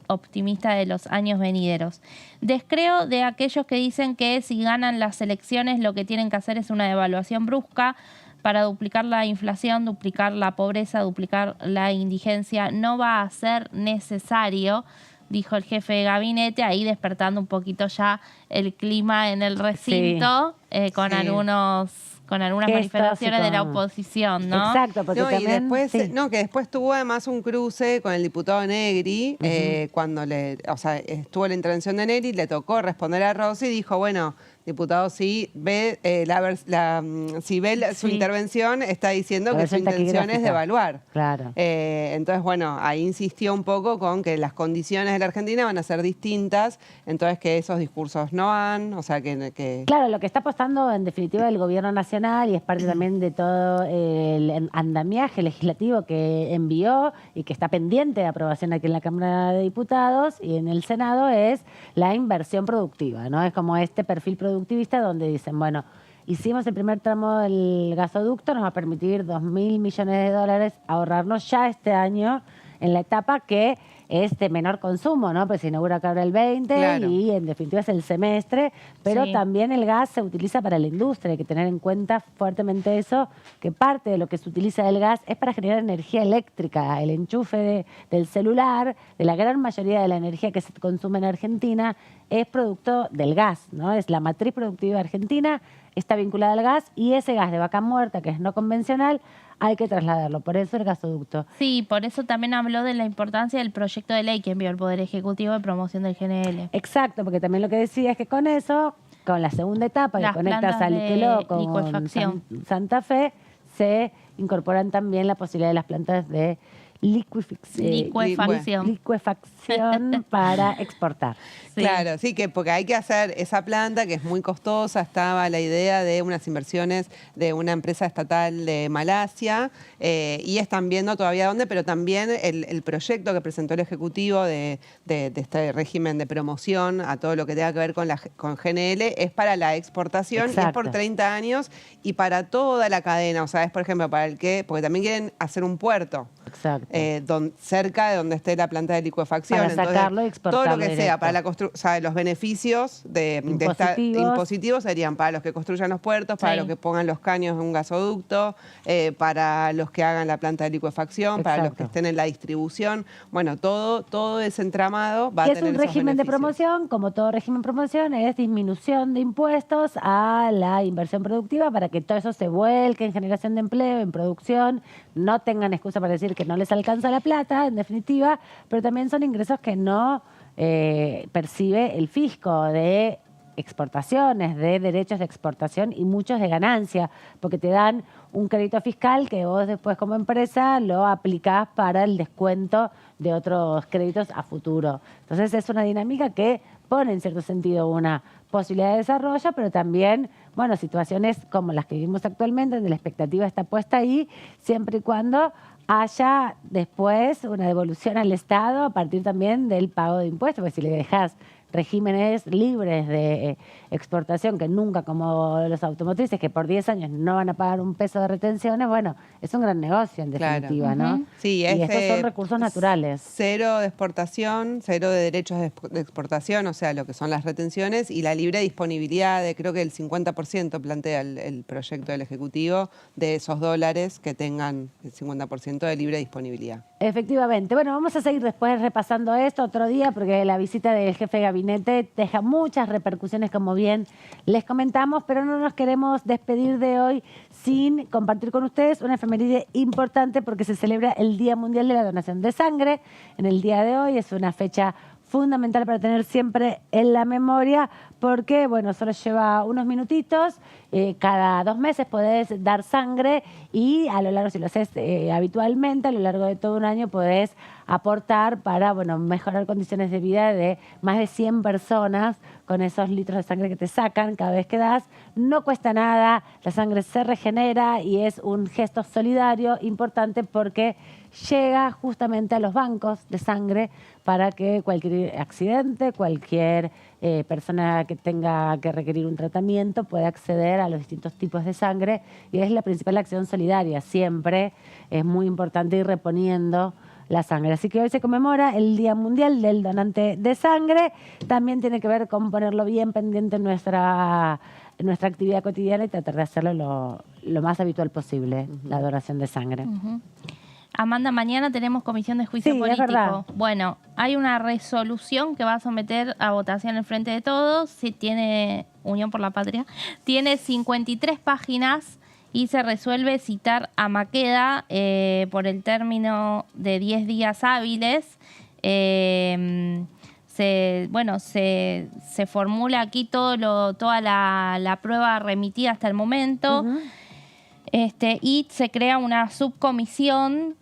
optimista de los años venideros. Descreo de aquellos que dicen que si ganan las elecciones lo que tienen que hacer es una devaluación brusca para duplicar la inflación, duplicar la pobreza, duplicar la indigencia. No va a ser necesario, dijo el jefe de gabinete, ahí despertando un poquito ya el clima en el recinto, con con algunas gestos manifestaciones y de la con- oposición, ¿no? Exacto, porque No, y también... después, sí. que después tuvo además un cruce con el diputado Negri, cuando estuvo la intervención de Negri, le tocó responder a Rossi y dijo, bueno, diputado, si ve, su intervención, está diciendo que su intención es devaluar. Claro. Entonces, bueno, ahí insistió un poco con que las condiciones de la Argentina van a ser distintas, entonces que esos discursos no van, o sea, que... Claro, lo que está apostando en definitiva el gobierno nacional y es parte también de todo el andamiaje legislativo que envió y que está pendiente de aprobación aquí en la Cámara de Diputados y en el Senado es la inversión productiva, ¿no? Es como este perfil productivista donde dicen, bueno, hicimos el primer tramo del gasoducto, nos va a permitir 2.000 millones de dólares ahorrarnos ya este año en la etapa que es de menor consumo, ¿no? Pues se inaugura ahora el 20 Claro. y en definitiva es el semestre, pero Sí. también el gas se utiliza para la industria, hay que tener en cuenta fuertemente eso, que parte de lo que se utiliza del gas es para generar energía eléctrica, el enchufe del celular, de la gran mayoría de la energía que se consume en Argentina es producto del gas, ¿no? Es la matriz productiva argentina, está vinculada al gas y ese gas de vaca muerta, que es no convencional, hay que trasladarlo, por eso el gasoducto. Sí, por eso también habló de la importancia del proyecto de ley que envió el Poder Ejecutivo de promoción del GNL. Exacto, porque también lo que decía es que con eso, con la segunda etapa que Las conecta plantas de Salqueló con licuefacción. Santa Fe, se incorporan también la posibilidad de las plantas de licuefacción para exportar. Claro, sí, que porque hay que hacer esa planta que es muy costosa, estaba la idea de unas inversiones de una empresa estatal de Malasia y están viendo todavía dónde, pero también el proyecto que presentó el Ejecutivo de este régimen de promoción a todo lo que tenga que ver con GNL es para la exportación, y es Exacto. por 30 años y para toda la cadena, o sea, es por ejemplo para el que, porque también quieren hacer un puerto. Exacto. Cerca de donde esté la planta de licuefacción. Para Entonces, sacarlo y exportarlo todo lo que sea directo. para la construcción, o sea, los beneficios de impositivos serían para los que construyan los puertos, para Sí. los que pongan los caños en un gasoducto, para los que hagan la planta de licuefacción, para los Exacto. que estén en la distribución. Bueno, todo ese entramado va a Que es tener un esos régimen de beneficios. promoción, como todo régimen de promoción, es disminución de impuestos a la inversión productiva para que todo eso se vuelque en generación de empleo, en producción, no tengan excusa para decir que no les alcanza la plata, en definitiva, pero también son ingresos que no percibe el fisco de exportaciones, de derechos de exportación y muchos de ganancia, porque te dan un crédito fiscal que vos después como empresa lo aplicás para el descuento de otros créditos a futuro. Entonces es una dinámica que pone en cierto sentido una posibilidad de desarrollo, pero también, bueno, situaciones como las que vivimos actualmente, donde la expectativa está puesta ahí, siempre y cuando haya después una devolución al Estado a partir también del pago de impuestos, porque si le dejas regímenes libres de exportación que nunca, como los automotrices, que por 10 años no van a pagar un peso de retenciones, bueno, es un gran negocio en definitiva, Claro. ¿no? Sí, y estos son recursos naturales. Cero de exportación, cero de derechos de exportación, o sea, lo que son las retenciones, y la libre disponibilidad de, creo que el 50% plantea el proyecto del Ejecutivo, de esos dólares que tengan el 50% de libre disponibilidad. Efectivamente. Bueno, vamos a seguir después repasando esto otro día porque la visita del jefe de gabinete deja muchas repercusiones, como bien les comentamos, pero no nos queremos despedir de hoy sin compartir con ustedes una efeméride importante porque se celebra el Día Mundial de la Donación de Sangre. En el día de hoy es una fecha fundamental para tener siempre en la memoria porque, bueno, solo lleva unos minutitos, cada 2 meses podés dar sangre y a lo largo, si lo haces habitualmente, a lo largo de todo un año podés aportar para, bueno, mejorar condiciones de vida de más de 100 personas con esos litros de sangre que te sacan cada vez que das. No cuesta nada, la sangre se regenera y es un gesto solidario importante porque llega justamente a los bancos de sangre para que cualquier accidente, cualquier persona que tenga que requerir un tratamiento pueda acceder a los distintos tipos de sangre y es la principal acción solidaria. Siempre es muy importante ir reponiendo la sangre. Así que hoy se conmemora el Día Mundial del Donante de Sangre. También tiene que ver con ponerlo bien pendiente en nuestra actividad cotidiana y tratar de hacerlo lo más habitual posible, la donación de sangre. Amanda, mañana tenemos comisión de juicio Sí, es político. verdad. Bueno, hay una resolución que va a someter a votación el Frente de Todos, si tiene Unión por la Patria, tiene 53 páginas y se resuelve citar a Maqueda por el término de 10 días hábiles. Se formula aquí toda la prueba remitida hasta el momento. Y se crea una subcomisión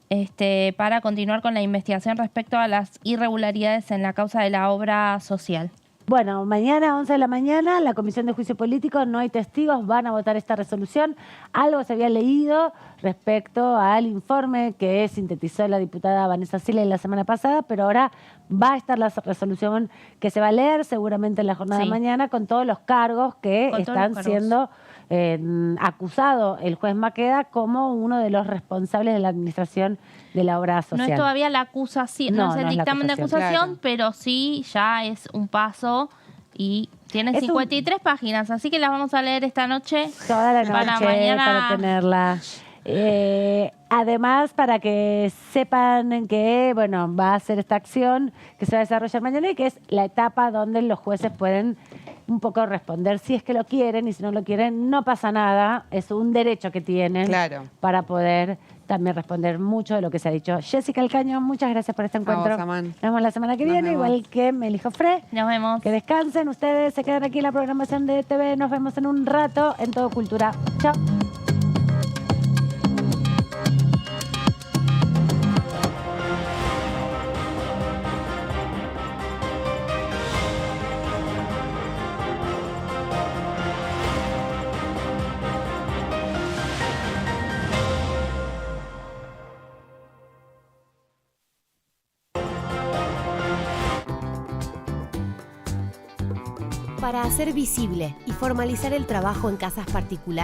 para continuar con la investigación respecto a las irregularidades en la causa de la obra social. Bueno, mañana, 11 de la mañana, la Comisión de Juicio Político, no hay testigos, van a votar esta resolución. Algo se había leído respecto al informe que sintetizó la diputada Vanessa Sile la semana pasada, pero ahora va a estar la resolución que se va a leer seguramente en la jornada de mañana con todos los cargos que están siendo acusado el juez Maqueda como uno de los responsables de la administración de la obra social. No es todavía la acusación, no es el dictamen de acusación, claro. pero sí ya es un paso y tiene 53 páginas, así que las vamos a leer esta noche. Toda la noche para tenerla. Además, para que sepan que va a ser esta acción que se va a desarrollar mañana y que es la etapa donde los jueces pueden un poco responder si es que lo quieren, y si no lo quieren no pasa nada, es un derecho que tienen para poder también responder mucho de lo que se ha dicho. Jessica Alcaño, muchas gracias por este encuentro. Nos vemos la semana que viene, igual que Meli Jofré. Nos vemos. Que descansen, ustedes se quedan aquí en la programación de TV, nos vemos en un rato en Todo Cultura. Chao. Para hacer visible y formalizar el trabajo en casas particulares,